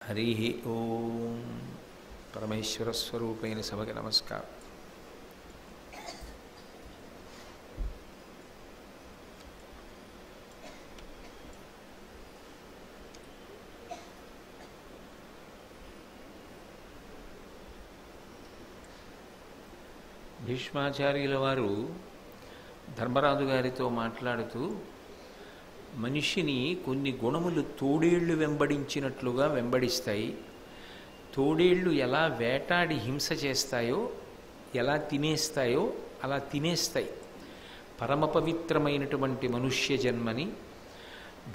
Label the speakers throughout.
Speaker 1: హరి ఓం. పరమేశ్వర స్వరూపైన సభకి నమస్కారం. భీష్మాచార్యుల వారు ధర్మరాజు గారితో మాట్లాడుతూ మనిషిని కొన్ని గుణములు తోడేళ్లు వెంబడించినట్లుగా వెంబడిస్తాయి. తోడేళ్లు ఎలా వేటాడి హింస చేస్తాయో, ఎలా తినేస్తాయో అలా తినేస్తాయి. పరమ పవిత్రమైనటువంటి మనుష్య జన్మని,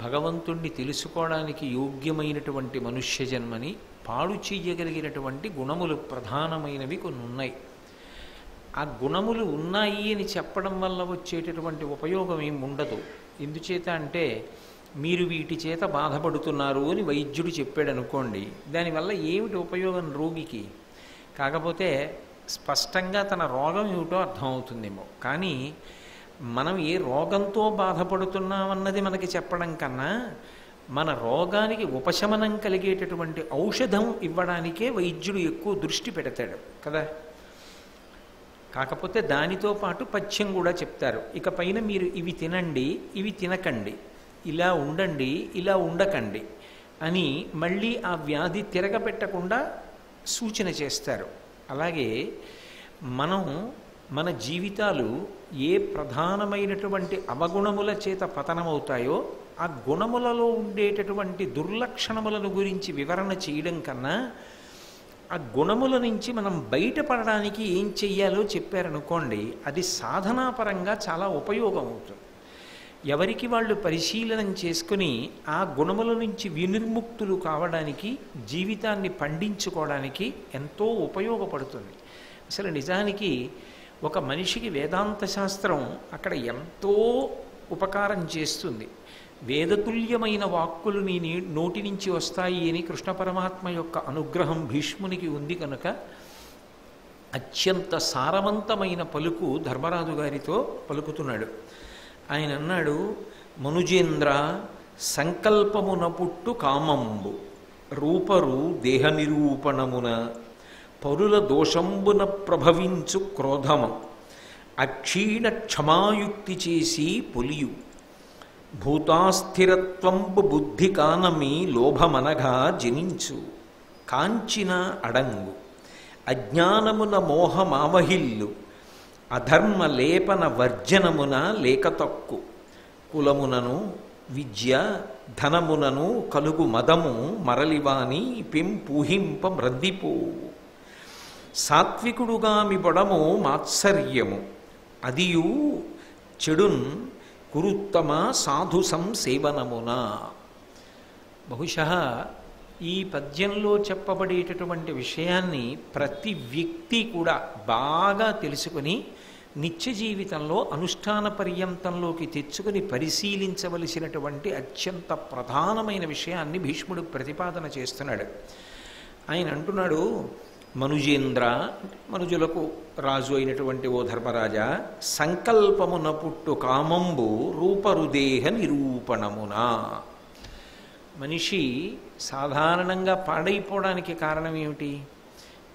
Speaker 1: భగవంతుణ్ణి తెలుసుకోవడానికి యోగ్యమైనటువంటి మనుష్య జన్మని పాడు చెయ్యగలిగినటువంటి గుణములు ప్రధానమైనవి కొన్ని ఉన్నాయి. ఆ గుణములు ఉన్నాయి అని చెప్పడం వల్ల వచ్చేటటువంటి ఉపయోగం ఏమి ఉండదు. ఎందుచేత అంటే మీరు వీటి చేత బాధపడుతున్నారు అని వైద్యుడు చెప్పాడు అనుకోండి, దానివల్ల ఏమిటి ఉపయోగం రోగికి? కాకపోతే స్పష్టంగా తన రోగం ఏమిటో అర్థమవుతుందేమో. కానీ మనం ఏ రోగంతో బాధపడుతున్నామన్నది మనకి చెప్పడం కన్నా మన రోగానికి ఉపశమనం కలిగేటటువంటి ఔషధం ఇవ్వడానికే వైద్యుడు ఎక్కువ దృష్టి పెడతాడు కదా. కాకపోతే దానితో పాటు పథ్యం కూడా చెప్తారు. ఇక పైన మీరు ఇవి తినండి, ఇవి తినకండి, ఇలా ఉండండి, ఇలా ఉండకండి అని మళ్ళీ ఆ వ్యాధి తిరగబెట్టకుండా సూచన చేస్తారు. అలాగే మన జీవితాలు ఏ ప్రధానమైనటువంటి అవగుణముల చేత పతనమవుతాయో ఆ గుణములలో ఉండేటటువంటి దుర్లక్షణములను గురించి వివరణ చేయడం కన్నా ఆ గుణముల నుంచి మనం బయటపడడానికి ఏం చెయ్యాలో చెప్పారనుకోండి, అది సాధనాపరంగా చాలా ఉపయోగం అవుతుంది. ఎవరికి వాళ్ళు పరిశీలనం చేసుకుని ఆ గుణముల నుంచి వినిర్ముక్తులు కావడానికి, జీవితాన్ని పండించుకోవడానికి ఎంతో ఉపయోగపడుతుంది. అసలు నిజానికి ఒక మనిషికి వేదాంత శాస్త్రం అక్కడ ఎంతో ఉపకారం చేస్తుంది. వేదతుల్యమైన వాక్కులు నీ నోటి నుంచి వస్తాయి అని కృష్ణ పరమాత్మ యొక్క అనుగ్రహం భీష్మునికి ఉంది కనుక అత్యంత సారవంతమైన పలుకు ధర్మరాజు గారితో పలుకుతున్నాడు. ఆయన అన్నాడు, మనుజేంద్ర సంకల్పమున పుట్టు కామంబు రూపరు దేహ నిరూపణమున పరుల దోషంబున ప్రభవించు క్రోధము అక్షీణ క్షమాయుక్తి చేసి పొలియు భూతాస్థిరత్వంబు బుద్ధి కానమి లోభమనగా జనించు కాంచిన అడంగు అజ్ఞానమున మోహమావహిల్లు అధర్మ లేపన వర్జనమున లేకతక్కు కులమునను విద్య ధనమునను కలుగు మదము మరలివాని పెంపూహింప మ్రద్దిపోవు సాత్వికుడుగామి బొడము మాత్సర్యము అదియు చెడున్ కురుత్తమ సాధు సంసేవనమున. బహుశా ఈ పద్యంలో చెప్పబడేటటువంటి విషయాన్ని ప్రతి వ్యక్తి కూడా బాగా తెలుసుకుని నిత్య జీవితంలో అనుష్ఠాన పర్యంతంలోకి తెచ్చుకుని పరిశీలించవలసినటువంటి అత్యంత ప్రధానమైన విషయాన్ని భీష్ముడు ప్రతిపాదన చేస్తున్నాడు. ఆయన అంటున్నాడు, మనుజేంద్ర, మనుజులకు రాజు అయినటువంటి ఓ ధర్మరాజా, సంకల్పమున పుట్టు కామంబు రూపరుదేహ నిరూపణమున. మనిషి సాధారణంగా పాడైపోవడానికి కారణం ఏమిటి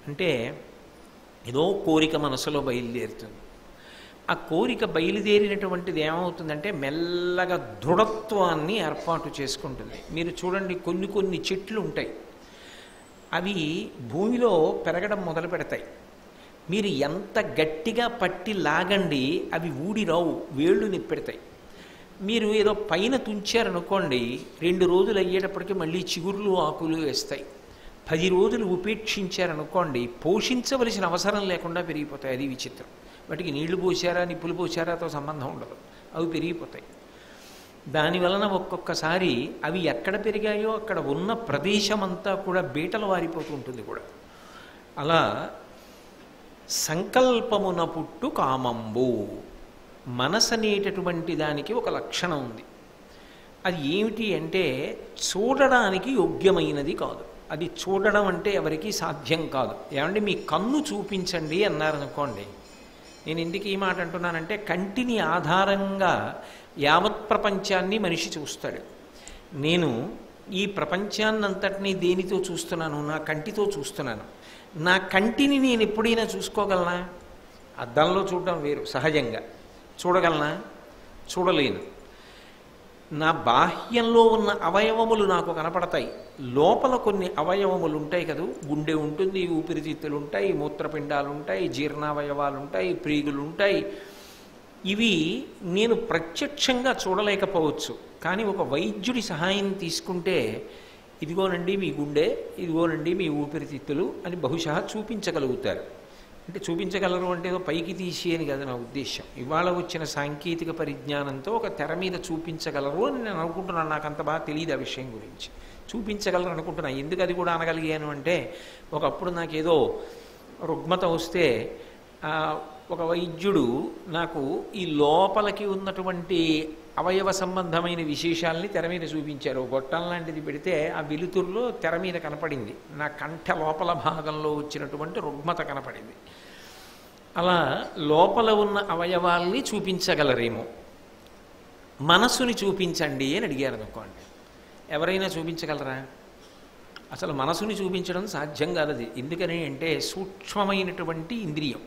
Speaker 1: అంటే ఏదో కోరిక మనసులో బయలుదేరుతుంది. ఆ కోరిక బయలుదేరినటువంటిది ఏమవుతుందంటే మెల్లగా దృఢత్వాన్ని ఏర్పాటు చేసుకుంటుంది. మీరు చూడండి, కొన్ని చెట్లు ఉంటాయి, అవి భూమిలో పెరగడం మొదలు పెడతాయి. మీరు ఎంత గట్టిగా పట్టి లాగండి అవి ఊడి రావు, వేళ్ళు నిప్పెడతాయి. మీరు ఏదో పైన తుంచారనుకోండి, 2 రోజులు అయ్యేటప్పటికి మళ్ళీ చిగుర్లు ఆకులు వేస్తాయి. 10 రోజులు ఉపేక్షించారనుకోండి, పోషించవలసిన అవసరం లేకుండా పెరిగిపోతాయి. అది విచిత్రం. వాటికి నీళ్లు పోసారా నిప్పులు పోసారాతో సంబంధం ఉండదు, అవి పెరిగిపోతాయి. దానివలన ఒక్కొక్కసారి అవి ఎక్కడ పెరిగాయో అక్కడ ఉన్న ప్రదేశమంతా కూడా బీటలు వారిపోతూ ఉంటుంది కూడా. అలా సంకల్పమున పుట్టు కామంబు, మనసు అనేటటువంటి దానికి ఒక లక్షణం ఉంది. అది ఏమిటి అంటే చూడడానికి యోగ్యమైనది కాదు. అది చూడడం అంటే ఎవరికి సాధ్యం కాదు. ఏమంటే మీ కన్ను చూపించండి అన్నారనుకోండి, నేను ఎందుకు ఈ మాట అంటున్నానంటే కంటిని ఆధారంగా యావత్ ప్రపంచాన్ని మనిషి చూస్తాడు. నేను ఈ ప్రపంచాన్నంతటినీ దేనితో చూస్తున్నాను? నా కంటితో చూస్తున్నాను. నా కంటిని నేను ఎప్పుడైనా చూసుకోగలనా? అద్దంలో చూడడం వేరు, సహజంగా చూడగలనా? చూడలేను. నా బాహ్యంలో ఉన్న అవయవములు నాకు కనపడతాయి. లోపల కొన్ని అవయవములు ఉంటాయి కదా, గుండె ఉంటుంది, ఊపిరితిత్తులు ఉంటాయి, మూత్రపిండాలు ఉంటాయి, జీర్ణావయవాలు ఉంటాయి, ప్రీగులు ఉంటాయి. ఇవి నేను ప్రత్యక్షంగా చూడలేకపోవచ్చు, కానీ ఒక వైద్యుడి సహాయం తీసుకుంటే ఇదిగోనండి మీ గుండె, ఇదిగోనండి మీ ఊపిరితిత్తులు అని బహుశా చూపించగలుగుతారు. అంటే చూపించగలరు అంటే ఏదో పైకి తీసి అని కదా నా ఉద్దేశం. ఇవాళ వచ్చిన సాంకేతిక పరిజ్ఞానంతో ఒక తెర మీద చూపించగలరు అని నేను అనుకుంటున్నాను. నాకు అంత బాగా తెలియదు ఆ విషయం గురించి. చూపించగలరు అనుకుంటున్నాను. ఎందుకు అది కూడా అనగలిగాను అంటే, ఒకప్పుడు నాకేదో రుగ్మత వస్తే ఒక వైద్యుడు నాకు ఈ లోపలికి ఉన్నటువంటి అవయవ సంబంధమైన విశేషాలని తెర మీద చూపించారు. గొట్టం లాంటిది పెడితే ఆ వెలుతురులో తెర మీద కనపడింది. నా కంఠ లోపల భాగంలో వచ్చినటువంటి రుగ్మత కనపడింది. అలా లోపల ఉన్న అవయవాల్ని చూపించగలరేమో. మనసుని చూపించండి అని అడిగారు అనుకోండి. ఎవరైనా చూపించగలరా? అసలు మనసుని చూపించడం సాధ్యం కాదు. అది ఎందుకని అంటే సూక్ష్మమైనటువంటి ఇంద్రియం.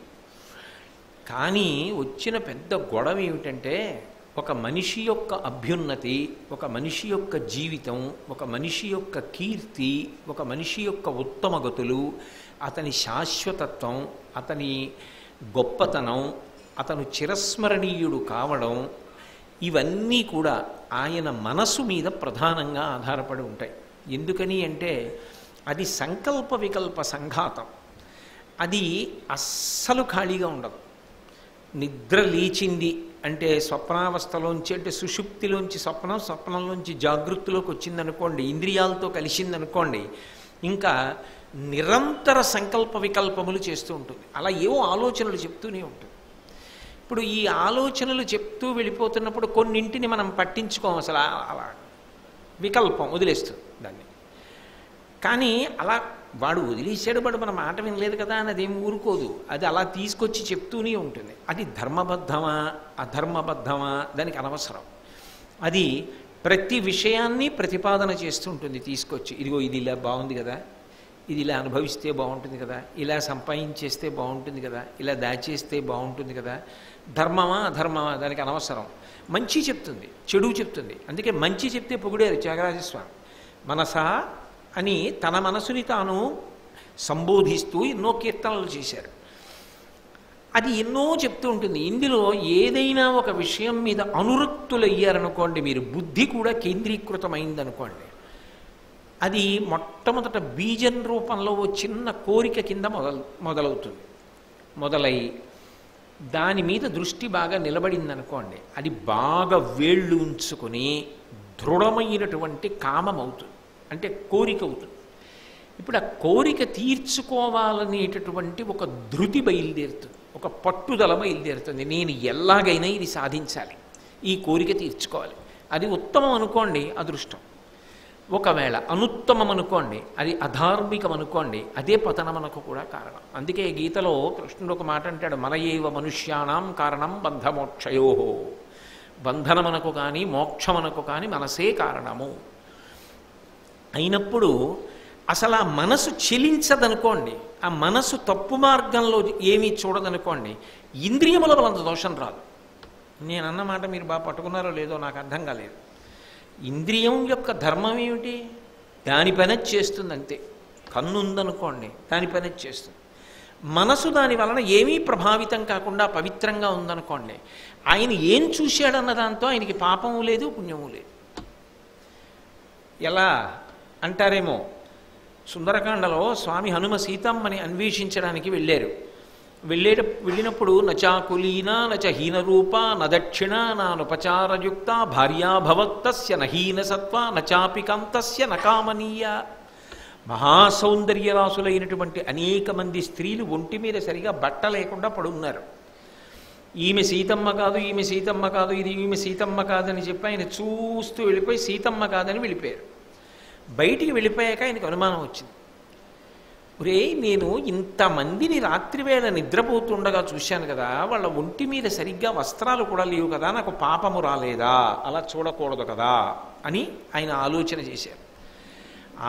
Speaker 1: కానీ వచ్చిన పెద్ద గొడవ ఏమిటంటే, ఒక మనిషి యొక్క అభ్యున్నతి, ఒక మనిషి యొక్క జీవితం, ఒక మనిషి యొక్క కీర్తి, ఒక మనిషి యొక్క ఉత్తమ గతులు, అతని శాశ్వతత్వం, అతని గొప్పతనం, అతను చిరస్మరణీయుడు కావడం, ఇవన్నీ కూడా ఆయన మనసు మీద ప్రధానంగా ఆధారపడి ఉంటాయి. ఎందుకని అంటే అది సంకల్ప వికల్ప సంఘాతం. అది అస్సలు ఖాళీగా ఉండదు. నిద్ర లేచింది అంటే స్వప్నావస్థలోంచి, అంటే సుషుప్తిలోంచి స్వప్నం, స్వప్నంలోంచి జాగృతిలోకి వచ్చిందనుకోండి, ఇంద్రియాలతో కలిసిందనుకోండి, ఇంకా నిరంతర సంకల్ప వికల్పములు చేస్తూ ఉంటుంది. అలా ఏవో ఆలోచనలు చెప్తూనే ఉంటుంది. ఇప్పుడు ఈ ఆలోచనలు చెప్తూ వెళ్ళిపోతున్నప్పుడు కొన్నింటిని మనం పట్టించుకోం, అసలు అలా వికల్పం వదిలేస్తుంది దాన్ని. కానీ అలా వాడు వదిలేసాడు, వాడు మన మాట వినలేదు కదా అని అదేం ఊరుకోదు. అది అలా తీసుకొచ్చి చెప్తూనే ఉంటుంది. అది ధర్మబద్ధమా అధర్మబద్ధమా దానికి అనవసరం. అది ప్రతి విషయాన్ని ప్రతిపాదన చేస్తూ ఉంటుంది తీసుకొచ్చి. ఇదిగో ఇది ఇలా బాగుంది కదా, ఇది ఇలా అనుభవిస్తే బాగుంటుంది కదా, ఇలా సంపాదించేస్తే బాగుంటుంది కదా, ఇలా దాచేస్తే బాగుంటుంది కదా. ధర్మమా అధర్మమా దానికి అనవసరం. మంచి చెప్తుంది, చెడు చెప్తుంది. అందుకే మంచి చెప్తే పొగిడారు త్యాగరాజస్వామి. మనసా అని తన మనసుని తాను సంబోధిస్తూ ఎన్నో కీర్తనలు చేశారు. అది ఎన్నో చెప్తూ ఉంటుంది. ఇందులో ఏదైనా ఒక విషయం మీద అనురక్తులయ్యారనుకోండి, మీరు బుద్ధి కూడా కేంద్రీకృతమైందనుకోండి, అది మొట్టమొదట బీజం రూపంలో ఓ చిన్న కోరిక కింద మొదలవుతుంది. మొదలై దాని మీద దృష్టి బాగా నిలబడిందనుకోండి, అది బాగా వేళ్ళు ఉంచుకొని దృఢమైనటువంటి కామం అవుతుంది, అంటే కోరిక అవుతుంది. ఇప్పుడు ఆ కోరిక తీర్చుకోవాలనేటటువంటి ఒక ధృతి బయలుదేరుతుంది, ఒక పట్టుదల బయలుదేరుతుంది. నేను ఎలాగైనా ఇది సాధించాలి, ఈ కోరిక తీర్చుకోవాలి. అది ఉత్తమం అనుకోండి, అదృష్టం. ఒకవేళ అనుత్తమం అనుకోండి, అది అధార్మికం అనుకోండి, అదే పతనమునకు కూడా కారణం. అందుకే గీతలో కృష్ణుడు ఒక మాట అంటాడు, మన ఏవ మనుష్యానాం కారణం బంధమోక్షయో. బంధనమునకు కానీ మోక్షమునకు కానీ మనసే కారణము అయినప్పుడు అసలు ఆ మనసు చెలించదనుకోండి, ఆ మనసు తప్పు మార్గంలో ఏమీ చూడదనుకోండి, ఇంద్రియముల వలన దోషం రాదు. నేను అన్నమాట మీరు బాగా పట్టుకున్నారో లేదో నాకు అర్థం కాలేదు. ఇంద్రియం యొక్క ధర్మం ఏమిటి? దాని పని చేస్తుంది అంతే. కన్ను ఉందనుకోండి, దాని పని చేస్తుంది. మనసు దాని వలన ఏమీ ప్రభావితం కాకుండా పవిత్రంగా ఉందనుకోండి, ఆయన ఏం చూశాడన్న దాంతో ఆయనకి పాపము లేదు, పుణ్యము లేదు. ఎలా అంటారేమో, సుందరకాండలో స్వామి హనుమ సీతమ్మని అన్వేషించడానికి వెళ్ళినప్పుడు నచాకులీన నచ హీనరూప నదక్షిణ నానుపచారయుక్త భార్యాభవత్తస్య నహీన సత్వ నచాపి కాంతస్య నకామనీయ. మహాసౌందర్యరాసులైనటువంటి అనేక మంది స్త్రీలు ఒంటి మీద సరిగా బట్ట లేకుండా పడున్నారు. ఈమె సీతమ్మ కాదు, ఈమె సీతమ్మ కాదు, ఇది ఈమె సీతమ్మ కాదని చెప్పి ఆయన చూస్తూ వెళ్ళిపోయి సీతమ్మ కాదని వెళ్ళిపోయారు. బయటికి వెళ్ళిపోయాక ఆయనకు అనుమానం వచ్చింది. ఒరే, నేను ఇంతమందిని రాత్రివేళ నిద్రపోతుండగా చూశాను కదా, వాళ్ళ ఒంటి మీద సరిగ్గా వస్త్రాలు కూడా లేవు కదా, నాకు పాపము రాలేదా? అలా చూడకూడదు కదా అని ఆయన ఆలోచన చేశారు.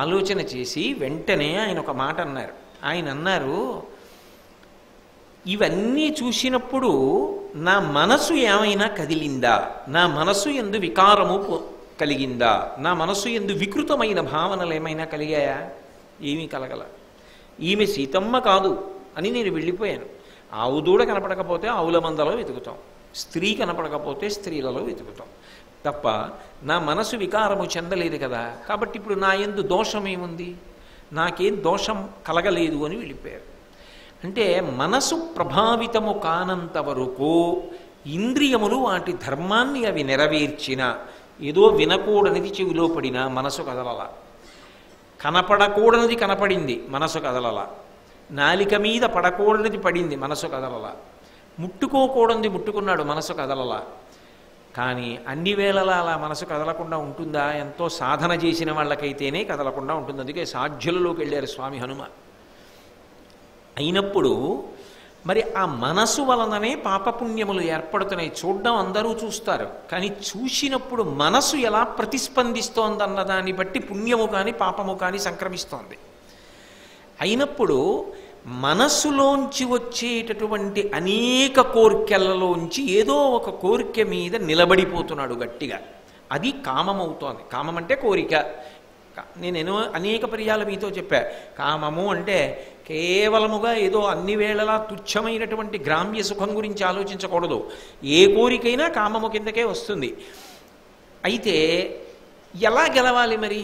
Speaker 1: ఆలోచన చేసి వెంటనే ఆయన ఒక మాట అన్నారు. ఆయన అన్నారు, ఇవన్నీ చూసినప్పుడు నా మనసు ఏమైనా కదిలిందా, నా మనసు యందు వికారము కలిగిందా, నా మనసు యందు వికృతమైన భావనలు ఏమైనా కలిగాయా? ఏమీ కలగల. ఈమె సీతమ్మ కాదు అని నేను వెళ్ళిపోయాను. ఆవు దూడ కనపడకపోతే ఆవుల మందలో వెతుకుతాం, స్త్రీ కనపడకపోతే స్త్రీలలో వెతుకుతాం తప్ప నా మనసు వికారము చెందలేదు కదా. కాబట్టి ఇప్పుడు నా యందు దోషం ఏముంది, నాకేం దోషం కలగలేదు అని వెళ్ళిపోయారు. అంటే మనసు ప్రభావితము కానంత వరకు ఇంద్రియములు వాటి ధర్మాన్ని అవి నెరవేర్చిన, ఏదో వినకూడనిది చెవిలో పడినా మనసు కదలల, కనపడకూడనిది కనపడింది మనసు కదలల, నాలిక మీద పడకూడనిది పడింది మనసు కదలల, ముట్టుకోకూడనిది ముట్టుకున్నాడు మనసు కదలల. కానీ అన్ని వేళలా అలా మనసు కదలకుండా ఉంటుందా? ఎంతో సాధన చేసిన వాళ్ళకైతేనే కదలకుండా ఉంటుంది. అందుకే సాధ్యులలోకి వెళ్ళారు స్వామి హనుమ. అయినప్పుడు మరి ఆ మనసు వలననే పాపపుణ్యములు ఏర్పడుతున్నాయి. చూడడం అందరూ చూస్తారు, కానీ చూసినప్పుడు మనసు ఎలా ప్రతిస్పందిస్తోందన్న దాన్ని బట్టి పుణ్యము కానీ పాపము కానీ సంక్రమిస్తోంది. అయినప్పుడు మనస్సులోంచి వచ్చేటటువంటి అనేక కోర్కెలలోంచి ఏదో ఒక కోరిక మీద నిలబడిపోతున్నాడు గట్టిగా. అది కామం అవుతోంది. కామం అంటే కోరిక. నేను అనేక పర్యాలు మీతో చెప్పా, కామము అంటే కేవలముగా ఏదో అన్ని వేళలా తుచ్చమైనటువంటి గ్రామ్య సుఖం గురించి ఆలోచించకూడదు. ఏ కోరికైనా కామము కిందకే వస్తుంది. అయితే ఎలా గెలవాలి మరి?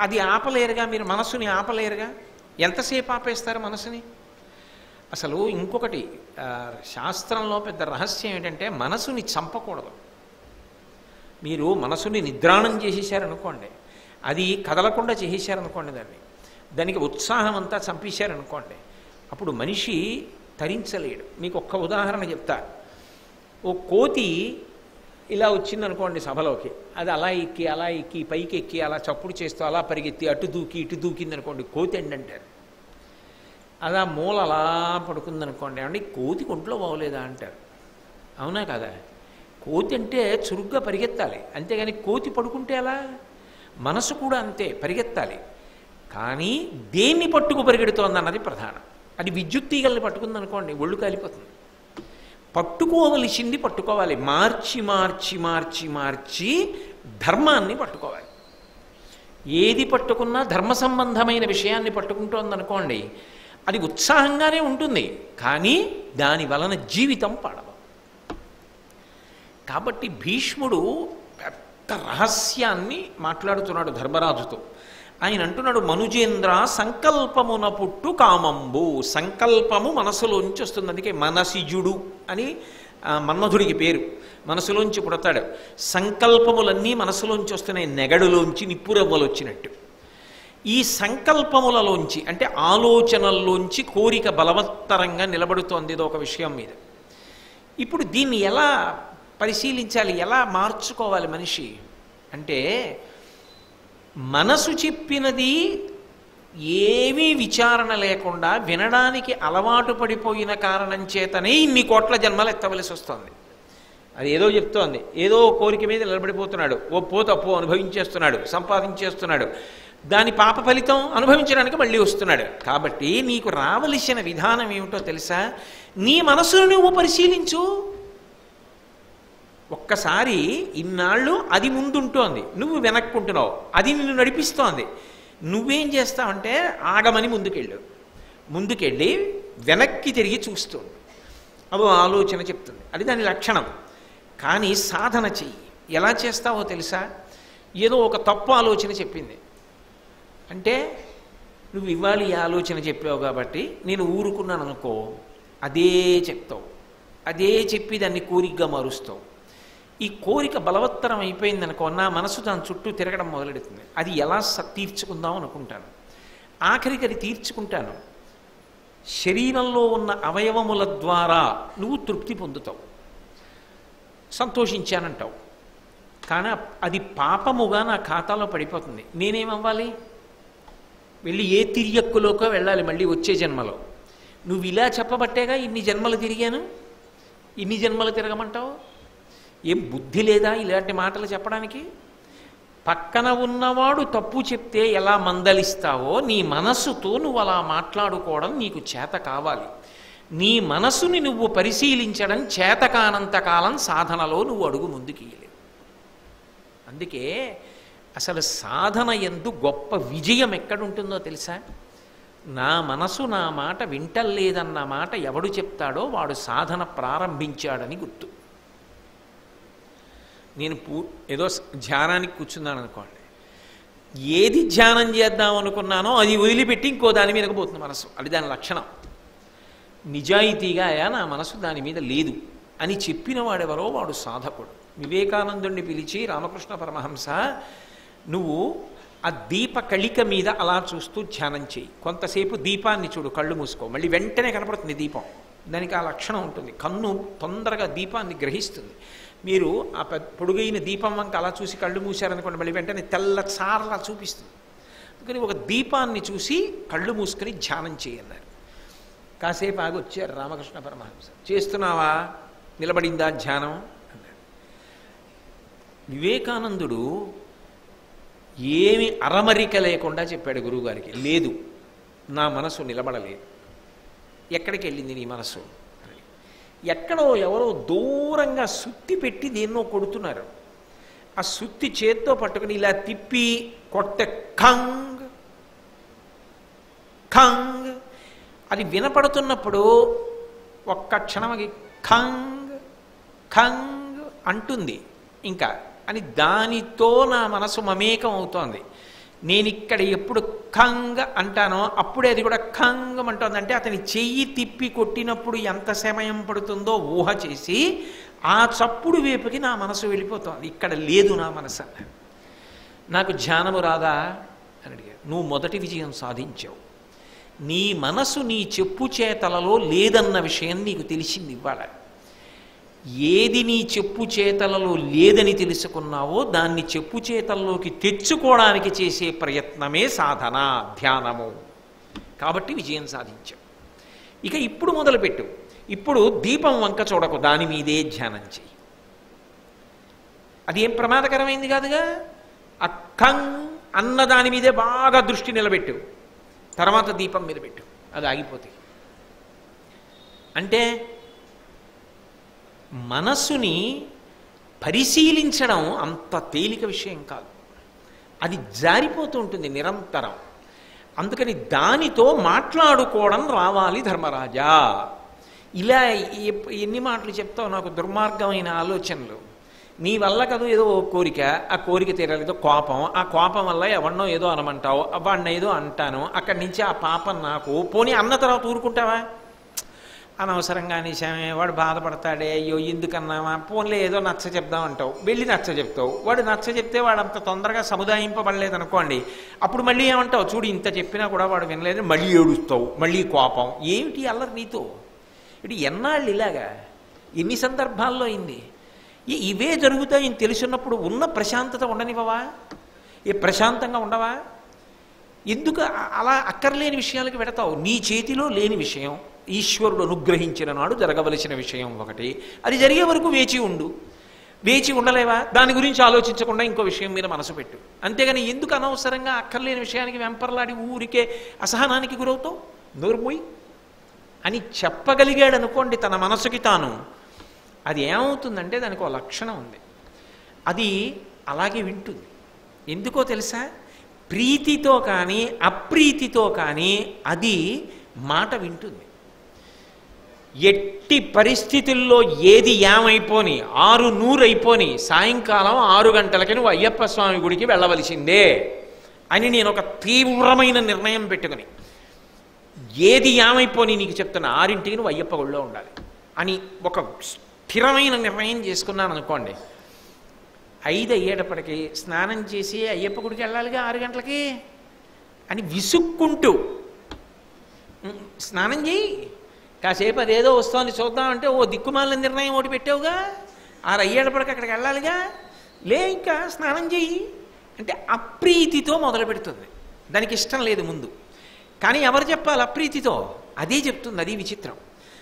Speaker 1: అది ఆపలేరుగా, మీరు మనస్సుని ఆపలేరుగా. ఎంతసేపు ఆపేస్తారు మనసుని? అసలు ఇంకొకటి శాస్త్రంలో పెద్ద రహస్యం ఏంటంటే మనసుని చంపకూడదు. మీరు మనసుని నిద్రాణం చేసేసారనుకోండి, అది కదలకుండా చేసేసారనుకోండి, దానికి ఉత్సాహం అంతా చంపేశారనుకోండి, అప్పుడు మనిషి తరించలేడు. మీకు ఒక్క ఉదాహరణ చెప్తా. ఓ కోతి ఇలా వచ్చిందనుకోండి సభలోకి, అది అలా ఎక్కి పైకి ఎక్కి అలా చప్పుడు చేస్తూ అలా పరిగెత్తి అటు దూకి ఇటు దూకింది అనుకోండి, కోతి అంటారు. అలా మూల అలా పడుకుందనుకోండి, అంటే కోతి ఒంట్లో బాగోలేదా అంటారు. అవునా కదా? కోతి అంటే చురుగ్గా పరిగెత్తాలి, అంతేగాని కోతి పడుకుంటే అలా. మనసు కూడా అంతే, పరిగెత్తాలి. కానీ దేన్ని పట్టుకు పరిగెడుతోంది అన్నది ప్రధానం. అది విద్యుత్ తీగల్ని పట్టుకుందనుకోండి, ఒళ్ళు కాలిపోతుంది. పట్టుకోవలసింది పట్టుకోవాలి, మార్చి మార్చి మార్చి మార్చి ధర్మాన్ని పట్టుకోవాలి. ఏది పట్టుకున్నా ధర్మ సంబంధమైన విషయాన్ని పట్టుకుంటోందనుకోండి, అది ఉత్సాహంగానే ఉంటుంది, కానీ దాని వలన జీవితం పాడదు. కాబట్టి భీష్ముడు పెద్ద రహస్యాన్ని మాట్లాడుతున్నాడు ధర్మరాజుతో. ఆయన అంటున్నాడు, మనుజేంద్ర సంకల్పమున పుట్టు కామంబు. సంకల్పము మనసులోంచి వస్తుంది, అందుకే మనసిజుడు అని మన్మధుడికి పేరు. మనసులోంచి పుడతాడు. సంకల్పములన్నీ మనసులోంచి వస్తున్నాయి, నెగడులోంచి నిప్పురవ్వలు వచ్చినట్టు. ఈ సంకల్పములలోంచి అంటే ఆలోచనల్లోంచి కోరిక బలవత్తరంగా నిలబడుతోంది ఏదో ఒక విషయం మీద. ఇప్పుడు దీన్ని ఎలా పరిశీలించాలి, ఎలా మార్చుకోవాలి మనిషి అంటే, మనసు చెప్పినది ఏమీ విచారణ లేకుండా వినడానికి అలవాటు పడిపోయిన కారణం చేతనే ఇన్ని కోట్ల జన్మలు ఎత్తవలసి వస్తుంది. అది ఏదో చెప్తోంది, ఏదో కోరిక మీద నిలబడిపోతున్నాడు, ఓ తప్పు అనుభవించేస్తున్నాడు, సంపాదించేస్తున్నాడు, దాని పాప ఫలితం అనుభవించడానికి మళ్ళీ వస్తున్నాడు. కాబట్టి నీకు రావలసిన విధానం ఏమిటో తెలుసా? నీ మనసును నువ్వు పరిశీలించు. ఒక్కసారి ఇన్నాళ్ళు అది ముందుంటోంది, నువ్వు వెనక్కుంటున్నావు, అది నిన్ను నడిపిస్తోంది. నువ్వేం చేస్తావంటే ఆగమని ముందుకెళ్ళి వెనక్కి తిరిగి చూస్తుంది. అదో ఆలోచన చెప్తుంది, అది దాని లక్షణం. కానీ సాధన చెయ్యి. ఎలా చేస్తావో తెలుసా? ఏదో ఒక తప్పు ఆలోచన చెప్పింది అంటే, నువ్వు ఇవాళ ఈ ఆలోచన చెప్పావు కాబట్టి నేను ఊరుకున్నాను అనుకో, అదే చెప్తావు, అదే చెప్పి దాన్ని కోరికగా మారుస్తావు. ఈ కోరిక బలవత్తరం అయిపోయిందనుకో, నా మనసు దాని చుట్టూ తిరగడం మొదలెడుతుంది. అది ఎలా తీర్చుకుందాం అనుకుంటాను, ఆఖరికి అది తీర్చుకుంటాను. శరీరంలో ఉన్న అవయవముల ద్వారా నువ్వు తృప్తి పొందుతావు, సంతోషించానంటావు. కానీ అది పాపముగా నా ఖాతాలో పడిపోతుంది. నేనేమవ్వాలి? వెళ్ళి ఏ తిరియక్కులోకో వెళ్ళాలి మళ్ళీ వచ్చే జన్మలో. నువ్వు ఇలా చెప్పబట్టేగా ఇన్ని జన్మలు తిరిగాను, ఇన్ని జన్మలు తిరగమంటావు. ఏం బుద్ధి లేదా ఇలాంటి మాటలు చెప్పడానికి? పక్కన ఉన్నవాడు తప్పు చెప్తే ఎలా మందలిస్తావో నీ మనస్సుతో నువ్వు అలా మాట్లాడుకోవడం నీకు చేత కావాలి. నీ మనసుని నువ్వు పరిశీలించడం చేత కానంత కాలం సాధనలో నువ్వు అడుగు ముందుకు ఇయ్యలేవు. అందుకే అసలు సాధన యందు గొప్ప విజయం ఎక్కడుంటుందో తెలుసా? నా మనసు నా మాట వింటలేదన్న మాట ఎవడు చెప్తాడో వాడు సాధన ప్రారంభించాడని గుర్తు. నేను ఏదో ధ్యానానికి కూర్చున్నాను అనుకోండి, ఏది ధ్యానం చేద్దాం అనుకున్నానో అది వదిలిపెట్టి ఇంకో దాని మీదకి పోతుంది మనసు. అది దాని లక్షణం. నిజాయితీగా నా మనసు దాని మీద లేదు అని చెప్పిన వాడెవరో వాడు సాధకుడు. వివేకానందుణ్ణి పిలిచి, రామకృష్ణ పరమహంస నువ్వు ఆ దీప కళిక మీద అలా చూస్తూ ధ్యానం చేయి, కొంతసేపు దీపాన్ని చూడు, కళ్ళు మూసుకో, మళ్ళీ వెంటనే కనపడుతుంది దీపం. దానికి ఆ లక్షణం ఉంటుంది, కన్ను తొందరగా దీపాన్ని గ్రహిస్తుంది. మీరు ఆ పొడుగైన దీపం వంక అలా చూసి కళ్ళు మూసారనుకోండి, మళ్ళీ వెంటనే తెల్ల చారలా చూపిస్తుంది. అందుకని ఒక దీపాన్ని చూసి కళ్ళు మూసుకొని ధ్యానం చేయన్నారు. కాసేపు ఆగి వచ్చారు రామకృష్ణ పరమహంస. చేస్తున్నావా? నిలబడిందా ధ్యానం అన్నాడు. వివేకానందుడు ఏమి అరమరిక లేకుండా చెప్పాడు గురువుగారికి, లేదు నా మనసు నిలబడలేదు. ఎక్కడికి వెళ్ళింది నీ మనసు? ఎక్కడో ఎవరో దూరంగా సుత్తి పెట్టి దేన్నో కొడుతున్నారు. ఆ సుత్తి చేత్తో పట్టుకుని ఇలా తిప్పి కొట్టే ఖంగ్ ఖంగ్ అది వినపడుతున్నప్పుడు ఒక్క క్షణంకి ఖంగ్ ఖంగ్ అంటుంది ఇంకా అని, దానితో నా మనసు మమేకం అవుతోంది. నేను ఇక్కడ ఎప్పుడు ఖంగ్ అంటానో అప్పుడే అది కూడా ఖంగ్ అంటోంది. అంటే అతని చెయ్యి తిప్పి కొట్టినప్పుడు ఎంత సమయం పడుతుందో ఊహ చేసి ఆ చప్పుడు వైపుకి నా మనసు వెళ్ళిపోతోంది. ఇక్కడ లేదు నా మనసు. నాకు ధ్యానము రాదా అని అడిగాడు. నువ్వు మొదటి విజయం సాధించావు. నీ మనసు నీ చెప్పు చేతలలో లేదన్న విషయం నీకు తెలిసింది ఇవాళ. ఏది నీ చెప్పు చేతలలో లేదని తెలుసుకున్నావో దాన్ని చెప్పు చేతల్లోకి తెచ్చుకోవడానికి చేసే ప్రయత్నమే సాధన, ధ్యానము. కాబట్టి విజయం సాధించావు. ఇక ఇప్పుడు మొదలుపెట్టు. ఇప్పుడు దీపం వంక చూడకు, దాని మీదే ధ్యానం చెయ్యి. అది ఏం ప్రమాదకరమైంది కాదుగా. ఆ ఖంగ్ అన్న దాని మీదే బాగా దృష్టి నిలబెట్టు, తర్వాత దీపం మీద పెట్టు, అది ఆగిపోతాయి. అంటే మనస్సుని పరిశీలించడం అంత తేలిక విషయం కాదు. అది జారిపోతూ ఉంటుంది నిరంతరం. అందుకని దానితో మాట్లాడుకోవడం రావాలి ధర్మరాజా. ఇలా ఎన్ని మాటలు చెప్తావు, నాకు దుర్మార్గమైన ఆలోచనలు. నీ వల్ల కదా ఏదో కోరిక, ఆ కోరిక తీరలేదో కోపం, ఆ కోపం వల్ల ఎవరినో ఏదో అనమంటావు, వాడిని ఏదో అంటాను, అక్కడి నుంచి ఆ పాపం నాకు. పోనీ అన్న తర్వాత ఊరుకుంటావా? అనవసరంగా అనేసామే, వాడు బాధపడతాడే, అయ్యో ఎందుకన్నావా, పోన్లే ఏదో నచ్చ చెప్దామంటావు, వెళ్ళి నచ్చ చెప్తావు. వాడు నచ్చ చెప్తే వాడు అంత తొందరగా సముదాయింపబడలేదు అనుకోండి, అప్పుడు మళ్ళీ ఏమంటావు, చూడు ఇంత చెప్పినా కూడా వాడు వినలేదు, మళ్ళీ ఏడుస్తావు, మళ్ళీ కోపం. ఏమిటి అల్లరి నీతో? ఇటు ఎన్నాళ్ళు ఇలాగా? ఎన్ని సందర్భాల్లో అయింది? ఇవే జరుగుతాయని తెలుసున్నప్పుడు ఉన్న ప్రశాంతత ఉండనివ్వవా? ప్రశాంతంగా ఉండవా? ఎందుకు అలా అక్కర్లేని విషయాలకు పెడతావు? నీ చేతిలో లేని విషయం, ఈశ్వరుడు అనుగ్రహించిన నాడు జరగవలసిన విషయం ఒకటి, అది జరిగే వరకు వేచి ఉండు. వేచి ఉండలేవా? దాని గురించి ఆలోచించకుండా ఇంకో విషయం మీద మనసు పెట్టు. అంతేగాని ఎందుకు అనవసరంగా అక్కర్లేని విషయానికి వెంపర్లాడి ఊరికే అసహనానికి గురవుతావు? నోరుమోయి అని చెప్పగలిగాడు అనుకోండి తన మనసుకి తాను, అది ఏమవుతుందంటే దానికి ఒక లక్షణం ఉంది, అది అలాగే వింటుంది. ఎందుకో తెలుసా? ప్రీతితో కానీ అప్రీతితో కానీ అది మాట వింటుంది. ఎట్టి పరిస్థితుల్లో ఏది ఏమైపోని 600 అయిపోని సాయంకాలం 6 గంటలకి నువ్వు అయ్యప్ప స్వామి గుడికి వెళ్ళవలసిందే అని నేను ఒక తీవ్రమైన నిర్ణయం పెట్టుకుని, ఏది ఏమైపోని నీకు చెప్తున్నా 6ంటికి నువ్వు అయ్యప్ప గుడిలో ఉండాలి అని ఒక స్థిరమైన నిర్ణయం చేసుకున్నాను అనుకోండి. 5 అయ్యేటప్పటికి స్నానం చేసి అయ్యప్ప గుడికి వెళ్ళాలిగా 6 గంటలకి అని విసుక్కుంటూ స్నానం చేయి, కాసేపు అదేదో వస్తోంది చూద్దామంటే ఓ దిక్కుమాలిన నిర్ణయం ఒకటి పెట్టావుగా, 6 అయ్యేటప్పటికి అక్కడికి వెళ్ళాలిగా, లే ఇంకా స్నానం చేయి అంటే అప్రీతితో మొదలు పెడుతుంది. దానికి ఇష్టం లేదు ముందు, కానీ ఎవరు చెప్పాలి అప్రీతితో? అదే చెప్తుంది. అది విచిత్రం.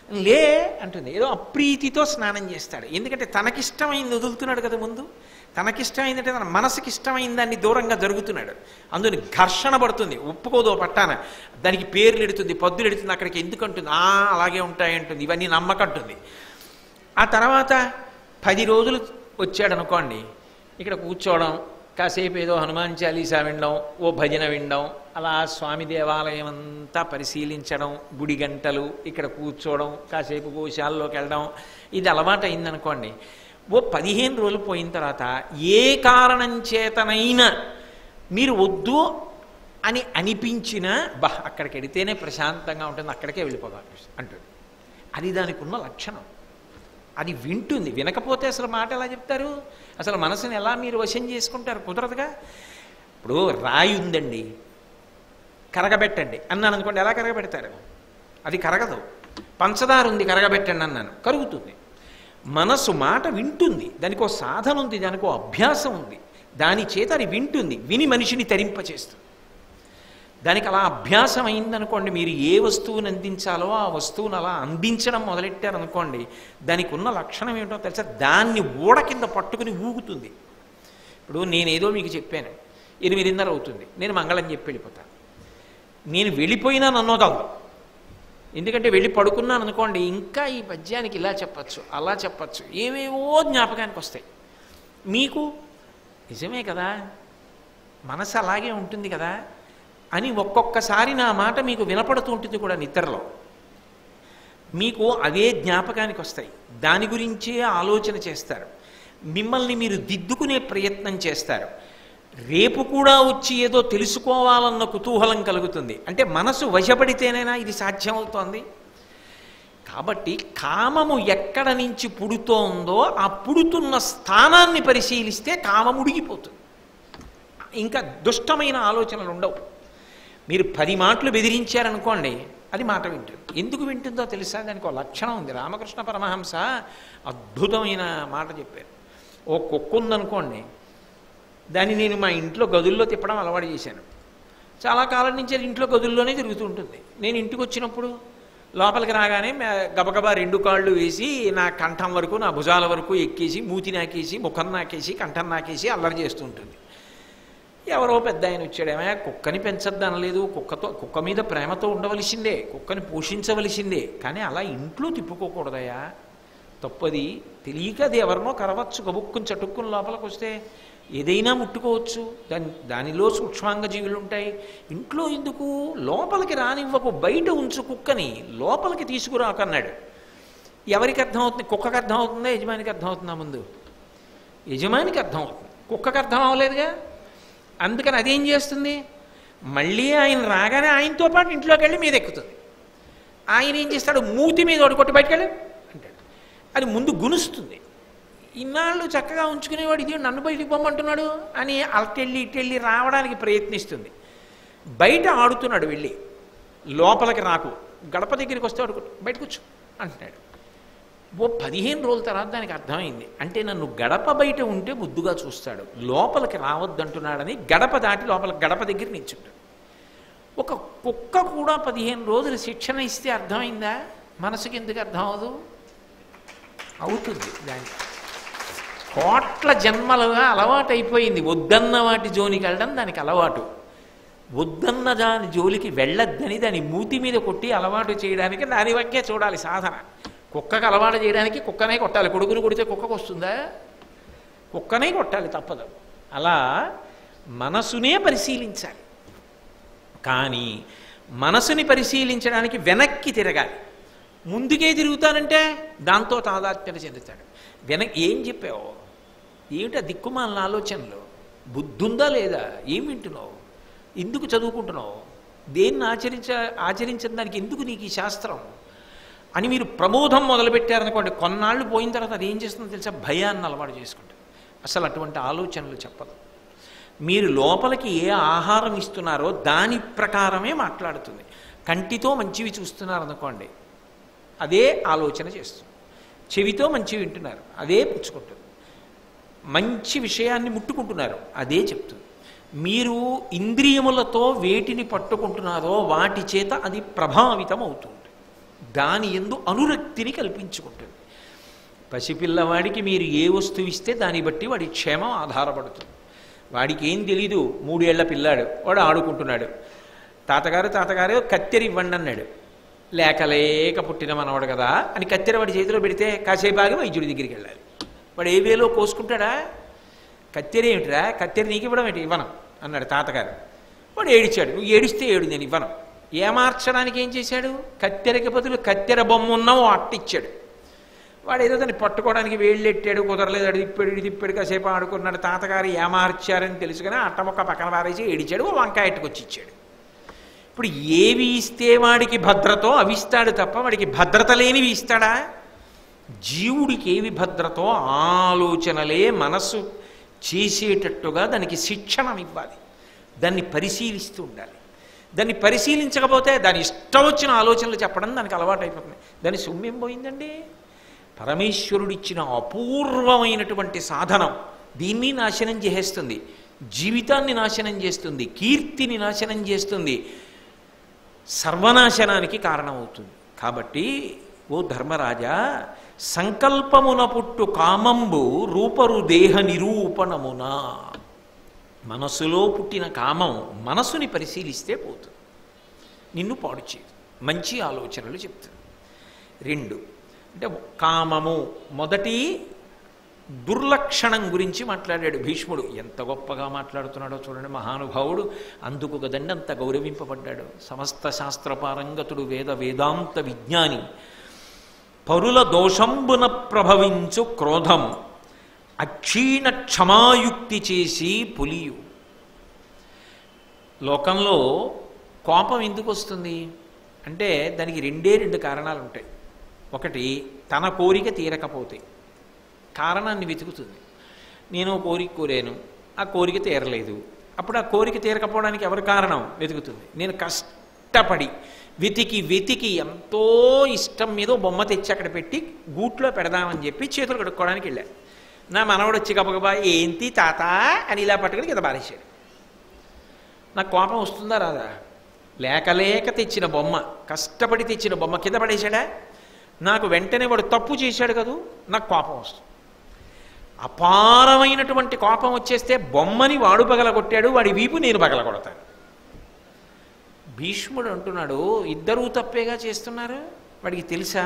Speaker 1: లే అంటుంది, ఏదో అప్రీతితో స్నానం చేస్తాడు. ఎందుకంటే తనకిష్టమైంది వదులుతున్నాడు కదా ముందు, తనకిష్టమైందంటే తన మనసుకి ఇష్టమైన దాన్ని దూరంగా జరుగుతున్నాడు. అందుని ఘర్షణ పడుతుంది, ఒప్పుకోదో పట్టాన, దానికి పేర్లు ఎడుతుంది, పద్దులు ఎడుతుంది, అక్కడికి ఎందుకు అంటుంది, అలాగే ఉంటాయంటుంది, ఇవన్నీ నమ్మకంటుంది. ఆ తర్వాత 10 రోజులు వచ్చాడు అనుకోండి, ఇక్కడ కూర్చోవడం, కాసేపు ఏదో హనుమాన్ చాలీసా వినడం, ఓ భజన వినడం, అలా స్వామి దేవాలయం అంతా పరిశీలించడం, గుడి గంటలు, ఇక్కడ కూర్చోవడం, కాసేపు గోశాలలోకి వెళ్ళడం, ఇది అలవాటు అయిందనుకోండి. ఓ 15 రోజులు పోయిన తర్వాత ఏ కారణం చేతనైనా మీరు వద్దు అని అనిపించినా అక్కడికి వెడితేనే ప్రశాంతంగా ఉంటుంది, అక్కడికే వెళ్ళిపోవాలి అంటాడు. అది దానికి ఉన్న లక్షణం. అది వింటుంది. వినకపోతే అసలు మాట ఎలా చెప్తారు? అసలు మనసుని ఎలా మీరు వశం చేసుకుంటారు? కుదరదుగా. ఇప్పుడు రాయి ఉందండి, కరగబెట్టండి అన్నాను అనుకోండి, ఎలా కరగబెడతారు? అది కరగదు. పంచదార ఉంది, కరగబెట్టండి అన్నాను, కరుగుతుంది. మనసు మాట వింటుంది, దానికి ఒక సాధన ఉంది, దానికి ఒక అభ్యాసం ఉంది, దాని చేత అది వింటుంది, విని మనిషిని తరింపచేస్తుంది. దానికి అలా అభ్యాసం అయిందనుకోండి, మీరు ఏ వస్తువుని అందించాలో ఆ వస్తువును అలా అందించడం మొదలెట్టారనుకోండి, దానికి ఉన్న లక్షణం ఏమిటో తెలుసా? దాన్ని ఊడ కింద పట్టుకుని ఊగుతుంది. ఇప్పుడు నేనేదో మీకు చెప్పాను, 8:30 అవుతుంది, నేను మంగళం చెప్పి వెళ్ళిపోతాను. నేను వెళ్ళిపోయినా నన్ను వదలదు. ఎందుకంటే వెళ్ళి పడుకున్నాను అనుకోండి, ఇంకా ఈ పద్యానికి ఇలా చెప్పచ్చు, అలా చెప్పచ్చు, ఏవేవో జ్ఞాపకానికి వస్తాయి. మీకు నిజమే కదా, మనసు అలాగే ఉంటుంది కదా అని ఒక్కొక్కసారి నా మాట మీకు వినపడుతూ ఉంటుంది కూడా నిద్రలో. మీకు అదే జ్ఞాపకానికి వస్తాయి, దాని గురించే ఆలోచన చేస్తారు, మిమ్మల్ని మీరు దిద్దుకునే ప్రయత్నం చేస్తారు. రేపు కూడా వచ్చి ఏదో తెలుసుకోవాలన్న కుతూహలం కలుగుతుంది. అంటే మనసు వశపడితేనైనా ఇది సాధ్యమవుతోంది. కాబట్టి కామము ఎక్కడ నుంచి పుడుతోందో ఆ పుడుతున్న స్థానాన్ని పరిశీలిస్తే కామం ఉడిగిపోతుంది. ఇంకా దుష్టమైన ఆలోచనలు ఉండవు. మీరు 10 మాటలు బెదిరించారనుకోండి, అది మాట వింటుంది. ఎందుకు వింటుందో తెలుసా? దానికి ఒక లక్షణం ఉంది. రామకృష్ణ పరమహంస అద్భుతమైన మాట చెప్పారు. ఓ కుక్క ఉందనుకోండి, దాన్ని నేను మా ఇంట్లో గదుల్లో తిప్పడం అలవాటు చేశాను. చాలా కాలం నుంచి అది ఇంట్లో గదుల్లోనే తిరుగుతూ ఉంటుంది. నేను ఇంటికి వచ్చినప్పుడు లోపలికి రాగానే గబగబా 2 కాళ్ళు వేసి నా కంఠం వరకు, నా భుజాల వరకు ఎక్కేసి, మూతి నాకేసి, ముఖం నాకేసి, కంఠం నాకేసి అల్లరి చేస్తూ ఉంటుంది. ఎవరో పెద్ద ఆయన వచ్చాడేమో, కుక్కని పెంచద్దు అనలేదు, కుక్క మీద ప్రేమతో ఉండవలసిందే, కుక్కని పోషించవలసిందే, కానీ అలా ఇంట్లో తిప్పుకోకూడదయా, తప్పది. తెలియక అది ఎవరినో కరవచ్చు, గబుక్కుని చటుక్కుని లోపలికి వస్తే ఏదైనా ముట్టుకోవచ్చు, దానిలో సూక్ష్మాంగ జీవులు ఉంటాయి. ఇంట్లో ఎందుకు, లోపలికి రానివ్వకు, బయట ఉంచు కుక్కని, లోపలికి తీసుకురాకన్నాడు. ఎవరికి అర్థమవుతుంది? కుక్కకి అర్థమవుతుందా, యజమానికి అర్థమవుతుందా? ముందు యజమానికి అర్థమవుతుంది, కుక్కకి అర్థం అవ్వలేదుగా. అందుకని అదేం చేస్తుంది, మళ్ళీ ఆయన రాగానే ఆయనతో పాటు ఇంట్లోకి వెళ్ళి మీద ఎక్కుతుంది. ఆయన ఏం చేస్తాడు, మూతి మీద కొట్టి బయటకెళ్ళి అంటాడు. అది ముందు గునుస్తుంది. ఇన్నాళ్ళు చక్కగా ఉంచుకునేవాడు, ఇది నన్ను బయటికి పొమ్మంటున్నాడు అని ఇటెళ్ళి రావడానికి ప్రయత్నిస్తుంది. బయట ఆడుతున్నాడు, వెళ్ళి లోపలికి రాకు, గడప దగ్గరికి వస్తే వాడు బయటకు వచ్చు అంటున్నాడు. ఓ 15 రోజుల తర్వాత దానికి అర్థమైంది, అంటే నన్ను గడప బయట ఉంటే ముద్దుగా చూస్తాడు, లోపలికి రావద్దంటున్నాడని గడప దాటి గడప దగ్గర నిల్చుంటాడు. ఒక కుక్క కూడా 15 రోజులు శిక్షణ ఇస్తే అర్థమైందా? మనసుకి ఎందుకు అర్థం అవదు? అవుతుంది. దానికి కోట్ల జన్మలుగా అలవాటు అయిపోయింది. వద్దన్న వాటి జోలికి వెళ్ళడం దానికి అలవాటు. వద్దన్న దాని జోలికి వెళ్ళొద్దని దాని మూతి మీద కొట్టి అలవాటు చేయడానికి దాని వక్కే చూడాలి సాధన. కుక్కకు అలవాటు చేయడానికి కుక్కనే కొట్టాలి. కొడుకుని కొడితే కుక్కకు వస్తుందా? కుక్కనే కొట్టాలి, తప్పదు. అలా మనసునే పరిశీలించాలి. కానీ మనసుని పరిశీలించడానికి వెనక్కి తిరగాలి. ముందుకే తిరుగుతానంటే దాంతో తాదాత్మ్యత చెందుతాడు. ఏం చెప్పావు, ఏమిటా దిక్కుమాలిన ఆలోచనలు, బుద్ధుందా లేదా, ఏం వింటున్నావు, ఎందుకు చదువుకుంటున్నావు, దేన్ని ఆచరించిన దానికి ఎందుకు నీకు ఈ శాస్త్రం అని మీరు ప్రబోధం మొదలుపెట్టారనుకోండి, కొన్నాళ్ళు పోయిన తర్వాత అది ఏం చేస్తుందో తెలుసా, భయాన్ని అలవాటు చేసుకుంటారు. అసలు అటువంటి ఆలోచనలు చెప్పదు. మీరు లోపలికి ఏ ఆహారం ఇస్తున్నారో దాని ప్రకారమే మాట్లాడుతుంది. కంటితో మంచివి చూస్తున్నారనుకోండి, అదే ఆలోచన చేస్తుంది. చెవితో మంచివి వింటున్నారు, అదే పుచ్చుకుంటుంది. మంచి విషయాన్ని ముట్టుకుంటున్నారు, అదే చెప్తుంది. మీరు ఇంద్రియములతో వేటిని పట్టుకుంటున్నారో వాటి చేత అది ప్రభావితం అవుతుంది, దాని యందు అనురక్తిని కల్పించుకుంటుంది. పసిపిల్లవాడికి మీరు ఏ వస్తువు ఇస్తే దాన్ని బట్టి వాడి క్షేమం ఆధారపడుతుంది. వాడికి ఏం తెలీదు, 3 ఏళ్ల పిల్లాడు, వాడు ఆడుకుంటున్నాడు. తాతగారు కత్తెర ఇవ్వండి అన్నాడు. లేక పుట్టిన మనవాడు కదా అని కత్తెర వాడి చేతిలో పెడితే కాసేపు ఆగి వైద్యుడి దగ్గరికి వెళ్ళాలి. వాడు ఏ వేలో కోసుకుంటాడా? కత్తెర ఏమిటిరా, కత్తెర నీకు ఇవ్వడం ఏంటి, ఇవ్వను అన్నాడు తాతగారు. వాడు ఏడిచాడు. నువ్వు ఏడిస్తే ఏడు, నేను ఇవ్వను. ఏమార్చడానికి ఏం చేశాడు? కత్తెరకి బదులు కత్తెర బొమ్మ ఉన్నావు అట్టిచ్చాడు. వాడు ఏదో దాన్ని పట్టుకోవడానికి వేళ్ళెట్టాడు, కుదరలేదు, అడి తిప్పాడు కాసేపు ఆడుకున్నాడు. తాతగారు ఏమార్చారని తెలుసుకుని అట్టమొక్క పక్కన పారేసి ఏడిచాడు. వంకాయ ఎట్టుకొచ్చి ఇచ్చాడు. ఇప్పుడు ఏవి ఇస్తే వాడికి భద్రతో అవి ఇస్తాడు తప్ప వాడికి భద్రత లేనివి ఇస్తాడా? జీవుడికి ఏవి భద్రతో ఆలోచనలే మనస్సు చేసేటట్టుగా దానికి శిక్షణం ఇవ్వాలి. దాన్ని పరిశీలిస్తూ ఉండాలి. దాన్ని పరిశీలించకపోతే దాని ఇష్టం వచ్చిన ఆలోచనలు చెప్పడం దానికి అలవాటైపోతుంది. దాని సొమ్మేం పోయిందండి? పరమేశ్వరుడిచ్చిన అపూర్వమైనటువంటి సాధనం దీన్ని నాశనం చేసేస్తుంది, జీవితాన్ని నాశనం చేస్తుంది, కీర్తిని నాశనం చేస్తుంది, సర్వనాశనానికి కారణమవుతుంది. కాబట్టి ఓ ధర్మరాజా, సంకల్పమున పుట్టు కామంబు రూపరు దేహ నిరూపణమున. మనసులో పుట్టిన కామం మనసుని పరిశీలిస్తే పోతుంది, నిన్ను పాడు చేయదు, మంచి ఆలోచనలు చెప్తుంది. 2 అంటే కామము మొదటి దుర్లక్షణం గురించి మాట్లాడాడు భీష్ముడు. ఎంత గొప్పగా మాట్లాడుతున్నాడో చూడండి మహానుభావుడు. అందుకు కదండి అంత గౌరవింపబడ్డాడు. సమస్త శాస్త్రపారంగతుడు, వేదాంత విజ్ఞాని. పరుల దోషంబున ప్రభవించు క్రోధం అక్షీణ క్షమాయుక్తి చేసి పులియు. లోకంలో కోపం ఎందుకు వస్తుంది అంటే దానికి 2 కారణాలు ఉంటాయి. ఒకటి, తన కోరిక తీరకపోతే కారణాన్ని వెతుకుతుంది. నేను కోరిక కోరాను, ఆ కోరిక తీరలేదు. అప్పుడు ఆ కోరిక తీరకపోవడానికి ఎవరి కారణం వెతుకుతుంది. నేను కష్టపడి వెతికి ఎంతో ఇష్టం మీద బొమ్మ తెచ్చి అక్కడ పెట్టి గూట్లో పెడదామని చెప్పి చేతులు కడుక్కోవడానికి వెళ్ళాను. నా మనవడు వచ్చి గబగబా ఏంటి తాత అని ఇలా పట్టుకుని కింద బారేశాడు. నాకు కోపం వస్తుందా రాదా? లేక తెచ్చిన బొమ్మ, కష్టపడి తెచ్చిన బొమ్మ కింద పడేశాడా? నాకు వెంటనే వాడు తప్పు చేశాడు కదూ, నాకు కోపం వస్తుంది. అపారమైనటువంటి కోపం వచ్చేస్తే బొమ్మని వాడు పగలగొట్టాడు, వాడి వీపు నేను పగలగొడతాను. భీష్ముడు అంటున్నాడు, ఇద్దరూ తప్పేగా చేస్తున్నారు. వాడికి తెలుసా?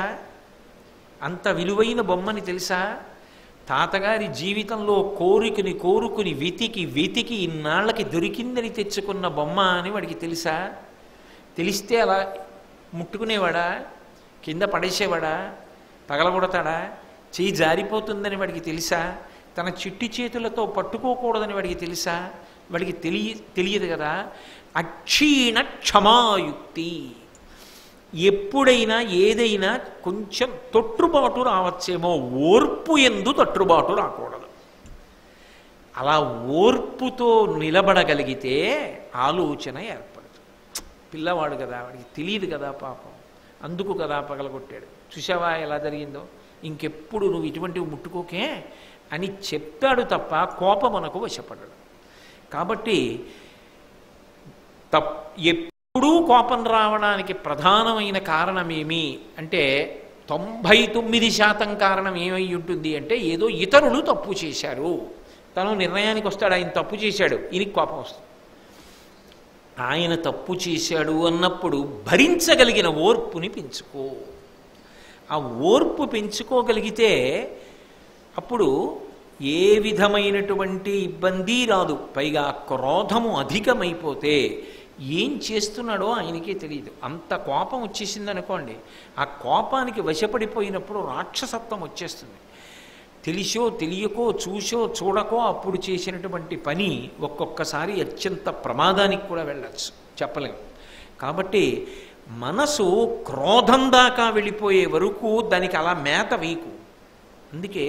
Speaker 1: అంత విలువైన బొమ్మని తెలుసా? తాతగారి జీవితంలో కోరుకుని వెతికి ఇన్నాళ్ళకి దొరికిందని తెచ్చుకున్న బొమ్మ అని వాడికి తెలుసా? తెలిస్తే అలా ముట్టుకునేవాడా? కింద పడేసేవాడా? పగలగొడతాడా? చెయ్యి జారిపోతుందని వాడికి తెలుసా? తన చిట్టి చేతులతో పట్టుకోకూడదని వాడికి తెలుసా? వాడికి తెలియదు కదా. అక్షీణ క్షమాయుక్తి. ఎప్పుడైనా ఏదైనా కొంచెం తొట్టుబాటు రావచ్చేమో, ఓర్పు ఎందు తొట్టుబాటు రాకూడదు. అలా ఓర్పుతో నిలబడగలిగితే ఆలోచన ఏర్పడుతుంది. పిల్లవాడు కదా, వాడికి తెలియదు కదా పాపం, అందుకు కదా పగలగొట్టాడు. చూసావా ఎలా జరిగిందో, ఇంకెప్పుడు నువ్వు ఇటువంటివి ముట్టుకోకే అని చెప్తాడు తప్ప కోపమునకు వశపడడు. కాబట్టి ఎప్పుడూ కోపం రావడానికి ప్రధానమైన కారణమేమి అంటే 99% కారణం ఏమై ఉంటుంది అంటే ఏదో ఇతరులు తప్పు చేశారు. తను నిర్ణయానికి వస్తాడు, ఆయన తప్పు చేశాడు, ఈయనకి కోపం వస్తుంది. ఆయన తప్పు చేశాడు అన్నప్పుడు భరించగలిగిన ఓర్పుని పెంచుకో. ఆ ఓర్పు పెంచుకోగలిగితే అప్పుడు ఏ విధమైనటువంటి ఇబ్బంది రాదు. పైగా క్రోధము అధికమైపోతే ఏం చేస్తున్నాడో ఆయనకే తెలియదు. అంత కోపం వచ్చేసింది అనుకోండి, ఆ కోపానికి వశపడిపోయినప్పుడు రాక్షసత్వం వచ్చేస్తుంది. తెలిసో తెలియకో, చూసో చూడకో అప్పుడు చేసినటువంటి పని ఒక్కొక్కసారి అత్యంత ప్రమాదానికి కూడా వెళ్ళచ్చు, చెప్పలేము. కాబట్టి మనసు క్రోధం దాకా వెళ్ళిపోయే వరకు దానికి అలా మేత వేయకు. అందుకే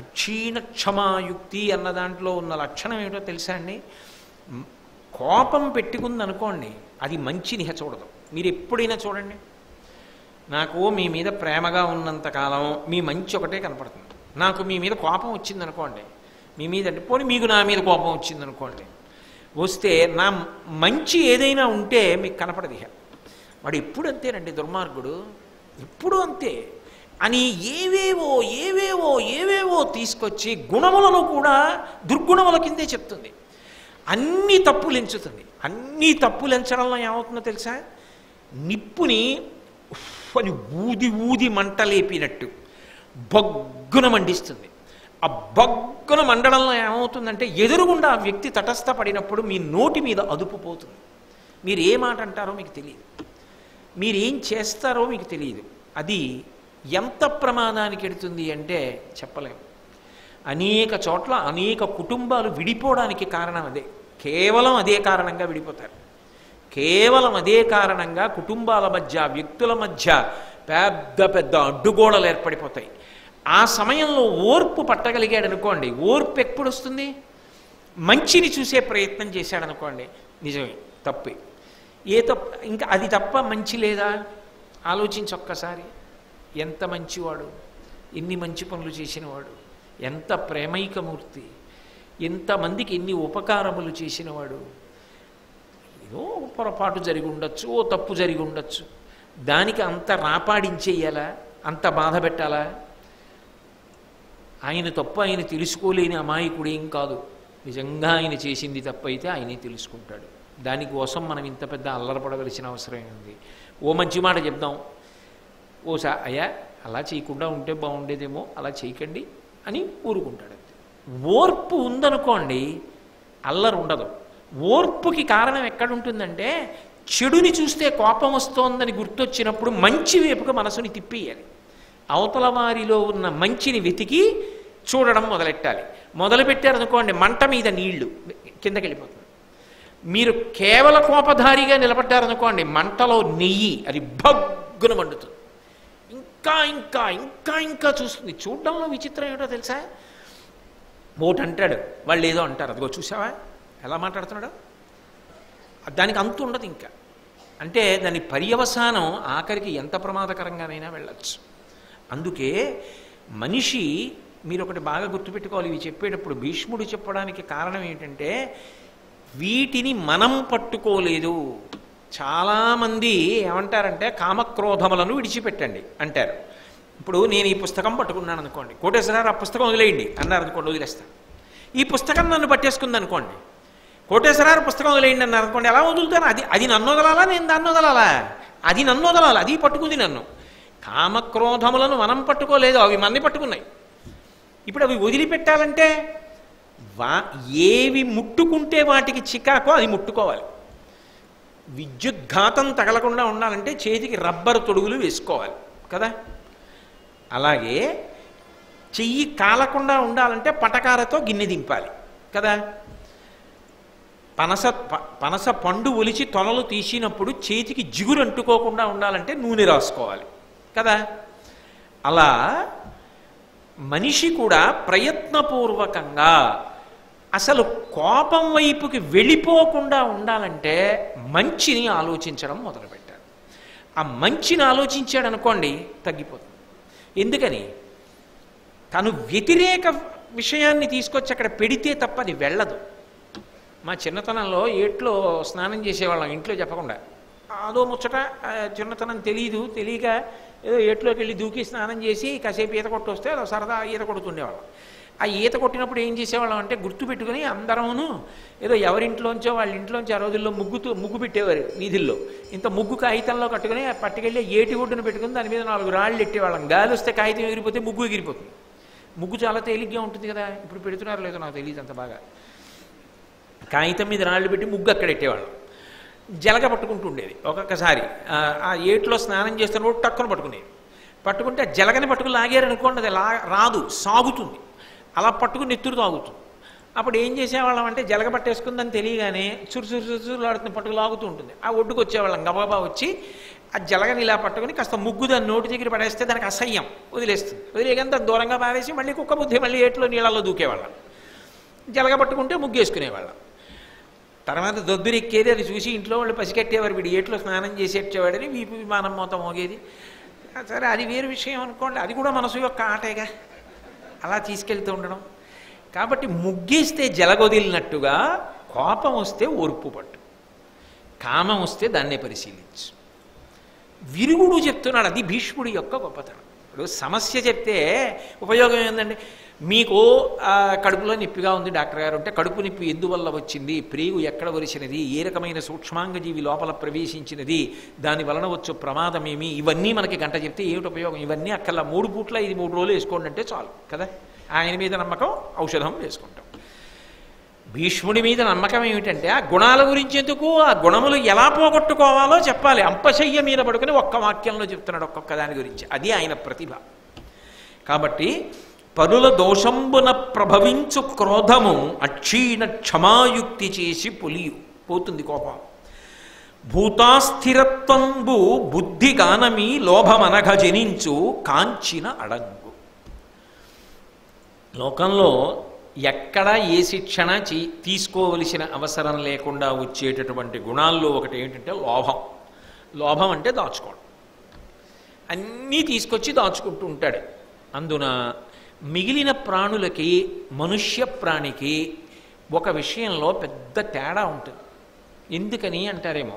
Speaker 1: అక్షీణ క్షమాయుక్తి అన్న దాంట్లో ఉన్న లక్షణం ఏమిటో తెలుసా అండి? కోపం పెట్టుకుందనుకోండి, అది మంచిని చూడదు. మీరు ఎప్పుడైనా చూడండి, నాకు మీ మీద ప్రేమగా ఉన్నంతకాలం మీ మంచి ఒకటే కనపడుతుంది. నాకు మీ మీద కోపం వచ్చిందనుకోండి, మీ మీద అంటే పోనీ మీకు నా మీద కోపం వచ్చిందనుకోండి, వస్తే నా మంచి ఏదైనా ఉంటే మీకు కనపడదు. వాడు ఎప్పుడు అంతేనండి దుర్మార్గుడు, ఎప్పుడూ అంతే. అని ఏవేవో ఏవేవో ఏవేవో తీసుకొచ్చి గుణములను కూడా దుర్గుణముల కిందే చెప్తుంది. అన్ని తప్పులు ఎంచుతుంది. అన్ని తప్పులు ఎంచడంలో ఏమవుతుందో తెలుసా? నిప్పుని అని ఊది ఊది మంట లేపినట్టు బొగ్గున మండిస్తుంది. ఆ బొగ్గున మండడంలో ఏమవుతుందంటే ఎదురుగుండా ఆ వ్యక్తి తటస్థపడినప్పుడు మీ నోటి మీద అదుపు పోతుంది. మీరు ఏ మాట అంటారో మీకు తెలియదు, మీరేం చేస్తారో మీకు తెలియదు. అది ఎంత ప్రమాదానికి ఎడుతుంది అంటే చెప్పలేము. అనేక చోట్ల అనేక కుటుంబాలు విడిపోవడానికి కారణం అదే. కేవలం అదే కారణంగా విడిపోతారు. కేవలం అదే కారణంగా కుటుంబాల మధ్య వ్యక్తుల మధ్య పెద్ద పెద్ద అడ్డుగోడలు ఏర్పడిపోతాయి. ఆ సమయంలో ఓర్పు పట్టగలిగాడు అనుకోండి, ఓర్పు ఎప్పుడు వస్తుంది? మంచిని చూసే ప్రయత్నం చేశాడనుకోండి, నిజమే, తప్పే. ఏ తప్పు? ఇంకా అది తప్ప మంచి లేదా? ఆలోచించి ఒక్కసారి. ఎంత మంచివాడు, ఎన్ని మంచి పనులు చేసినవాడు, ఎంత ప్రేమైకమూర్తి, ఎంతమందికి ఎన్ని ఉపకారములు చేసినవాడు. ఏదో పొరపాటు జరిగి ఉండొచ్చు, ఓ తప్పు జరిగి ఉండొచ్చు, దానికి అంత రాపాడించేయాలా, అంత బాధ పెట్టాలా? ఆయన తప్పు ఆయన తెలుసుకోలేని అమాయకుడు ఏం కాదు. నిజంగా ఆయన చేసింది తప్పైతే ఆయనే తెలుసుకుంటాడు. దానికోసం మనం ఇంత పెద్ద అల్లరపడవలసిన అవసరం ఉంది. ఓ మంచి మాట చెప్దాం, అయ్యా అలా చేయకుండా ఉంటే బాగుండేదేమో, అలా చేయకండి అని ఊరుకుంటాడు. ఓర్పు ఉందనుకోండి, అల్లరి ఉండదు. ఓర్పుకి కారణం ఎక్కడుంటుందంటే చెడుని చూస్తే కోపం వస్తోందని గుర్తొచ్చినప్పుడు మంచి వైపుగా మనసుని తిప్పేయాలి. అవతల వారిలో ఉన్న మంచిని వెతికి చూడడం మొదలెట్టాలి. మొదలుపెట్టారనుకోండి, మంట మీద నీళ్లు కిందకి వెళ్ళిపోతుంది. మీరు కేవల కోపధారిగా నిలబడ్డారనుకోండి, మంటలో నెయ్యి అది భగ్గున మండుతుంది. ఇంకా ఇంకా ఇంకా ఇంకా చూస్తుంది. చూడడంలో విచిత్రం ఏమిటో తెలుసా? ఓటు అంటాడు, వాళ్ళు ఏదో అంటారు, అదిగో చూసావా ఎలా మాట్లాడుతున్నాడు, దానికి అంతు ఉండదు ఇంకా. అంటే దాని పర్యవసానం ఆఖరికి ఎంత ప్రమాదకరంగానైనా వెళ్ళచ్చు. అందుకే మనిషి, మీరు ఒకటి బాగా గుర్తుపెట్టుకోవాలి, ఇవి చెప్పేటప్పుడు భీష్ముడు చెప్పడానికి కారణం ఏంటంటే వీటిని మనం పట్టుకోలేదు. చాలామంది ఏమంటారంటే కామక్రోధములను విడిచిపెట్టండి అంటారు. ఇప్పుడు నేను ఈ పుస్తకం పట్టుకున్నాను అనుకోండి, కోటేశ్వరరావు ఆ పుస్తకం వదిలేయండి అన్నారు అనుకోండి, వదిలేస్తాను. ఈ పుస్తకం నన్ను పట్టేసుకుంది అనుకోండి, కోటేశ్వరరావు పుస్తకం వదిలేయండి అన్నారు అనుకోండి, ఎలా వదులుతాను? అది నన్ను వదలాలా, నేను దాన్ని వదలాలా? అది నన్ను వదలాలి, అది పట్టుకుంది నన్ను. కామక్రోధములను మనం పట్టుకోలేదు, అవి మన్ని పట్టుకున్నాయి. ఇప్పుడు అవి వదిలిపెట్టాలంటే ఏవి ముట్టుకుంటే వాటికి చికాకో అది ముట్టుకోవాలి. విద్యుద్ఘాతం తగలకుండా ఉండాలంటే చేతికి రబ్బరు తొడుగులు వేసుకోవాలి కదా. అలాగే చెయ్యి కాలకుండా ఉండాలంటే పటకారతో గిన్నె దింపాలి కదా. పనస పండు ఒలిచి తొనలు తీసినప్పుడు చేతికి జిగురు అంటుకోకుండా ఉండాలంటే నూనె రాసుకోవాలి కదా. అలా మనిషి కూడా ప్రయత్నపూర్వకంగా అసలు కోపం వైపుకి వెళ్ళిపోకుండా ఉండాలంటే మంచిని ఆలోచించడం మొదలుపెట్టాలి. ఆ మంచిని ఆలోచించాడు అనుకోండి, తగ్గిపోతుంది. ఎందుకని? తను వ్యతిరేక విషయాన్ని తీసుకొచ్చి అక్కడ పెడితే తప్ప అది వెళ్ళదు. మా చిన్నతనంలో ఏట్లో స్నానం చేసేవాళ్ళం, ఇంట్లో చెప్పకుండా. అదో ముచ్చట, చిన్నతనం తెలియక ఏదో ఏట్లోకి వెళ్ళి దూకి స్నానం చేసి కాసేపు ఈత కొట్టి వస్తే అదో సరదా ఈత కొడుతుండేవాళ్ళం. ఆ ఈత కొట్టినప్పుడు ఏం చేసేవాళ్ళం అంటే గుర్తుపెట్టుకుని అందరమును ఏదో ఎవరింట్లోంచో వాళ్ళ ఇంట్లోంచి ఆ రోజుల్లో ముగ్గు పెట్టేవారు వీధుల్లో. ఇంత ముగ్గు కాగితంలో కట్టుకుని పట్టుకెళ్ళి ఏటి ఒడ్డున పెట్టుకుని దాని మీద 4 రాళ్ళు ఎట్టేవాళ్ళం. గాలి వస్తే కాగితం ఎగిరిపోతే ముగ్గు ఎగిరిపోతుంది. ముగ్గు చాలా తేలిగ్గా ఉంటుంది కదా. ఇప్పుడు పెడుతున్నారో లేదో నాకు తెలియదు అంత బాగా. కాగితం మీద రాళ్ళు పెట్టి ముగ్గు అక్కడ ఎట్టేవాళ్ళం. జలగ పట్టుకుంటూ ఉండేది. ఒక్కొక్కసారి ఆ ఏట్లో స్నానం చేస్తున్నప్పుడు టక్కున పట్టుకుంటే ఆ జలగని పట్టుకుని లాగారనుకోండి, అది రాదు, సాగుతుంది. అలా పట్టుకుని నెత్తురు తాగుతుంది. అప్పుడు ఏం చేసేవాళ్ళం అంటే జలగ పట్టేసుకుందని తెలియగానే చురుచురులాడుతున్న పట్టుకు లాగుతూ ఉంటుంది. ఆ ఒడ్డుకు వచ్చేవాళ్ళం, గబాబా వచ్చి ఆ జలగని ఇలా పట్టుకుని కాస్త ముగ్గు దాన్ని నోటి దగ్గర పడేస్తే దానికి అసహ్యం, వదిలేస్తుంది. వదిలేగానే దాన్ని దూరంగా పారేసి మళ్ళీ కుక్క బుద్ధి మళ్ళీ ఏట్లో నీళ్ళల్లో దూకేవాళ్ళం. జలగ పట్టుకుంటే ముగ్గు వేసుకునేవాళ్ళం. తర్వాత దొద్దురెక్కేది, అది చూసి ఇంట్లో వాళ్ళు పసికట్టేవారు, వీడు ఏట్లో స్నానం చేసేటవాడని వీపు విమానం మొత్తం మోగేది. సరే, అది వేరు విషయం అనుకోండి, అది కూడా మనసు యొక్క ఆటేగా, అలా తీసుకెళ్తూ ఉండడం. కాబట్టి ముగ్గేస్తే జలగొదిలినట్టుగా కోపం వస్తే ఓర్పు పట్టు, కామం వస్తే దాన్నే పరిశీలించు. విరుగుడు చెప్తున్నాడు, అది భీష్ముడి యొక్క గొప్పతనం. ఇప్పుడు సమస్య చెప్తే ఉపయోగం ఏందండి? మీకు కడుపులో నొప్పిగా ఉంది డాక్టర్ గారు అంటే, కడుపు నొప్పి ఎందువల్ల వచ్చింది, ప్రేగు ఎక్కడ వరిచినది, ఏ రకమైన సూక్ష్మాంగజీవి లోపల ప్రవేశించినది, దాని వలన వచ్చు ప్రమాదమేమి, ఇవన్నీ మనకి గంట చెప్తే ఏమిటి ఉపయోగం? ఇవన్నీ అక్కల 3 పూట్ల ఇది 3 రోజులు వేసుకోండి అంటే చాలు కదా. ఆయన మీద నమ్మకం, ఔషధం వేసుకుంటాం. భీష్ముడి మీద నమ్మకం ఏమిటంటే, ఆ గుణాల గురించి ఎందుకు, ఆ గుణములు ఎలా పోగొట్టుకోవాలో చెప్పాలి. అంపశయ్య మీద పడుకుని ఒక్క వాక్యంలో చెప్తున్నాడు ఒక్కొక్క దాని గురించి. అది ఆయన ప్రతిభ. కాబట్టి పరుల దోషంబున ప్రభవించు క్రోధము అక్షీణ క్షమాయుక్తి చేసి పోతుంది కోపం. భూతాస్థిరత్వంబు బుద్ధిగానమి లోభమనఘ జనించు కాంచిన అడంగు. లోకంలో ఎక్కడ ఏ శిక్షణ తీసుకోవలసిన అవసరం లేకుండా వచ్చేటటువంటి గుణాల్లో ఒకటి ఏంటంటే లోభం. లోభం అంటే దాచుకోవడం. అన్నీ తీసుకొచ్చి దాచుకుంటూ ఉంటాడు. అందున మిగిలిన ప్రాణులకి, మనుష్య ప్రాణికి ఒక విషయంలో పెద్ద తేడా ఉంటుంది. ఎందుకని అంటారేమో,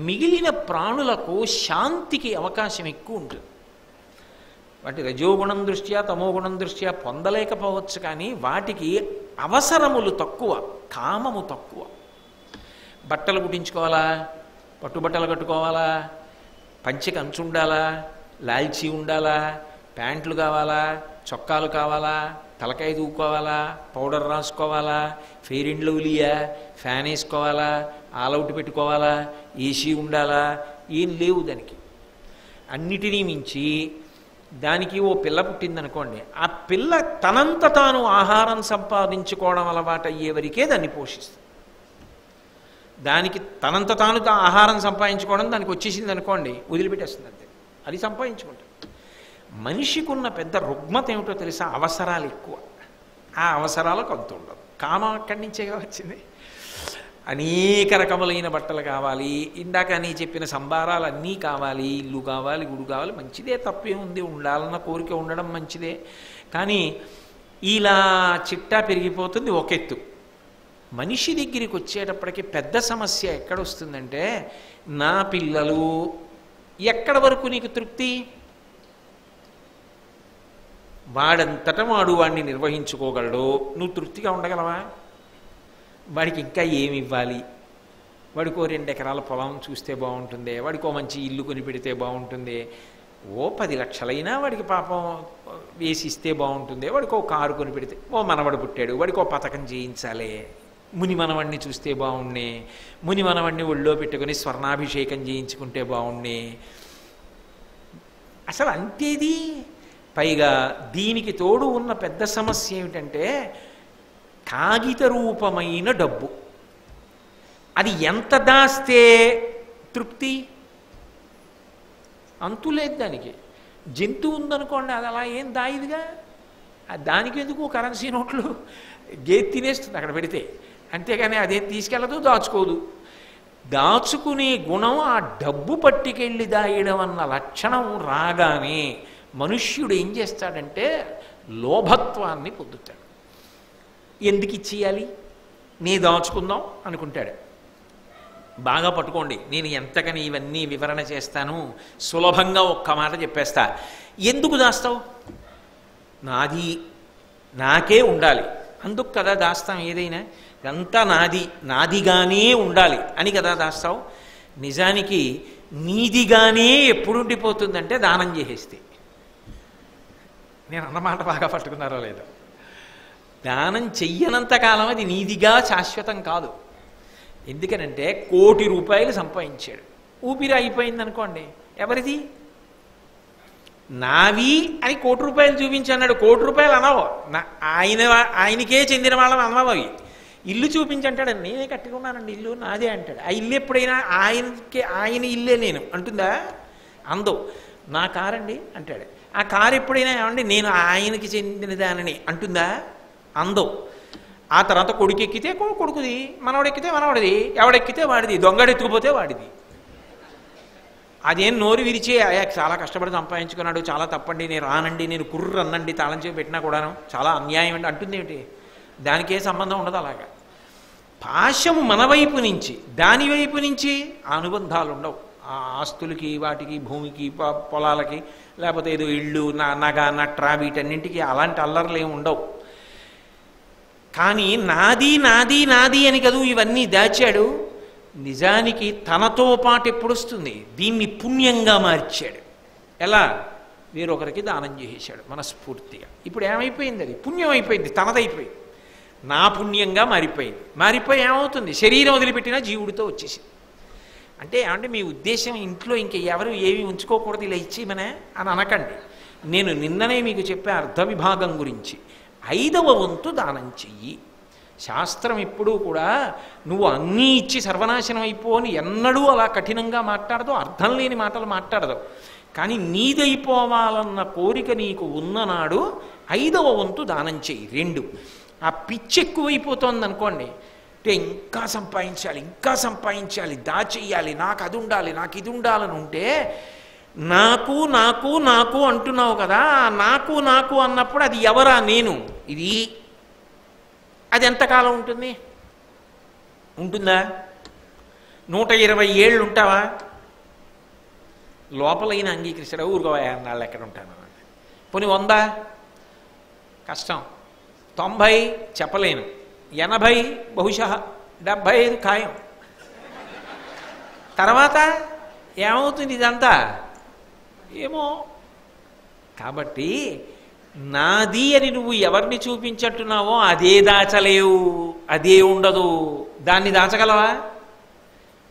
Speaker 1: మిగిలిన ప్రాణులకు శాంతికి అవకాశం ఎక్కువ ఉంటుంది. వాటి రజోగుణం దృష్ట్యా తమోగుణం దృష్ట్యా పొందలేకపోవచ్చు, కానీ వాటికి అవసరములు తక్కువ, కామము తక్కువ. బట్టలు కుట్టించుకోవాలా, పట్టుబట్టలు కట్టుకోవాలా, పంచెకి అంచు ఉండాలా, లాల్చీ ఉండాలా, ప్యాంట్లు కావాలా, చొక్కాలు కావాలా, తలకాయ దూకోవాలా, పౌడర్ రాసుకోవాలా, ఫెయిర్ అండ్ లవ్లీయా, ఫ్యాన్ వేసుకోవాలా, ఆల్అవుట్ పెట్టుకోవాలా, ఏసీ ఉండాలా, ఏం లేవు దానికి. అన్నిటినీ మించి దానికి ఓ పిల్ల పుట్టిందనుకోండి, ఆ పిల్ల తనంత తాను ఆహారం సంపాదించుకోవడం అలవాటు అయ్యేవరికే దాన్ని పోషిస్తుంది. దానికి తనంత తాను ఆహారం సంపాదించుకోవడం దానికి వచ్చేసింది అనుకోండి, వదిలిపెట్టేస్తుంది అంతే, అది సంపాదించుకుంటుంది. మనిషికి ఉన్న పెద్ద రుగ్మత ఏమిటో తెలుసా? అవసరాలు ఎక్కువ. ఆ అవసరాలకు అంత ఉండదు. కామం అక్కడి నుంచేగా వచ్చింది. అనేక రకములైన బట్టలు కావాలి, ఇందాక నీ చెప్పిన సంబారాలు అన్నీ కావాలి, ఇల్లు కావాలి, గుడి కావాలి, మంచిదే, తప్పే ఉంది, ఉండాలన్న కోరిక ఉండడం మంచిదే. కానీ ఇలా చిట్టా పెరిగిపోతుంది ఒక ఎత్తు. మనిషి దగ్గరికి వచ్చేటప్పటికి పెద్ద సమస్య ఎక్కడొస్తుందంటే, నా పిల్లలు ఎక్కడ వరకు నీకు తృప్తి? వాడంతటా వాడు వాడిని నిర్వహించుకోగలడు, నువ్వు తృప్తిగా ఉండగలవా? వాడికి ఇంకా ఏమి ఇవ్వాలి? వాడికో 2 ఎకరాల పొలం చూస్తే బాగుంటుంది, వాడికో మంచి ఇల్లు కొని పెడితే బాగుంటుంది, ఓ 10 లక్షలైనా వాడికి పాపం వేసిస్తే బాగుంటుంది, వాడికో కారు కొని పెడితే, ఓ మనవడు పుట్టాడు వాడికో పథకం చేయించాలి, ముని మనవడిని చూస్తే బాగుండే, ముని మనవడిని ఒళ్ళో పెట్టుకుని స్వర్ణాభిషేకం చేయించుకుంటే బాగుండే. అసలు అంతేది. పైగా దీనికి తోడు ఉన్న పెద్ద సమస్య ఏమిటంటే, కాగిత రూపమైన డబ్బు. అది ఎంత దాస్తే తృప్తి? అంతులేదు దానికి. జంతువు ఉందనుకోండి, అది అలా ఏం దాయిదిగా, దానికి ఎందుకు కరెన్సీ నోట్లు, గేదె తినేస్తుంది అక్కడ పెడితే, అంతేగాని అదేం తీసుకెళ్ళదు, దాచుకోదు. దాచుకునే గుణం ఆ డబ్బు పట్టుకెళ్ళి దాయడం అన్న లక్షణం రాగానే మనుష్యుడు ఏం చేస్తాడంటే లోభత్వాన్ని పొందుతాడు. ఎందుకు ఇచ్చేయాలి, నీ దాచుకుందాం అనుకుంటాడు. బాగా పట్టుకోండి, నేను ఎంతకని ఇవన్నీ వివరణ చేస్తాను, సులభంగా ఒక్క మాట చెప్పేస్తా. ఎందుకు దాస్తావు? నాది, నాకే ఉండాలి, అందుకు కదా దాస్తాం. ఏదైనా ఇదంతా నాది, నాదిగానే ఉండాలి అని కదా దాస్తావు. నిజానికి నీదిగానే ఎప్పుడు ఉండిపోతుందంటే దానం చేసేస్తే. నేను అన్నమాట బాగా పట్టుకున్నారో లేదో. దానం చెయ్యనంత కాలం అది నీదిగా శాశ్వతం కాదు. ఎందుకనంటే 1 కోటి రూపాయలు సంపాదించాడు, ఊపిరి అయిపోయింది అనుకోండి, ఎవరిది? నావి అని 1 కోటి రూపాయలు చూపించన్నాడు. 1 కోటి రూపాయలు అనవు, ఆయనకే చెందిన వాళ్ళని అనవు. అవి ఇల్లు చూపించంటాడు, నేనే కట్టుకున్నానండి ఇల్లు, నాదే అంటాడు. ఆ ఇల్లు ఎప్పుడైనా ఆయన ఇల్లే నేను అంటుందా? అందో. నా కారండి అంటాడు. ఆ కారు ఎప్పుడైనా ఏమండి నేను ఆయనకి చెందిన దానిని అంటుందా? అందో. ఆ తర్వాత కొడుకు ఎక్కితే కొడుకుది, మనవడెక్కితే మనవడిది, ఎవడెక్కితే వాడిది, దొంగడెత్తుకుపోతే వాడిది. అదేం నోరు విరిచే చాలా కష్టపడి సంపాదించుకున్నాడు, చాలా తప్పండి, నేను రానండి, నేను కుర్రు అన్నండి, తాళం చేసి పెట్టినా కూడాను చాలా అన్యాయం అండి అంటుంది ఏమిటి? దానికే సంబంధం ఉండదు. అలాగా పాశము మన వైపు నుంచి, దాని వైపు నుంచి అనుబంధాలు ఉండవు. ఆ ఆస్తులకి వాటికి భూమికి పొలాలకి లేకపోతే ఏదో ఇళ్ళు నగ నట్రా వీటన్నింటికి అలాంటి అల్లర్లు ఏమి ఉండవు. కానీ నాది నాది నాది అని కదూ ఇవన్నీ దాచాడు. నిజానికి తనతో పాటు ఎప్పుడు వస్తుంది? దీన్ని పుణ్యంగా మార్చాడు. ఎలా? వేరొకరికి దానం చేసేశాడు మనస్ఫూర్తిగా. ఇప్పుడు ఏమైపోయింది? అది పుణ్యం అయిపోయింది, తనదైపోయింది, నా పుణ్యంగా మారిపోయింది. మారిపోయి ఏమవుతుంది? శరీరం వదిలిపెట్టినా జీవుడితో వచ్చేసింది. అంటే మీ ఉద్దేశం ఇంట్లో ఇంక ఎవరు ఏమి ఉంచుకోకూడదు ఇలా ఇచ్చేమనే అని అనకండి. నేను నిన్ననే మీకు చెప్పే అర్ధ విభాగం గురించి. 5వ వంతు దానం చెయ్యి. శాస్త్రం ఎప్పుడూ కూడా నువ్వు అన్నీ ఇచ్చి సర్వనాశనం అయిపో అని ఎన్నడూ అలా కఠినంగా మాట్లాడదు, అర్థం లేని మాటలు మాట్లాడదు. కానీ నీదైపోవాలన్న కోరిక నీకు ఉన్ననాడు 5వ వంతు దానం చెయ్యి. 2, ఆ పిచ్చి ఎక్కువైపోతోంది అనుకోండి, అంటే ఇంకా సంపాదించాలి, ఇంకా సంపాదించాలి, దాచెయ్యాలి, నాకు అది ఉండాలి, నాకు ఇది ఉండాలని ఉంటే నాకు నాకు నాకు అంటున్నావు కదా. నాకు నాకు అన్నప్పుడు అది ఎవరా? నేను. ఇది అది ఎంతకాలం ఉంటుంది? ఉంటుందా? 120 ఏళ్ళు ఉంటావా? లోపలైన అంగీకరిస్తాడు. ఊరుకోవా నాళ్ళు ఎక్కడ ఉంటాను. పోనీ 100 కష్టం, 90 చెప్పలేను, 80 బహుశా, 75 ఖాయం. తర్వాత ఏమవుతుంది ఇదంతా? ఏమో. కాబట్టి నాది అని నువ్వు ఎవరిని చూపించట్టున్నావో అదే దాచలేవు, అదే ఉండదు. దాన్ని దాచగలవా?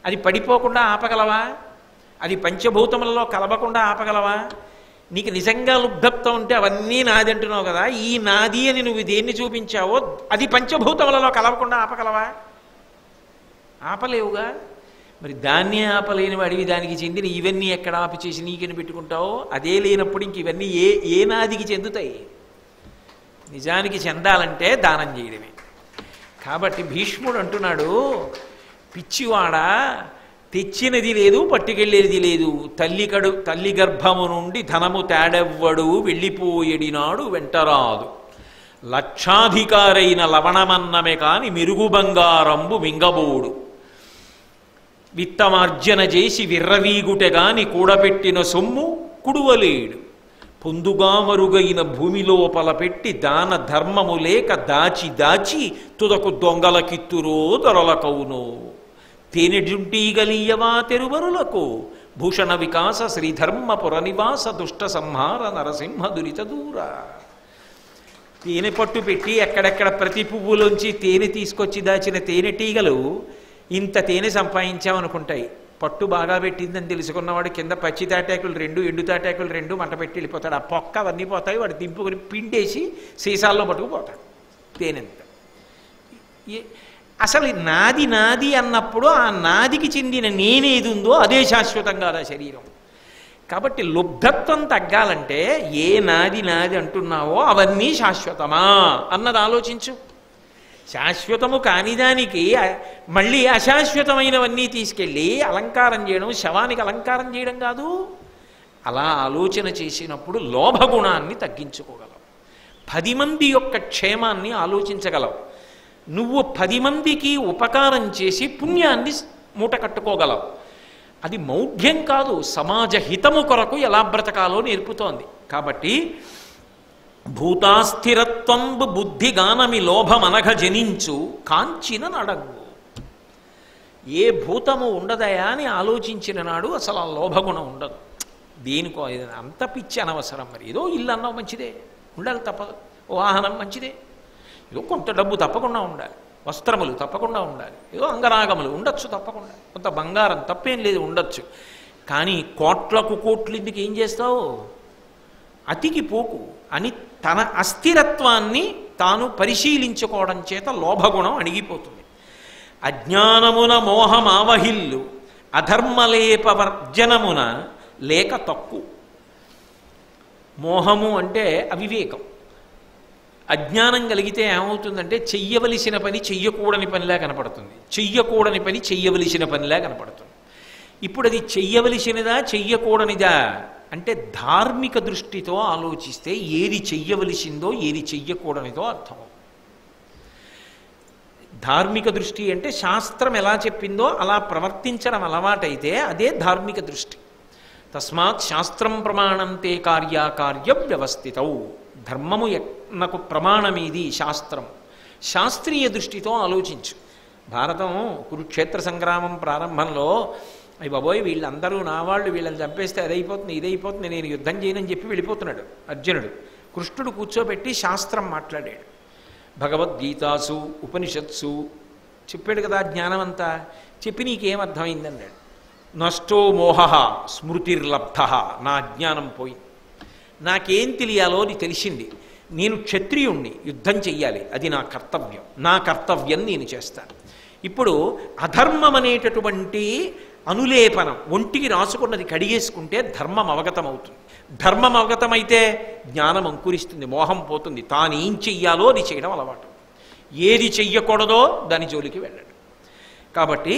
Speaker 1: అది పడిపోకుండా ఆపగలవా? అది పంచభూతములలో కలవకుండా ఆపగలవా? నీకు నిజంగా లుబ్ధత్వం ఉంటే అవన్నీ నాది అంటున్నావు కదా, ఈ నాది అని నువ్వు దేన్ని చూపించావో అది పంచభూతములలో కలవకుండా ఆపగలవా? ఆపలేవుగా. మరి దాన్ని ఆపలేని వాడివి దానికి చెందిన ఇవన్నీ ఎక్కడ ఆపి చేసి నీకెని పెట్టుకుంటావో? అదే లేనప్పుడు ఇంక ఇవన్నీ ఏ నాదికి చెందుతాయి? నిజానికి చెందాలంటే దానం చేయడమే. కాబట్టి భీష్ముడు అంటున్నాడు, పిచ్చివాడా, తెచ్చినది లేదు, పట్టుకెళ్ళేది లేదు. తల్లి గర్భము నుండి ధనము తేడెవ్వడు, వెళ్ళిపోయేడినాడు వెంటరాదు. లక్షాధికారైన లవణమన్నమే కాని మెరుగు బంగారంబు మింగబోడు. విత్తమార్జన చేసి విర్రవీగుటెగాని కూడబెట్టిన సొమ్ము కుడువలేడు. పొందుగా మరుగైన భూమి లోపల పెట్టి దాన ధర్మము లేక దాచి దాచి తుదకు దొంగలకిత్తురో దొరలకవునో. తేనెజుంటీగలీయవా తెరువరులకు భూషణ వికాస శ్రీధర్మ పురనివాస దుష్ట సంహార నరసింహ దురిత దూర. తేనె పట్టు పెట్టి ఎక్కడెక్కడ ప్రతి పువ్వులోంచి తేనె తీసుకొచ్చి దాచిన తేనెటీగలు ఇంత తేనె సంపాదించామనుకుంటాయి. పట్టు బాగా పెట్టిందని తెలుసుకున్నవాడు కింద పచ్చి తాటాకులు 2, ఎండు తాటాకులు 2 మంట పెట్టి వెళ్ళిపోతాడు. ఆ పొక్క అవన్నీ పోతాయి, వాడు దింపుకొని పిండేసి సీసాల్లో పట్టుకుపోతాడు తేనెంత. అసలు నాది నాది అన్నప్పుడు ఆ నాదికి చెందిన నేనేది ఉందో అదే శాశ్వతం కాదా శరీరం. కాబట్టి లుబ్ధత్వం తగ్గాలంటే ఏ నాది నాది అంటున్నావో అవన్నీ శాశ్వతమా అన్నది ఆలోచించు. శాశ్వతము కానిదానికి మళ్ళీ అశాశ్వతమైనవన్నీ తీసుకెళ్ళి అలంకారం చేయడం, శవానికి అలంకారం చేయడం కాదు. అలా ఆలోచన చేసినప్పుడు లోభగుణాన్ని తగ్గించుకోగలవు, 10 మంది యొక్క క్షేమాన్ని ఆలోచించగలవు, నువ్వు 10 మందికి ఉపకారం చేసి పుణ్యాన్ని మూట కట్టుకోగలవు. అది మౌఢ్యం కాదు, సమాజ హితము కొరకు ఎలా బ్రతకాలో నేర్పుతోంది. కాబట్టి భూతాస్థిరత్వంబు బుద్ధిగానమి లోభమనఘ జనించు కాంచిన నడంగు. ఏ భూతము ఉండదయా అని ఆలోచించిన నాడు అసలు ఆ లోభగుణం ఉండదు. దేనికో అంత పిచ్చి అనవసరం. మరి ఏదో ఇల్లు అన్నం మంచిదే, ఉండాలి తప్పదు. వాహనం మంచిదే, ఏదో కొంత డబ్బు తప్పకుండా ఉండాలి, వస్త్రములు తప్పకుండా ఉండాలి, ఏదో అంగరాగములు ఉండొచ్చు తప్పకుండా, కొంత బంగారం తప్పేం లేదు ఉండొచ్చు. కానీ కోట్లకు కోట్లు ఇందుకు ఏం చేస్తావు? అతికి పోకు అని తన అస్థిరత్వాన్ని తాను పరిశీలించుకోవడం చేత లోభగుణం అణిగిపోతుంది. అజ్ఞానమున మోహమావహిల్లు అధర్మలేపవర్జనమున లేక తక్కు. మోహము అంటే అవివేకం. అజ్ఞానం కలిగితే ఏమవుతుందంటే చెయ్యవలసిన పని చెయ్యకూడని పనిలా కనపడుతుంది, చెయ్యకూడని పని చెయ్యవలసిన పనిలా కనపడుతుంది. ఇప్పుడు అది చెయ్యవలసినదా చెయ్యకూడనిదా అంటే ధార్మిక దృష్టితో ఆలోచిస్తే ఏది చెయ్యవలసిందో ఏది చెయ్యకూడనిదో అర్థం. ధార్మిక దృష్టి అంటే శాస్త్రం ఎలా చెప్పిందో అలా ప్రవర్తించడం అలవాటైతే అదే ధార్మిక దృష్టి. తస్మాత్ శాస్త్రం ప్రమాణంతే కార్యాకార్య వ్యవస్థితౌ. ధర్మము నాకు ప్రమాణమేది శాస్త్రం. శాస్త్రీయ దృష్టితో ఆలోచించు. భారతం కురుక్షేత్ర సంగ్రామం ప్రారంభంలో అయ్యి బాబోయ్ వీళ్ళందరూ నా వాళ్ళు, వీళ్ళని చంపేస్తే అదైపోతుంది ఇదైపోతుంది, నేను యుద్ధం చేయనని చెప్పి వెళ్ళిపోతున్నాడు అర్జునుడు. కృష్ణుడు కూర్చోబెట్టి శాస్త్రం మాట్లాడాడు. భగవద్గీతాసు ఉపనిషత్సు చెప్పాడు కదా జ్ఞానం అంతా. చెప్పి నీకేమర్థమైందన్నాడు. నష్టో మోహ స్మృతిర్లబ్ధ. నా అజ్ఞానం పోయింది, నాకేం తెలియాలో అది తెలిసింది. నేను క్షత్రియుణ్ణి, యుద్ధం చెయ్యాలి, అది నా కర్తవ్యం. నా కర్తవ్యం నేను చేస్తాను. ఇప్పుడు అధర్మం అనేటటువంటి అనులేపనం ఒంటికి రాసుకున్నది కడిగేసుకుంటే ధర్మం అవగతం అవుతుంది. ధర్మం అవగతమైతే జ్ఞానం అంకురిస్తుంది, మోహం పోతుంది. తాను ఏం చెయ్యాలో అది చేయడం అలవాటు, ఏది చెయ్యకూడదో దాని జోలికి వెళ్ళడు. కాబట్టి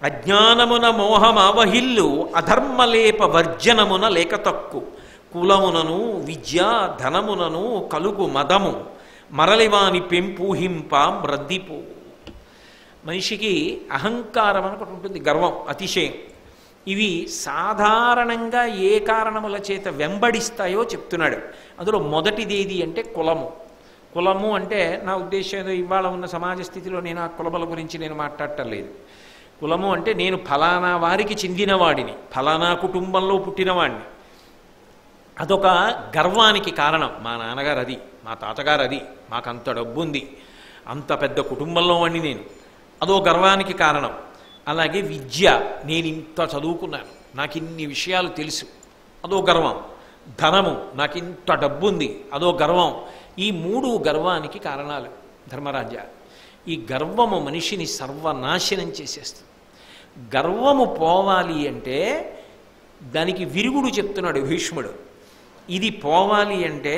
Speaker 1: అజ్ఞానమున మోహమావహిల్లు అధర్మలేప వర్జనమున లేక తక్కు. కులమునను విద్య ధనమునను కలుగు మదము మరలివాని పెంపూహింప మ్రద్దిపో. మనిషికి అహంకారం అని ఒకటి ఉంటుంది, గర్వం, అతిశయం. ఇవి సాధారణంగా ఏ కారణముల చేత వెంబడిస్తాయో చెప్తున్నాడు. అందులో మొదటిదేది అంటే కులము. కులము అంటే నా ఉద్దేశం ఏదో ఇవాళ ఉన్న సమాజ స్థితిలో నేను ఆ కులముల గురించి నేను మాట్లాడటం లేదు. కులము అంటే నేను ఫలానా వారికి చెందినవాడిని, ఫలానా కుటుంబంలో పుట్టినవాడిని. అదొక గర్వానికి కారణం. మా నాన్నగారు అది, మా తాతగారు అది, మాకు అంత డబ్బు ఉంది, అంత పెద్ద కుటుంబంలో వాడిని నేను, అదో గర్వానికి కారణం. అలాగే విద్య, నేను ఇంత చదువుకున్నాను, నాకు ఇన్ని విషయాలు తెలుసు, అదో గర్వం. ధనము, నాకు ఇంత డబ్బు ఉంది, అదో గర్వం. ఈ మూడు గర్వానికి కారణాలు ధర్మరాజా. ఈ గర్వము మనిషిని సర్వనాశనం చేసేస్తుంది. గర్వము పోవాలి అంటే దానికి విరుగుడు చెప్తున్నాడు భీష్ముడు. ఇది పోవాలి అంటే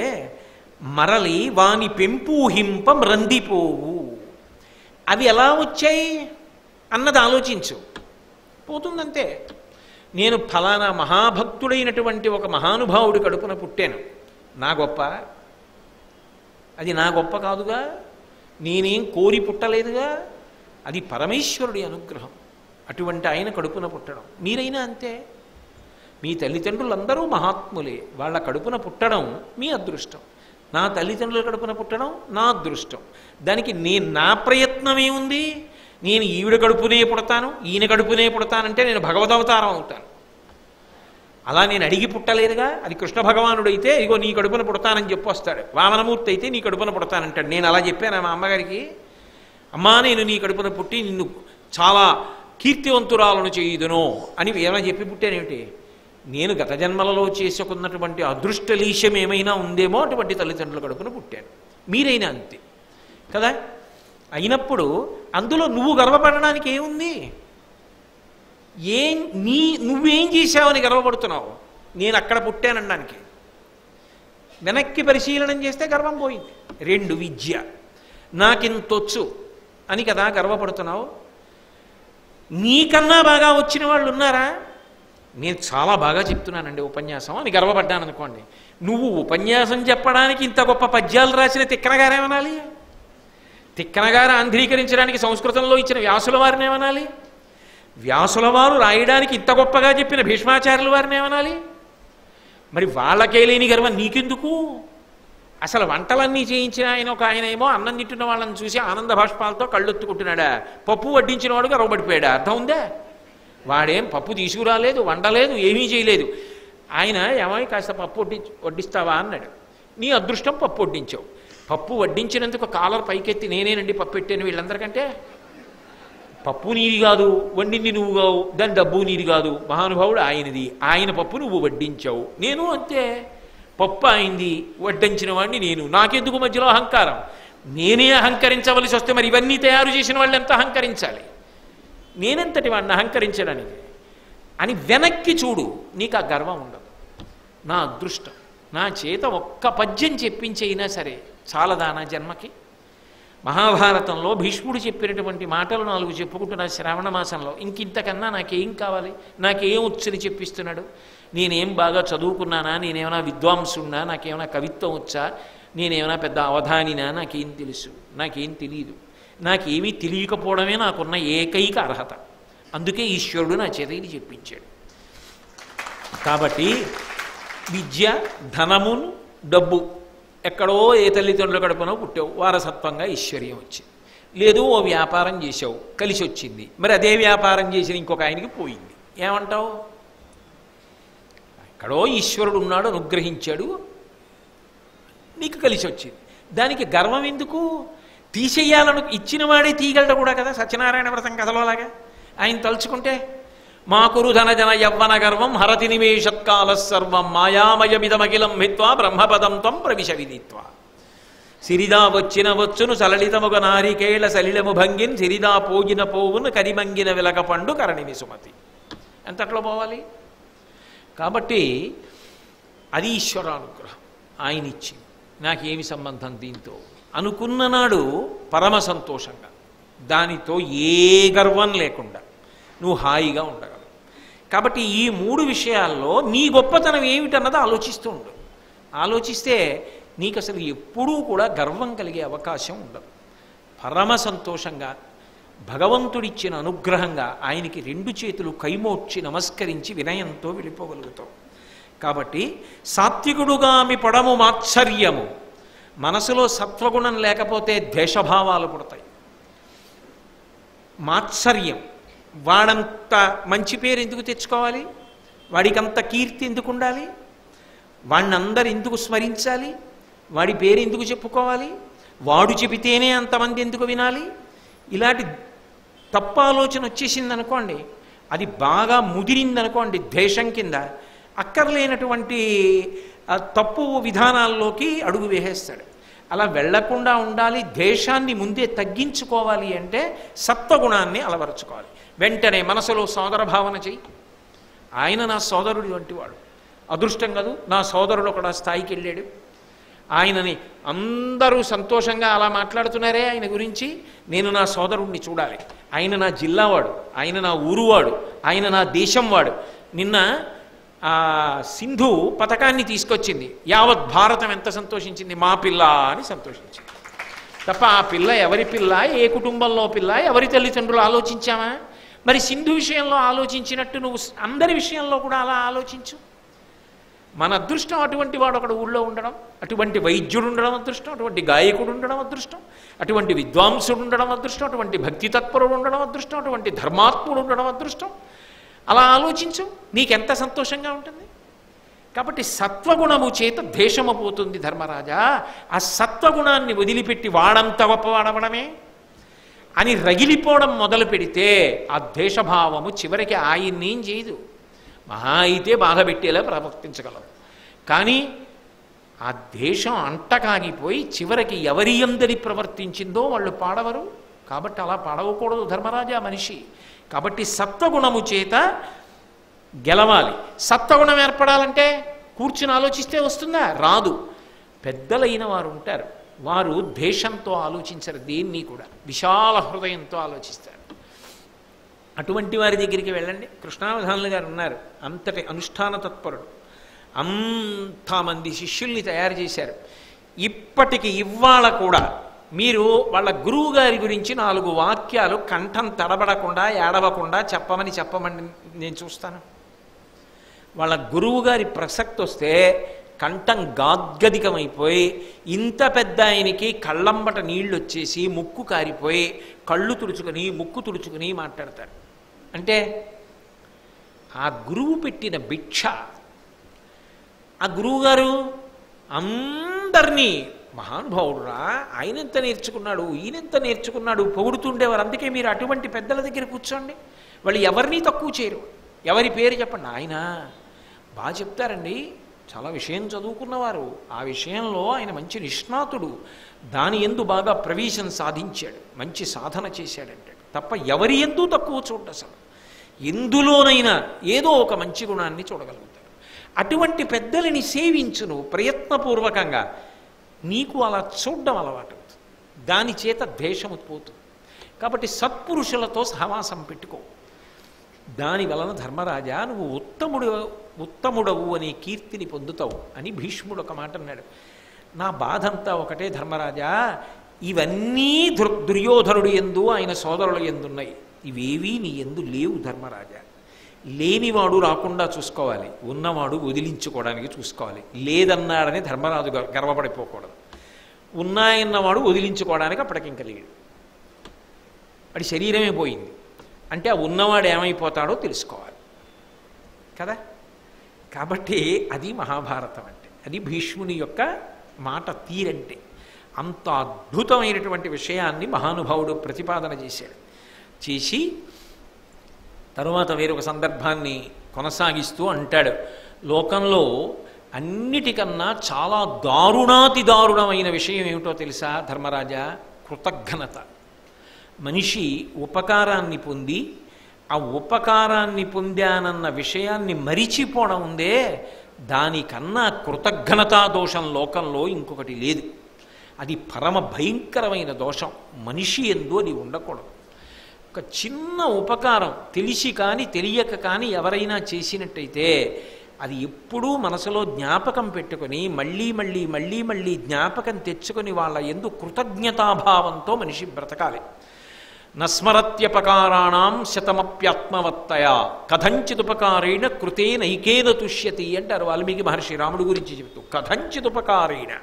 Speaker 1: మరలి వాని పెంపూహింప మ్రందిపోవు. అవి ఎలా వచ్చాయి అన్నది ఆలోచించు, పోతుందంతే. నేను ఫలానా మహాభక్తుడైనటువంటి ఒక మహానుభావుడి కడుపున పుట్టాను, నా గొప్ప? అది నా గొప్ప కాదుగా, నేనేం కోరి పుట్టలేదుగా, అది పరమేశ్వరుడి అనుగ్రహం. అటువంటి ఆయన కడుపున పుట్టడం. మీరైనా అంతే. మీ తల్లిదండ్రులందరూ మహాత్ములే, వాళ్ళ కడుపున పుట్టడం మీ అదృష్టం. నా తల్లిదండ్రుల కడుపున పుట్టడం నా అదృష్టం. దానికి నా ప్రయత్నం ఏముంది? నేను ఈవిడ కడుపునే పుడతాను, ఈయన కడుపునే పుడతానంటే నేను భగవదవతారం అవుతాను. అలా నేను అడిగి పుట్టలేదుగా. అది కృష్ణ భగవానుడు అయితే ఇగో నీ కడుపున పుడతానని చెప్పొస్తాడు. వామనమూర్తి అయితే నీ కడుపున పుడతానంటాడు. నేను అలా చెప్పాను మా అమ్మగారికి, అమ్మా నేను నీ కడుపున పుట్టి నిన్ను చాలా కీర్తివంతురాలను చేయుదును అని ఏమైనా చెప్పి పుట్టానేమిటి? నేను గత జన్మలలో చేసుకున్నటువంటి అదృష్టలీశం ఏమైనా ఉందేమో అటువంటి తల్లిదండ్రుల కడుపున పుట్టాను. మీరైనా అంతే కదా. అయినప్పుడు అందులో నువ్వు గర్వపడడానికి ఏముంది? నువ్వేం చేశావని గర్వపడుతున్నావు? నేను అక్కడ పుట్టానడానికి. వెనక్కి పరిశీలనం చేస్తే గర్వం పోయింది. 2 విద్య, నాకింతొచ్చు అని కదా గర్వపడుతున్నావు. నీకన్నా బాగా వచ్చిన వాళ్ళు ఉన్నారా? నేను చాలా బాగా చెప్తున్నానండి ఉపన్యాసం అని గర్వపడ్డాను అనుకోండి. నువ్వు ఉపన్యాసం చెప్పడానికి ఇంత గొప్ప పద్యాలు రాసిన తిక్కనగారేమనాలి? తిక్కనగారు ఆంధ్రీకరించడానికి సంస్కృతంలో ఇచ్చిన వ్యాసుల వారిని ఏమనాలి? వ్యాసుల వారు రాయడానికి ఇంత గొప్పగా చెప్పిన భీష్మాచార్యుల వారిని ఏమనాలి? మరి వాళ్ళకే లేని గర్వం నీకెందుకు? అసలు వంటలన్నీ చేయించిన ఆయన ఏమో అన్నం తింటున్న వాళ్ళని చూసి ఆనంద భాష్పాలతో కళ్ళొత్తుకుంటున్నాడా? పప్పు వడ్డించిన వాడు గర్వపడిపోయాడా? అర్థం ఉందా? వాడేం పప్పు తీసుకురాలేదు, వండలేదు, ఏమీ చేయలేదు. ఆయన ఏమై కాస్త పప్పు వడ్డిస్తావా అన్నాడు. నీ అదృష్టం పప్పు వడ్డించావు. పప్పు వడ్డించినందుకు కాలర్ పైకెత్తి నేనేనండి పప్పు పెట్టాను వీళ్ళందరికంటే. పప్పు నీది కాదు, వండింది నువ్వు కావు, దాని డబ్బు నీది కాదు, మహానుభావుడు ఆయనది, ఆయన పప్పు నువ్వు వడ్డించావు. నేను అంతే, పప్పు అయింది, వడ్డించిన వాడిని నేను. నాకెందుకు మధ్యలో అహంకారం? నేనే అహంకరించవలసి వస్తే మరి ఇవన్నీ తయారు చేసిన వాళ్ళు ఎంత అహంకరించాలి? నేనెంతటి వాడిని అహంకరించడానికి అని వెనక్కి చూడు, నీకు ఆ గర్వం ఉండదు. నా అదృష్టం, నా చేత ఒక్క పద్యం చెప్పించైనా సరే చాలదా నా జన్మకి? మహాభారతంలో భీష్ముడు చెప్పినటువంటి మాటలు 4 చెప్పుకుంటున్నా శ్రావణ మాసంలో. ఇంకింతకన్నా నాకేం కావాలి? నాకేం వచ్చని చెప్పిస్తున్నాడు? నేనేం బాగా చదువుకున్నానా? నేనేమైనా విద్వాంసున్నా? నాకేమైనా కవిత్వం వచ్చా? నేనేమైనా పెద్ద అవధానినా? నాకేం తెలుసు? నాకేం తెలియదు. నాకేమీ తెలియకపోవడమే నాకున్న ఏకైక అర్హత. అందుకే ఈశ్వరుడు నా చేత ఇది చెప్పించాడు. కాబట్టి విద్య, ధనమును, డబ్బు ఎక్కడో ఏ తల్లిదండ్రుల కడుపునో పుట్టావు, వారసత్వంగా ఐశ్వర్యం వచ్చింది. లేదు ఓ వ్యాపారం చేసావు, కలిసి వచ్చింది. మరి అదే వ్యాపారం చేసిన ఇంకొక ఆయనకి పోయింది, ఏమంటావు? ఎక్కడో ఈశ్వరుడు ఉన్నాడు, అనుగ్రహించాడు, నీకు కలిసి వచ్చింది. దానికి గర్వం ఎందుకు? తీసేయాలను ఇచ్చిన వాడే తీయగలడు కూడా కదా, సత్యనారాయణ వ్రతం కథలోలాగా. ఆయన తలుచుకుంటే మాకురు ధన జన యవ్వన గర్వం హరతి నిమేషత్కాల సర్వం మాయామయమిదమఖిలం హిత్వా బ్రహ్మపదం త్వం ప్రవిశ విదిత్వా. సిరిదా వచ్చిన వచ్చును సలలితముగ నారికేళ సలిలము భంగిన్ సిరిదా పోగిన పోవును కరిమంగిన వెలక పండు కరణిమి సుమతి. ఎంతట్లో పోవాలి? కాబట్టి అది ఈశ్వరానుగ్రహం. ఆయన ఇచ్చింది. నాకేమి సంబంధం దీంతో అనుకున్న నాడు పరమ సంతోషంగా, దానితో ఏ గర్వం లేకుండా నువ్వు హాయిగా ఉండగలవు. కాబట్టి ఈ 3 విషయాల్లో నీ గొప్పతనం ఏమిటన్నది ఆలోచిస్తూ ఉండు. ఆలోచిస్తే నీకు అసలు ఎప్పుడూ కూడా గర్వం కలిగే అవకాశం ఉండదు. పరమ సంతోషంగా భగవంతుడిచ్చిన అనుగ్రహంగా ఆయనకి 2 చేతులు కైమోడ్చి నమస్కరించి వినయంతో వెళ్ళిపోగలుగుతావు. కాబట్టి సాత్వికుడుగామి పడము మాత్సర్యము. మనసులో సత్వగుణం లేకపోతే ద్వేషభావాలు పుడతాయి. మాత్సర్యం, వాడంత మంచి పేరు ఎందుకు తెచ్చుకోవాలి? వాడికంత కీర్తి ఎందుకు ఉండాలి? వాడిని అందరు ఎందుకు స్మరించాలి? వాడి పేరు ఎందుకు చెప్పుకోవాలి? వాడు చెబితేనే అంతమంది ఎందుకు వినాలి? ఇలాంటి తప్పు ఆలోచన వచ్చేసిందనుకోండి, అది బాగా ముదిరిందనుకోండి, ద్వేషం కింద అక్కర్లేనటువంటి తప్పు విధానాల్లోకి అడుగు వేసేస్తాడు. అలా వెళ్లకుండా ఉండాలి. ద్వేషాన్ని ముందే తగ్గించుకోవాలి అంటే సత్వగుణాన్ని అలవరుచుకోవాలి. వెంటనే మనసులో సోదర భావన చెయ్యి. ఆయన నా సోదరుడు వంటివాడు, అదృష్టం కాదు నా సోదరుడు ఒకడు స్థాయికి వెళ్ళాడు, ఆయనని అందరూ సంతోషంగా అలా మాట్లాడుతున్నారే ఆయన గురించి, నేను నా సోదరుణ్ణి చూడాలి. ఆయన నా జిల్లావాడు, ఆయన నా ఊరువాడు, ఆయన నా దేశం వాడు. నిన్న సింధు పథకాన్ని తీసుకొచ్చింది, యావత్ భారతం ఎంత సంతోషించింది, మా పిల్ల అని సంతోషించింది. తప్ప ఆ పిల్ల ఎవరి పిల్ల, ఏ కుటుంబంలో పిల్ల, ఎవరి తల్లిదండ్రులు ఆలోచించామా? మరి సింధు విషయంలో ఆలోచించినట్టు నువ్వు అందరి విషయంలో కూడా అలా ఆలోచించు. మన అదృష్టం అటువంటి వాడు ఒకడు ఊళ్ళో ఉండడం, అటువంటి వైద్యుడు ఉండడం అదృష్టం, అటువంటి గాయకుడు ఉండడం అదృష్టం, అటువంటి విద్వాంసుడు ఉండడం అదృష్టం, అటువంటి భక్తి తత్పరుడు ఉండడం అదృష్టం, అటువంటి ధర్మాత్ముడు ఉండడం అదృష్టం. అలా ఆలోచించు, నీకెంత సంతోషంగా ఉంటుంది. కాబట్టి సత్వగుణము చేత ద్వేషము పోతుంది ధర్మరాజా. ఆ సత్వగుణాన్ని వదిలిపెట్టి వాడంత గొప్పవాడవడమే అని రగిలిపోవడం మొదలు పెడితే ఆ ద్వేషభావము చివరికి ఆయన్నేం చేయదు. మహా అయితే బాధ పెట్టేలా ప్రవర్తించగలవు. కానీ ఆ ద్వేషం అంటకాగిపోయి చివరికి ఎవరి అందరి ప్రవర్తించిందో వాళ్ళు పాడవరు. కాబట్టి అలా పాడవకూడదు ధర్మరాజా మనిషి. కాబట్టి సత్వగుణము చేత గెలవాలి. సత్వగుణం ఏర్పడాలంటే కూర్చుని ఆలోచిస్తే వస్తుందా? రాదు. పెద్దలైన వారు ఉంటారు, వారు ద్వేషంతో ఆలోచించరు, దేన్ని కూడా విశాల హృదయంతో ఆలోచిస్తారు. అటువంటి వారి దగ్గరికి వెళ్ళండి. కృష్ణావధానులు గారు ఉన్నారు, అంతటి అనుష్ఠాన తత్పరుడు, అంతమంది శిష్యుల్ని తయారు చేశారు. ఇప్పటికి ఇవాళ కూడా మీరు వాళ్ళ గురువు గారి గురించి 4 వాక్యాలు కంఠం తడబడకుండా ఏడవకుండా చెప్పమని నేను చూస్తాను. వాళ్ళ గురువు గారి ప్రసక్తి వస్తే కంఠం గాద్గదికమైపోయి ఇంత పెద్ద ఆయనకి కళ్ళంబట నీళ్ళు వచ్చేసి ముక్కు కారిపోయి కళ్ళు తుడుచుకొని ముక్కు తుడుచుకొని మాట్లాడతారు. అంటే ఆ గురువు పెట్టిన భిక్ష. ఆ గురువుగారు అందరినీ మహానుభావుడురా, ఆయనెంత నేర్చుకున్నాడు, ఈయనెంత నేర్చుకున్నాడు పొగుడుతుండేవారు. అందుకే మీరు అటువంటి పెద్దల దగ్గర కూర్చోండి, వాళ్ళు ఎవరినీ తక్కువ చేయరు. ఎవరి పేరు చెప్పండి, ఆయన బాగా చెప్తారండి, చాలా విషయం చదువుకున్నవారు, ఆ విషయంలో ఆయన మంచి నిష్ణాతుడు, దాని యందు బాగా ప్రవేశం సాధించాడు, మంచి సాధన చేశాడంటే తప్ప ఎవరి యందు తక్కువ చూడ. అసలు ఎందులోనైనా ఏదో ఒక మంచి గుణాన్ని చూడగలుగుతారు. అటువంటి పెద్దలని సేవించును ప్రయత్నపూర్వకంగా. నీకు అలా చూడడం అలవాటు అవుతుంది, దాని చేత ద్వేషము పోతుంది. కాబట్టి సత్పురుషులతో సహవాసం పెట్టుకో. దాని వలన ధర్మరాజా నువ్వు ఉత్తముడవు అనే కీర్తిని పొందుతావు అని భీష్ముడు ఒక మాట అన్నాడు. నా బాధంతా ఒకటే ధర్మరాజా, ఇవన్నీ దుర్యోధనుడు యందు ఆయన సోదరుల యందున్నాయి. ఇవేవీ నీ యందు లేవు ధర్మరాజా. లేనివాడు రాకుండా చూసుకోవాలి, ఉన్నవాడు వదిలించుకోవడానికి చూసుకోవాలి. లేదన్నాడని ధర్మరాజు గర్వపడిపోకూడదు. ఉన్నాయన్నవాడు వదిలించుకోవడానికి అప్పటికింక లేడు. వాడి శరీరమే పోయింది అంటే ఆ ఉన్నవాడు ఏమైపోతాడో తెలుసుకోవాలి కదా. కాబట్టి అది మహాభారతం అంటే, అది భీష్ముని యొక్క మాట తీరంటే. అంత అద్భుతమైనటువంటి విషయాన్ని మహానుభావుడు ప్రతిపాదన చేసి తరువాత వేరొక సందర్భాన్ని కొనసాగిస్తూ అంటాడు, లోకంలో అన్నిటికన్నా చాలా దారుణాతి దారుణమైన విషయం ఏమిటో తెలుసా ధర్మరాజా? కృతజ్ఞత. మనిషి ఉపకారాన్ని పొంది ఆ ఉపకారాన్ని పొందానన్న విషయాన్ని మరిచిపోవడం ఉందే, దానికన్నా కృతజ్ఞతా దోషం లోకంలో ఇంకొకటి లేదు. అది పరమ భయంకరమైన దోషం. మనిషి యందు అది ఉండకూడదు. ఒక చిన్న ఉపకారం తెలిసి కానీ తెలియక కానీ ఎవరైనా చేసినట్టయితే అది ఎప్పుడూ మనసులో జ్ఞాపకం పెట్టుకొని మళ్ళీ మళ్ళీ మళ్ళీ మళ్ళీ జ్ఞాపకం తెచ్చుకొని వాళ్ళ యందు కృతజ్ఞతాభావంతో మనిషి బ్రతకాలి. నస్మరత్యపకారాణం శతమప్యాత్మవత్తయా కథంచిదుపకారేణ కృతే నైకేన తుష్యతి అంటారు వాల్మీకి మహర్షి రాముడి గురించి చెబుతూ. కథంచిదుపకారేణ,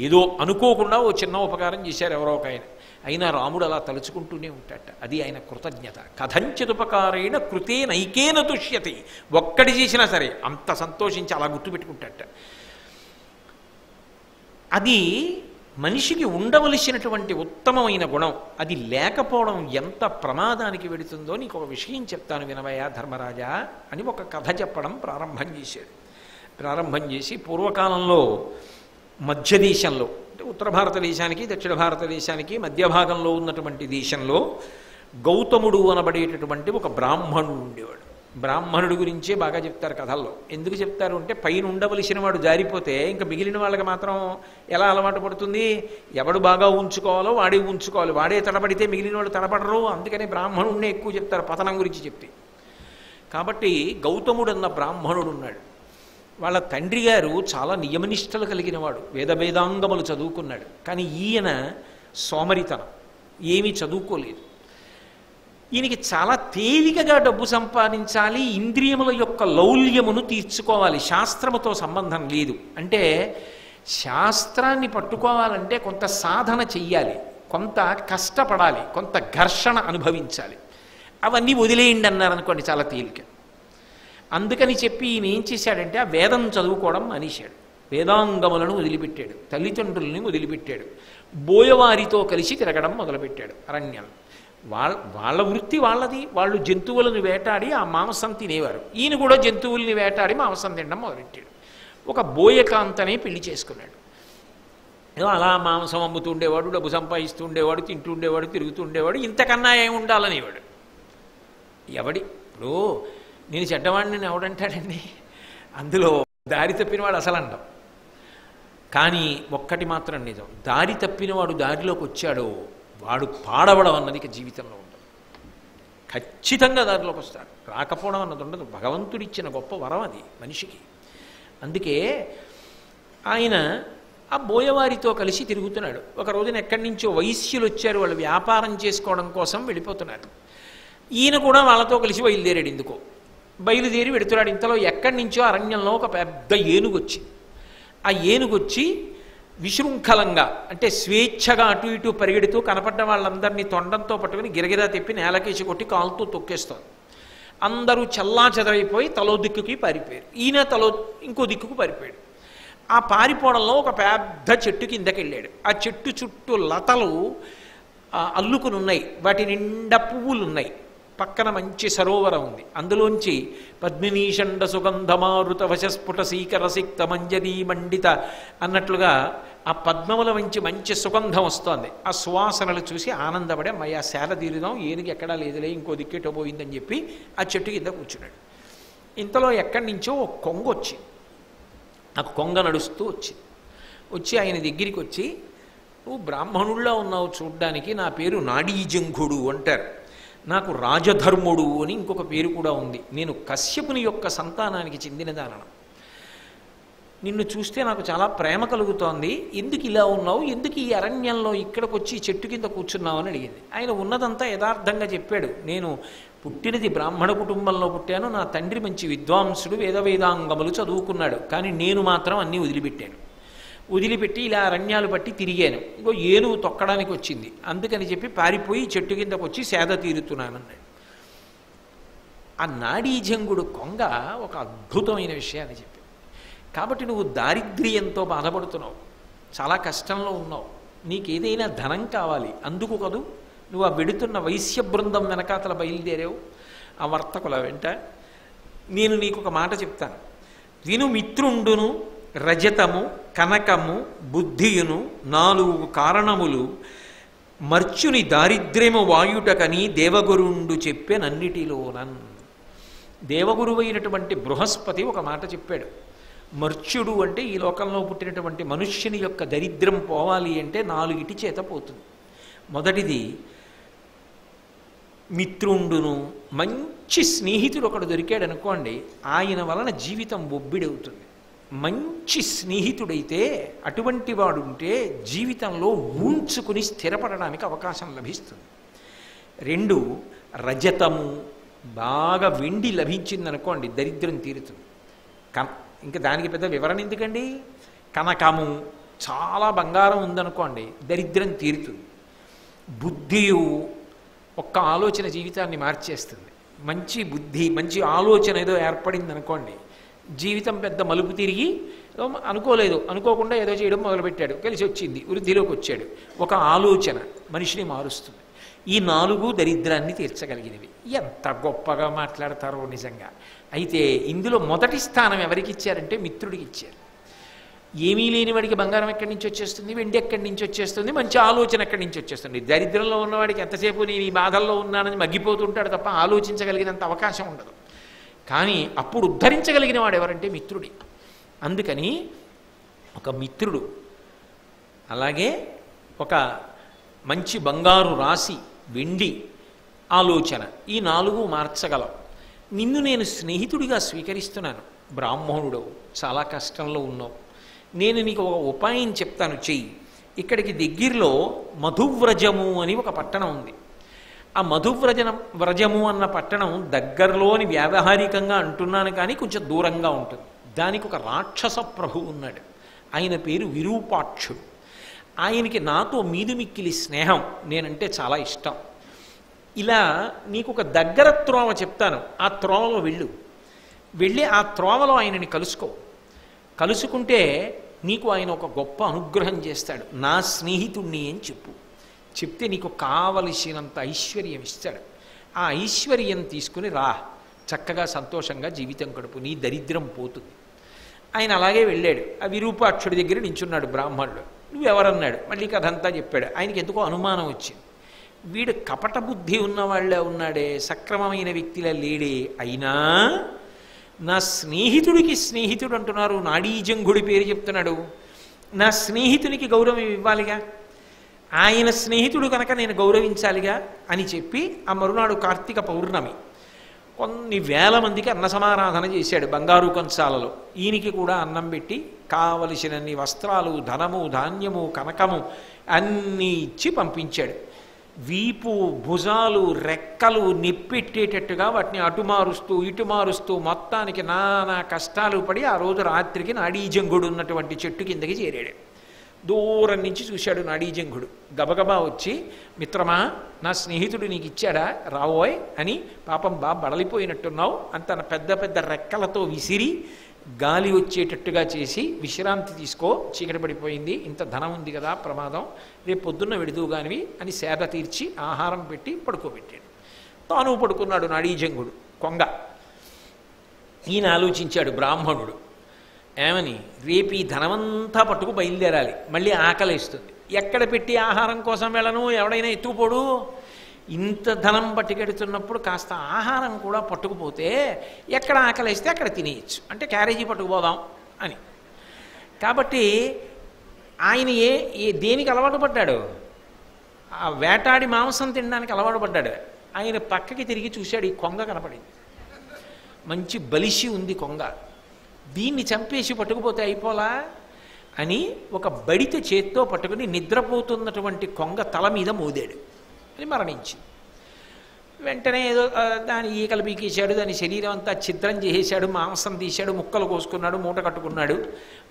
Speaker 1: ఏదో అనుకోకుండా ఓ చిన్న ఉపకారం చేశారు ఎవరో ఒక ఆయన, అయినా రాముడు అలా తలుచుకుంటూనే ఉంటాట. అది ఆయన కృతజ్ఞత. కథంచిదుపకారేణ కృతే నైకేన తుష్యతి, ఒక్కడి చేసినా సరే అంత సంతోషించి అలా గుర్తుపెట్టుకుంటాట. అది మనిషికి ఉండవలసినటువంటి ఉత్తమమైన గుణం. అది లేకపోవడం ఎంత ప్రమాదానికి వెడుతుందో నీకు ఒక విషయం చెప్తాను వినవయ్యా ధర్మరాజా అని ఒక కథ చెప్పడం ప్రారంభం చేశాడు. ప్రారంభం చేసి పూర్వకాలంలో మధ్య దేశంలో, అంటే ఉత్తర భారతదేశానికి దక్షిణ భారతదేశానికి మధ్య భాగంలో ఉన్నటువంటి దేశంలో గౌతముడు అనబడేటటువంటి ఒక బ్రాహ్మణుడు ఉండేవాడు. బ్రాహ్మణుడి గురించే బాగా చెప్తారు కథల్లో. ఎందుకు చెప్తారు అంటే, పైన ఉండవలసిన వాడు జారిపోతే ఇంకా మిగిలిన వాళ్ళకి మాత్రం ఎలా అలవాటు పడుతుంది? ఎవడు బాగా ఉంచుకోవాలో వాడే ఉంచుకోవాలి, వాడే తడబడితే మిగిలిన వాళ్ళు తడబడరు. అందుకని బ్రాహ్మణుడినే ఎక్కువ చెప్తారు పతనం గురించి చెప్తే. కాబట్టి గౌతముడు అన్న బ్రాహ్మణుడు ఉన్నాడు. వాళ్ళ తండ్రి గారు చాలా నియమనిష్టలు కలిగిన వాడు, వేదాంగములు చదువుకున్నాడు. కానీ ఈయన సోమరితనం, ఏమీ చదువుకోలేదు. ఈయనకి చాలా తేలికగా డబ్బు సంపాదించాలి, ఇంద్రియముల యొక్క లౌల్యమును తీర్చుకోవాలి, శాస్త్రముతో సంబంధం లేదు. అంటే శాస్త్రాన్ని పట్టుకోవాలంటే కొంత సాధన చెయ్యాలి, కొంత కష్టపడాలి, కొంత ఘర్షణ అనుభవించాలి. అవన్నీ వదిలేయండి అన్నారనుకోండి, చాలా తేలిక. అందుకని చెప్పి ఈయన ఏం చేశాడంటే ఆ వేదం చదువుకోవడం మానేశాడు, వేదాంగములను వదిలిపెట్టాడు, తల్లిదండ్రుల్ని వదిలిపెట్టాడు, బోయవారితో కలిసి తిరగడం మొదలుపెట్టాడు అరణ్యం. వాళ్ళ వృత్తి వాళ్ళది. వాళ్ళు జంతువులను వేటాడి ఆ మాంసం తినేవారు. ఈయన కూడా జంతువుల్ని వేటాడి మాంసం తినడం మొదలెట్టాడు. ఒక బోయకాంతనే పెళ్లి చేసుకున్నాడు. అలా మాంసం అమ్ముతూ ఉండేవాడు, డబ్బు సంపాదిస్తూ ఉండేవాడు, తింటూ ఉండేవాడు, తిరుగుతూ ఉండేవాడు. ఇంతకన్నా ఏమి ఉండాలనేవాడు. ఇప్పుడు నేను చెడ్డవాడిని ఎవడంటాడండి? అందులో దారి తప్పినవాడు అసలు అంటాం. కానీ ఒక్కటి మాత్రం నిజం, దారి తప్పినవాడు దారిలోకి వచ్చాడో వాడు పాడవడం అన్నది ఇక జీవితంలో ఉండదు. ఖచ్చితంగా దారిలోకి వస్తాడు. రాకపోవడం అన్నది ఉండదు. భగవంతుడిచ్చిన గొప్ప వరం అది మనిషికి. అందుకే ఆయన ఆ బోయవారితో కలిసి తిరుగుతున్నాడు. ఒక రోజున ఎక్కడి నుంచో వైశ్యులు వచ్చారు, వాళ్ళు వ్యాపారం చేసుకోవడం కోసం వెళ్ళిపోతున్నారు. ఈయన కూడా వాళ్ళతో కలిసి బయలుదేరాడు. ఎందుకో బయలుదేరి వెడుతున్నాడు. ఇంతలో ఎక్కడి నుంచో అరణ్యంలో ఒక పెద్ద ఏనుగు వచ్చింది. ఆ ఏనుగొచ్చి విశృంఖలంగా, అంటే స్వేచ్ఛగా అటు ఇటు పరిగెడుతూ కనపడ్డ వాళ్ళందరినీ తొండంతో పట్టుకుని గిరగిరా తిప్పి నేలకేసి కొట్టి కాలుతో తొక్కేస్తోంది. అందరూ చల్లా చెదరైపోయి తలో దిక్కుకి పారిపోయారు. ఈయన తలో ఇంకో దిక్కుకు పారిపోయాడు. ఆ పారిపోవడంలో ఒక పెద్ద చెట్టు కిందకి వెళ్ళాడు. ఆ చెట్టు చుట్టూ లతలు అల్లుకుని ఉన్నాయి, వాటి నిండా పువ్వులు ఉన్నాయి. పక్కన మంచి సరోవరం ఉంది. అందులోంచి పద్మినీషండ సుగంధమారుత వశస్ఫుట సీకరసిక్త మంజరీ మండిత అన్నట్లుగా ఆ పద్మముల నుంచి మంచి సుగంధం వస్తోంది. ఆ సువాసనలు చూసి ఆనందపడి అమ్మయ్య శాల తీరుదాం, ఏనుగు ఎక్కడా లేదులే, ఇంకో దిక్కేటో పోయిందని చెప్పి ఆ చెట్టు కింద కూర్చున్నాడు. ఇంతలో ఎక్కడి నుంచో ఒక కొంగ వచ్చింది. ఆ కొంగ నడుస్తూ వచ్చి ఆయన దగ్గరికి వచ్చి, నువ్వు బ్రాహ్మణుల్లో ఉన్నావు చూడ్డానికి, నా పేరు నాడీజంఘుడు అంటారు, నాకు రాజధర్ముడు అని ఇంకొక పేరు కూడా ఉంది, నేను కశ్యపుని యొక్క సంతానానికి చెందినదానను. నిన్ను చూస్తే నాకు చాలా ప్రేమ కలుగుతోంది, ఎందుకు ఇలా ఉన్నావు, ఎందుకు ఈ అరణ్యంలో ఇక్కడికి వచ్చి చెట్టు కింద కూర్చున్నావు అని అడిగింది. ఆయన ఉన్నదంతా యథార్థంగా చెప్పాడు. నేను పుట్టినది బ్రాహ్మణ కుటుంబంలో పుట్టాను, నా తండ్రి మంచి విద్వాంసుడు, వేదాంగములు చదువుకున్నాడు, కానీ నేను మాత్రం అన్నీ వదిలిపెట్టాను. వదిలిపెట్టి ఇలా అరణ్యాలు పట్టి తిరిగాను. ఇంకో ఏనుగు తొక్కడానికి వచ్చింది, అందుకని చెప్పి పారిపోయి చెట్టు కిందకు వచ్చి సేద తీరుతున్నానన్నాడు. ఆ నాడీజంగుడు కొంగ ఒక అద్భుతమైన విషయాన్ని చెప్పి, కాబట్టి నువ్వు దారిద్ర్యంతో బాధపడుతున్నావు, చాలా కష్టంలో ఉన్నావు, నీకేదైనా ధనం కావాలి, అందుకు కదూ నువ్వు ఆ వెడుతున్న వైశ్య బృందం వెనకాతల బయలుదేరావు ఆ వర్తకుల వెంట. నేను నీకు ఒక మాట చెప్తాను విను. మిత్రుండును రజతము కనకము బుద్ధియును 4 కారణములు మర్చుని దారిద్ర్యము వాయుటకని దేవగురుండు చెప్పెనన్నిటిలోనన్. దేవగురువైనటువంటి బృహస్పతి ఒక మాట చెప్పాడు. మర్చుడు అంటే ఈ లోకంలో పుట్టినటువంటి మనుష్యుని యొక్క దరిద్రం పోవాలి అంటే 4 చేత పోతుంది. మొదటిది మిత్రుండును, మంచి స్నేహితుడు ఒకడు దొరికాడు అనుకోండి, ఆయన వలన జీవితం ఒబ్బిడవుతుంది. మంచి స్నేహితుడైతే అటువంటి వాడు ఉంటే జీవితంలో ఊంచుకుని స్థిరపడడానికి అవకాశం లభిస్తుంది. 2 రజతము, బాగా వెండి లభించిందనుకోండి దరిద్రం తీరుతుంది. ఇంకా దానికి పెద్ద వివరణ ఎందుకండి. కనకము, చాలా బంగారం ఉందనుకోండి దరిద్రం తీరుతుంది. బుద్ధియు, ఒక్క ఆలోచన జీవితాన్ని మార్చేస్తుంది. మంచి బుద్ధి, మంచి ఆలోచన ఏదో ఏర్పడింది అనుకోండి, జీవితం పెద్ద మలుపు తిరిగి అనుకోకుండా ఏదో చేయడం మొదలుపెట్టాడు, కలిసి వచ్చింది, వృద్ధిలోకి వచ్చాడు. ఒక ఆలోచన మనిషిని మారుస్తుంది. ఈ 4 దరిద్రాన్ని తీర్చగలిగినవి. ఎంత గొప్పగా మాట్లాడతారో నిజంగా. అయితే ఇందులో మొదటి స్థానం ఎవరికి ఇచ్చారంటే మిత్రుడికి ఇచ్చారు. ఏమీ లేని వాడికి బంగారం ఎక్కడి నుంచి వచ్చేస్తుంది, వెండి ఎక్కడి నుంచి వచ్చేస్తుంది, మంచి ఆలోచన ఎక్కడి నుంచి వచ్చేస్తుంది. దరిద్రంలో ఉన్నవాడికి ఎంతసేపు నేను ఈ బాధల్లో ఉన్నానని మగ్గిపోతుంటాడు తప్ప ఆలోచించగలిగినంత అవకాశం ఉండదు. కానీ అప్పుడు ఉద్ధరించగలిగిన వాడు ఎవరంటే మిత్రుడి. అందుకని ఒక మిత్రుడు, అలాగే ఒక మంచి బంగారు రాశి, వెండి ఆలోచన, ఈ 4 మార్చగలం. నిన్ను నేను స్నేహితుడిగా స్వీకరిస్తున్నాను. బ్రాహ్మణుడవు, చాలా కష్టంలో ఉన్నావు, నేను నీకు ఒక ఉపాయం చెప్తాను, చెయ్యి. ఇక్కడికి దగ్గరలో మధువ్రజము అని ఒక పట్టణం ఉంది. ఆ వ్రజము అన్న పట్టణం దగ్గరలోని వ్యావహారికంగా అంటున్నాను కానీ కొంచెం దూరంగా ఉంటుంది. దానికి ఒక రాక్షస ప్రభు ఉన్నాడు, ఆయన పేరు విరూపాక్షుడు. ఆయనకి నాతో మీదు మిక్కిలి స్నేహం, నేనంటే చాలా ఇష్టం. ఇలా నీకు ఒక దగ్గర త్రోవ చెప్తాను, ఆ త్రోవలో వెళ్ళి ఆ త్రోవలో ఆయనని కలుసుకుంటే నీకు ఆయన ఒక గొప్ప అనుగ్రహం చేస్తాడు. నా స్నేహితుణ్ణి అని చెప్తే నీకు కావలసినంత ఐశ్వర్యం ఇస్తాడు. ఆ ఐశ్వర్యం తీసుకుని రా, చక్కగా సంతోషంగా జీవితం గడుపు, నీ దరిద్రం పోతుంది. ఆయన అలాగే వెళ్ళాడు. ఆ విరూపాక్షుడి దగ్గర నించున్నాడు బ్రాహ్మణుడు. నువ్వెవరన్నాడు, మళ్ళీ కథ అంతా చెప్పాడు. ఆయనకి ఎందుకో అనుమానం వచ్చింది, వీడు కపట బుద్ధి ఉన్నవాళ్లే ఉన్నాడే, సక్రమమైన వ్యక్తిలా లేడే, అయినా నా స్నేహితుడికి స్నేహితుడు అంటున్నారు, నాడీజంగుడి పేరు చెప్తున్నాడు, నా స్నేహితునికి గౌరవం ఇవ్వాలిగా, ఆయన స్నేహితుడు కనుక నేను గౌరవించాలిగా అని చెప్పి ఆ మరునాడు కార్తీక పౌర్ణమి కొన్ని వేల మందికి అన్న సమారాధన చేశాడు బంగారు కంచాలలో. ఈయనకి కూడా అన్నం పెట్టి కావలసినన్ని వస్త్రాలు, ధనము, ధాన్యము, కనకము అన్నీ ఇచ్చి పంపించాడు. వీపు, భుజాలు, రెక్కలు నిప్పెట్టేటట్టుగా వాటిని అటుమారుస్తూ ఇటుమారుస్తూ మొత్తానికి నానా కష్టాలు పడి ఆ రోజు రాత్రికి నాడీజంగుడు ఉన్నటువంటి చెట్టు కిందకి చేరాడు. దూరం నుంచి చూశాడు నాడీజంగుడు. గబగబా వచ్చి, మిత్రమా, నా స్నేహితుడు నీకు ఇచ్చాడా, రావోయ్ అని, పాపం బడలిపోయినట్టున్నావు అని తన పెద్ద పెద్ద రెక్కలతో విసిరి గాలి వచ్చేటట్టుగా చేసి, విశ్రాంతి తీసుకో, చీకటి పడిపోయింది, ఇంత ధనం ఉంది కదా, ప్రమాదం, రేపు పొద్దున్న విడుదువుగానివి అని సేద తీర్చి ఆహారం పెట్టి పడుకోబెట్టాడు. తాను పడుకున్నాడు నాడీజంగుడు కొంగ. ఈయన ఆలోచించాడు బ్రాహ్మణుడు, ఏమని, రేపు ఈ ధనమంతా పట్టుకు బయలుదేరాలి, మళ్ళీ ఆకలిస్తుంది, ఎక్కడ పెట్టి ఆహారం కోసం వెళ్ళను, ఎవడైనా ఎత్తుకుపోడు, ఇంత ధనం పట్టుకెడుతున్నప్పుడు కాస్త ఆహారం కూడా పట్టుకుపోతే ఎక్కడ ఆకలిస్తే అక్కడ తినేయచ్చు, అంటే క్యారేజీ పట్టుకుపోదాం అని. కాబట్టి ఆయన దేనికి అలవాటు పడ్డాడు, ఆ వేటాడి మాంసం తినడానికి అలవాటు పడ్డాడు. ఆయన పక్కకి తిరిగి చూశాడు, ఈ కొంగ కనపడింది, మంచి బలిసి ఉంది కొంగ. దీన్ని చంపేసి పట్టుకుపోతే అయిపోలా అని ఒక బడిత చేత్తో పట్టుకుని నిద్రపోతున్నటువంటి కొంగ తల మీద మోదాడు. అని మరణించి వెంటనే ఏదో దాని ఈకలు పీకేశాడు, దాని శరీరం అంతా ఛిద్రం చేసేశాడు, మాంసం తీశాడు, ముక్కలు కోసుకున్నాడు, మూట కట్టుకున్నాడు.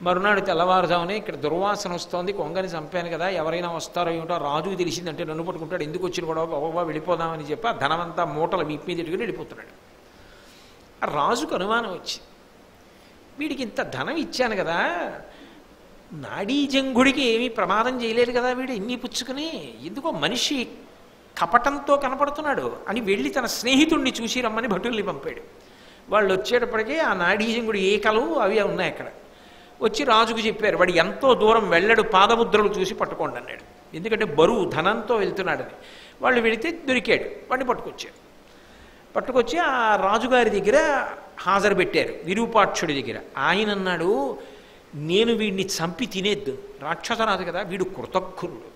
Speaker 1: మరునాడు తెల్లవారుజామునే ఇక్కడ దుర్వాసన వస్తోంది, కొంగని చంపాను కదా, ఎవరైనా వస్తారో ఏమిటో, రాజుకు తెలిసిందంటే నన్ను పట్టుకుంటాడు, ఎందుకు వచ్చిన కూడా బాబా వెళ్ళిపోదామని చెప్పి ఆ ధనమంతా మూటలు వీపు మీద ఎట్టుకుని వెళ్ళిపోతున్నాడు. ఆ రాజుకు అనుమానం వచ్చి, వీడికి ఇంత ధనం ఇచ్చాను కదా, నాడీజంగుడికి ఏమీ ప్రమాదం చేయలేదు కదా, వీడు ఇన్ని పుచ్చుకుని ఎందుకో మనిషి కపటంతో కనపడుతున్నాడు అని వెళ్ళి తన స్నేహితుడిని చూసి రమ్మని భటుల్ని పంపాడు. వాళ్ళు వచ్చేటప్పటికీ ఆ నాడీజంగుడి ఏకలు అవి ఉన్నాయి అక్కడ. వచ్చి రాజుకు చెప్పారు, వాడు ఎంతో దూరం వెళ్ళడు, పాదముద్రలు చూసి పట్టుకోండి అన్నాడు. ఎందుకంటే బరువు ధనంతో వెళ్తున్నాడని. వాళ్ళు వెళితే దొరికాడు, వాడిని పట్టుకొచ్చి ఆ రాజుగారి దగ్గర హాజరు పెట్టారు, విరూపాక్షుడి దగ్గర. ఆయన అన్నాడు, నేను వీడిని చంపి తినేద్దు, రాక్షసరాజు కదా, వీడు కృతజ్ఞుడు,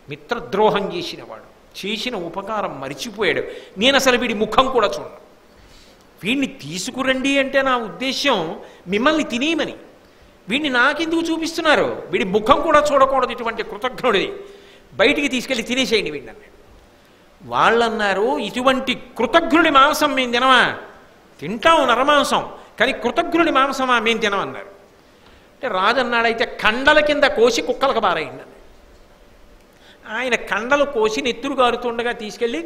Speaker 1: మిత్రద్రోహం చేసినవాడు, చేసిన ఉపకారం మరిచిపోయాడు, నేను అసలు వీడి ముఖం కూడా చూడను, వీడిని తీసుకురండి అంటే నా ఉద్దేశం మిమ్మల్ని తినేయమని, వీడిని నాకెందుకు చూపిస్తున్నారు, వీడి ముఖం కూడా చూడకూడదు ఇటువంటి కృతజ్ఞుడిది, బయటికి తీసుకెళ్ళి తినేసేయండి వీడిని అన్నాడు. వాళ్ళన్నారు, ఇటువంటి కృతజ్ఞుడి మాంసం మేము తినమా, తింటాం నరమాంసం, కానీ కృతజ్ఞుడి మాంసమా మేము తినమన్నారు. అంటే రాజు అన్నాడు, అయితే కండల కింద కోసి కుక్కలకు బారేయండి. ఆయన కండలు కోసి నెత్తురు గారుతుండగా తీసుకెళ్ళి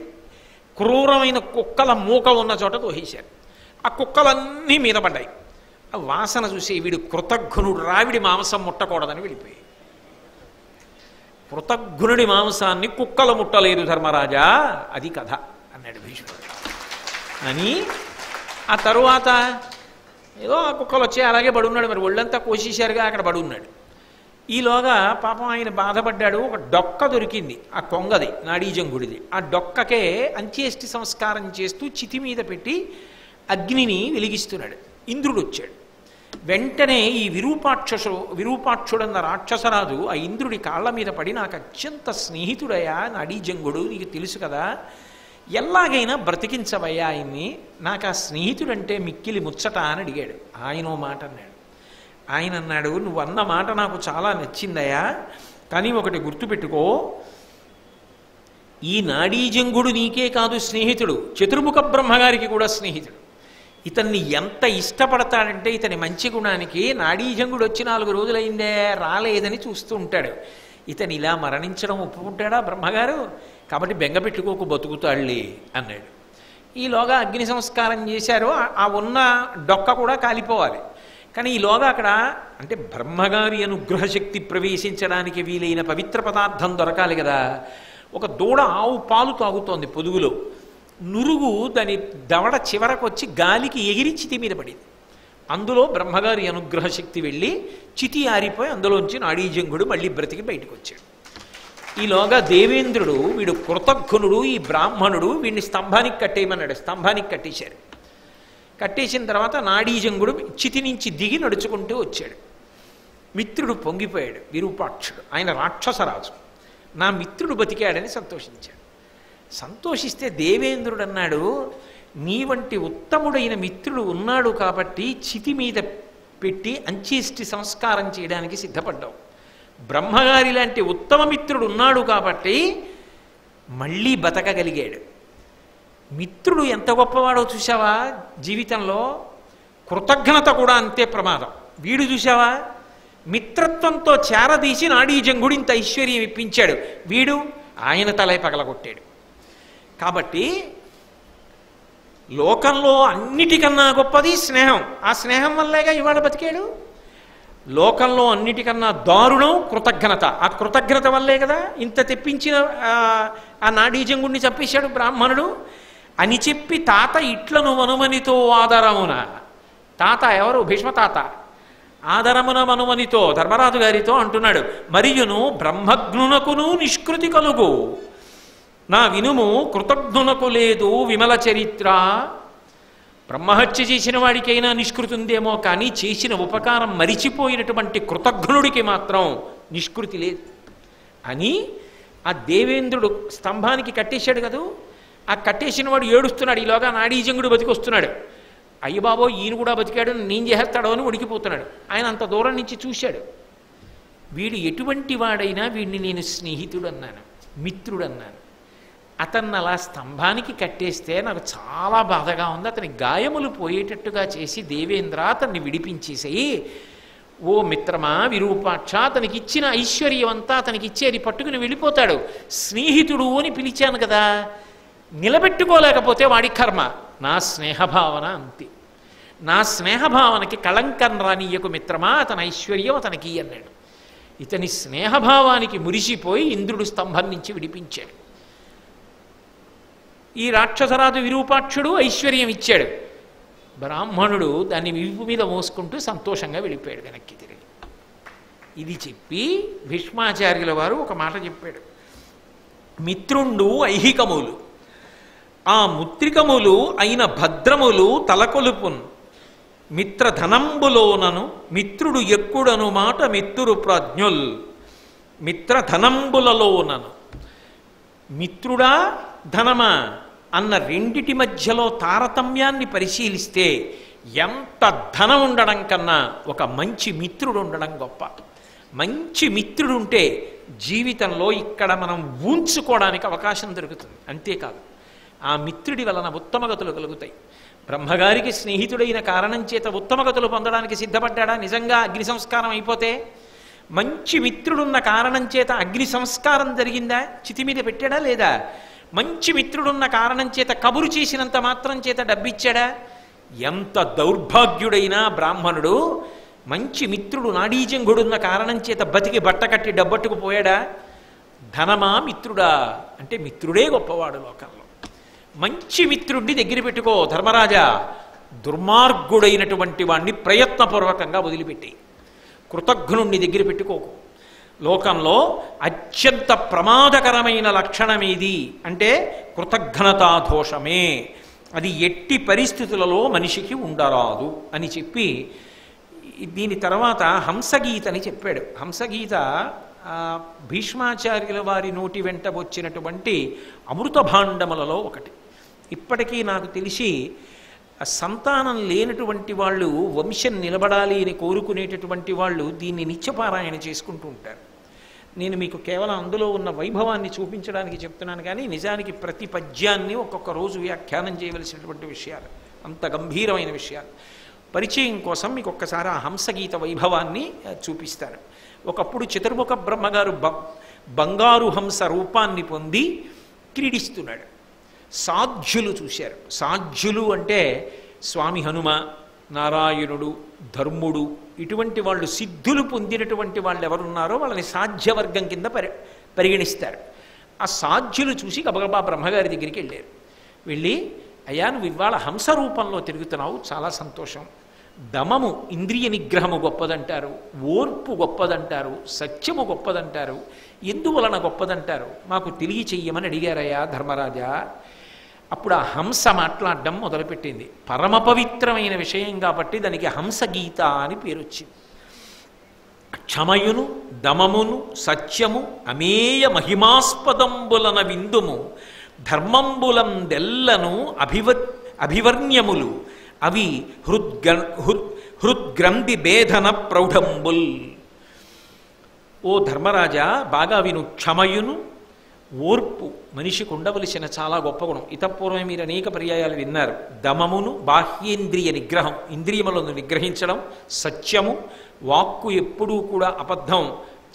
Speaker 1: క్రూరమైన కుక్కల మూక ఉన్న చోట తోసేశారు. ఆ కుక్కలన్నీ మీద పడ్డాయి. ఆ వాసన చూసి వీడు కృతజ్ఞుడు, రావిడి మాంసం ముట్టకూడదని వెళ్ళిపోయి, కృతజ్ఞుడి మాంసాన్ని కుక్కలు ముట్టలేదు ధర్మరాజా, అది కథ అన్నాడు భీష్ముడు. అని ఆ తరువాత ఏదో ఆ కుక్కలు వచ్చి అలాగే పడున్నాడు, మరి ఒళ్ళంతా కోసేశారుగా అక్కడ పడున్నాడు. ఈలోగా పాపం ఆయన బాధపడ్డాడు. ఒక డొక్క దొరికింది ఆ కొంగది, నాడీజంగుడిది. ఆ డొక్కకే అంత్యేష్టి సంస్కారం చేస్తూ చితి మీద పెట్టి అగ్నిని వెలిగిస్తున్నాడు. ఇంద్రుడు వచ్చాడు. వెంటనే ఈ విరూపాక్షుడన్న రాక్షసరాజు ఆ ఇంద్రుడి కాళ్ళ మీద పడి, నాకు అత్యంత స్నేహితుడయ్యా నాడీజంగుడు, నీకు తెలుసు కదా, ఎలాగైనా బ్రతికించవయ్యా ఆయన్ని, నాకు ఆ స్నేహితుడంటే మిక్కిలి ముచ్చట అని అడిగాడు. ఆయన ఓ మాట అన్నాడు. ఆయన అన్నాడు, నువ్వు అన్న మాట నాకు చాలా నచ్చిందయ్యా, కానీ ఒకటి గుర్తుపెట్టుకో, ఈ నాడీజంగుడు నీకే కాదు స్నేహితుడు, చతుర్ముఖ బ్రహ్మగారికి కూడా స్నేహితుడు. ఇతన్ని ఎంత ఇష్టపడతాడంటే ఇతని మంచి గుణానికి నాడీజంగుడు వచ్చి 4 రోజులైందే రాలేదని చూస్తూ ఉంటాడు. ఇతను ఇలా మరణించడం ఒప్పుకుంటాడా బ్రహ్మగారు, కాబట్టి బెంగ పెట్టుకోకు, బతుకుతాడులే అన్నాడు. ఈలోగా అగ్ని సంస్కారం చేశారు. ఆ ఉన్న డొక్క కూడా కాలిపోవాలి. కానీ ఈలోగా అక్కడ అంటే బ్రహ్మగారి అనుగ్రహ శక్తి ప్రవేశించడానికి వీలైన పవిత్ర పదార్థం దొరకాలి కదా. ఒక దూడ ఆవు పాలు తాగుతోంది పొదుగులో, నురుగు దాని దవడ చివరకు వచ్చి గాలికి ఎగిరి చితి మీద పడింది. అందులో బ్రహ్మగారి అనుగ్రహ శక్తి వెళ్ళి చితి ఆరిపోయి అందులోంచి నాడీజంగుడు మళ్ళీ బ్రతికి బయటకు వచ్చాడు. ఈలోగా దేవేంద్రుడు, వీడు కృతజ్ఞుడు, ఈ బ్రాహ్మణుడు, వీడిని స్తంభానికి కట్టేయమన్నాడు. స్తంభానికి కట్టేశారు. కట్టేసిన తర్వాత నాడీజంగుడు చితి నుంచి దిగి నడుచుకుంటూ వచ్చాడు. మిత్రుడు పొంగిపోయాడు, విరూపాక్షుడు. ఆయన రాక్షసరాజు, నా మిత్రుడు బతికాడని సంతోషించాడు. సంతోషిస్తే దేవేంద్రుడు అన్నాడు, నీ వంటి ఉత్తముడైన మిత్రుడు ఉన్నాడు కాబట్టి చితి మీద పెట్టి అంత్యేష్టి సంస్కారం చేయడానికి సిద్ధపడ్డావు. బ్రహ్మగారి లాంటి ఉత్తమ మిత్రుడు ఉన్నాడు కాబట్టి మళ్ళీ బతకగలిగాడు. మిత్రుడు ఎంత గొప్పవాడో చూసావా జీవితంలో, కృతజ్ఞత కూడా అంతే ప్రమాదం. వీడు చూసావా, మిత్రత్వంతో చేరదీసి నాడీజంగుడు ఇంత ఐశ్వర్యం ఇప్పించాడు, వీడు ఆయన తలై పగలగొట్టాడు. కాబట్టి లోకంలో అన్నిటికన్నా గొప్పది స్నేహం. ఆ స్నేహం వల్లేగా ఇవాళ బతికాడు. లోకంలో అన్నిటికన్నా దారుణం కృతజ్ఞత. ఆ కృతజ్ఞత వల్లే కదా ఇంత తెప్పించిన ఆ నాడీజంగుడిని చంపేశాడు బ్రాహ్మణుడు అని చెప్పి, తాత ఇట్లను మనుమనితో ఆదరమున, తాత ఎవరు, భీష్మ తాత, ఆదరమున మనుమనితో ధర్మరాజు గారితో అంటున్నాడు, మరియును బ్రహ్మజ్ఞునకును నిష్కృతి కలుగు, నా వినుము కృతజ్ఞునకు లేదు విమల చరిత్ర. బ్రహ్మహత్య చేసిన వాడికైనా నిష్కృతి ఉందేమో, కానీ చేసిన ఉపకారం మరిచిపోయినటువంటి కృతజ్ఞుడికి మాత్రం నిష్కృతి లేదు అని ఆ దేవేంద్రుడు స్తంభానికి కట్టేశాడు కదూ. ఆ కట్టేసిన వాడు ఏడుస్తున్నాడు. ఈలోగా నాడీజంగుడు బతికొస్తున్నాడు. అయ్యబాబో ఈయన కూడా బతికాడు, నేను చేస్తాడో అని ఉడికిపోతున్నాడు. ఆయన అంత దూరం నుంచి చూశాడు. వీడు ఎటువంటి వాడైనా వీడిని నేను స్నేహితుడు అన్నాను, మిత్రుడు అన్నాను. అతన్ని అలా స్తంభానికి కట్టేస్తే నాకు చాలా బాధగా ఉంది. అతని గాయములు పోయేటట్టుగా చేసి దేవేంద్ర అతన్ని విడిపించేసేయి. ఓ మిత్రమా విరూపాక్ష, అతనికి ఇచ్చిన ఐశ్వర్యం అంతా అతనికి ఇచ్చేది పట్టుకుని వెళ్ళిపోతాడు. స్నేహితుడు అని పిలిచాను కదా, నిలబెట్టుకోలేకపోతే వాడి కర్మ. నా స్నేహభావన అంతే. నా స్నేహభావనకి కళంకం రానియ్యకు మిత్రమా, అతని ఐశ్వర్యం అతనికి అన్నాడు. ఇతని స్నేహభావానికి మురిసిపోయి ఇంద్రుడు స్తంభం నుంచి విడిపించాడు. ఈ రాక్షసరాజు విరూపాక్షుడు ఐశ్వర్యం ఇచ్చాడు. బ్రాహ్మణుడు దాన్ని వీపు మీద మోసుకుంటూ సంతోషంగా వెళ్ళిపోయాడు వెనక్కి తిరిగి. ఇది చెప్పి భీష్మాచార్యుల వారు ఒక మాట చెప్పాడు. మిత్రుండు ఐహికములు, ఆ ముత్రికములు అయిన భద్రములు తలకొలుపున్, మిత్రధనంబులోనను మిత్రుడు ఎక్కుడను మాట మిత్రుడు ప్రజ్ఞుల్. మిత్రధనంబులలోనను, మిత్రుడా ధనమా అన్న రెండిటి మధ్యలో తారతమ్యాన్ని పరిశీలిస్తే ఎంత ధనం ఉండడం కన్నా ఒక మంచి మిత్రుడు ఉండడం గొప్ప. మంచి మిత్రుడు ఉంటే జీవితంలో ఇక్కడ మనం ఊంచుకోవడానికి అవకాశం దొరుకుతుంది. అంతేకాదు ఆ మిత్రుడి వలన ఉత్తమగతులు కలుగుతాయి. బ్రహ్మగారికి స్నేహితుడైన కారణం చేత ఉత్తమగతులు పొందడానికి సిద్ధపడ్డా. నిజంగా అగ్ని సంస్కారం అయిపోతే మంచి మిత్రుడున్న కారణం చేత అగ్ని సంస్కారం జరిగిందా, చితి మీద పెట్టాడా లేదా? మంచి మిత్రుడున్న కారణం చేత కబురు చేసినంత మాత్రం చేత డబ్బిచ్చాడా? ఎంత దౌర్భాగ్యుడైనా బ్రాహ్మణుడు మంచి మిత్రుడు నాడీజంగుడున్న కారణం చేత బతికి బట్ట కట్టి డబ్బట్టుకుపోయాడా? ధనమా మిత్రుడా అంటే మిత్రుడే గొప్పవాడు లోకంలో. మంచి మిత్రుడిని దగ్గర పెట్టుకో ధర్మరాజా. దుర్మార్గుడైనటువంటి వాణ్ణి ప్రయత్నపూర్వకంగా వదిలిపెట్టి కృతజ్ఞుణ్ణి దగ్గర పెట్టుకోకు. లోకంలో అత్యంత ప్రమాదకరమైన లక్షణమేది అంటే కృతజ్ఞతాదోషమే. అది ఎట్టి పరిస్థితులలో మనిషికి ఉండరాదు అని చెప్పి దీని తర్వాత హంసగీత అని చెప్పాడు. హంసగీత భీష్మాచార్యుల వారి నోటి వెంట వచ్చినటువంటి అమృత భాండములలో ఒకటి. ఇప్పటికీ నాకు తెలిసి సంతానం లేనటువంటి వాళ్ళు, వంశం నిలబడాలి అని కోరుకునేటటువంటి వాళ్ళు దీన్ని నిత్యపారాయణ చేసుకుంటూ ఉంటారు. నేను మీకు కేవలం అందులో ఉన్న వైభవాన్ని చూపించడానికి చెప్తున్నాను, కానీ నిజానికి ప్రతి పద్యాన్ని ఒక్కొక్క రోజు వ్యాఖ్యానం చేయవలసినటువంటి విషయాలు, అంత గంభీరమైన విషయాలు. పరిచయం కోసం మీకు ఒక్కసారి ఆ హంసగీత వైభవాన్ని చూపిస్తాను. ఒకప్పుడు చతుర్ముఖ బ్రహ్మగారు బంగారు హంస రూపాన్ని పొంది క్రీడిస్తున్నాడు. సాధ్యులు చూశారు. సాధ్యులు అంటే స్వామి హనుమ, నారాయణుడు, ధర్ముడు, ఇటువంటి వాళ్ళు సిద్ధులు పొందినటువంటి వాళ్ళు ఎవరున్నారో వాళ్ళని సాధ్యవర్గం కింద పరిగణిస్తారు. ఆ సాధ్యులు చూసి గబగబా బ్రహ్మగారి దగ్గరికి వెళ్ళారు. వెళ్ళి, అయ్యా నువ్వు ఇవాళ హంస రూపంలో తిరుగుతున్నావు, చాలా సంతోషం. దమము ఇంద్రియ నిగ్రహము గొప్పదంటారు, ఓర్పు గొప్పదంటారు, సత్యము గొప్పదంటారు, ఎందువలన గొప్పదంటారు మాకు తెలియచెయ్యమని అడిగారయ్యా ధర్మరాజా. అప్పుడు ఆ హంస మాట్లాడడం మొదలుపెట్టింది. పరమ పవిత్రమైన విషయం కాబట్టి దానికి హంసగీత అని పేరు వచ్చింది. క్షమయును దమమును సత్యము అమేయ మహిమాస్పదంబులన విందుము ధర్మంబులందెల్లను అభివర్ణ్యములు అవి హృద్గ్రంథి భేదన ప్రౌఢంబుల్. ఓ ధర్మరాజా బాగా విను. క్షమయును, ఓర్పు మనిషికి ఉండవలసిన చాలా గొప్ప గుణం. ఇతపూర్వమే మీరు అనేక పర్యాయాలు విన్నారు. దమమును బాహ్యేంద్రియ నిగ్రహం, ఇంద్రియములను నిగ్రహించడం. సత్యము, వాక్కు ఎప్పుడూ కూడా అబద్ధం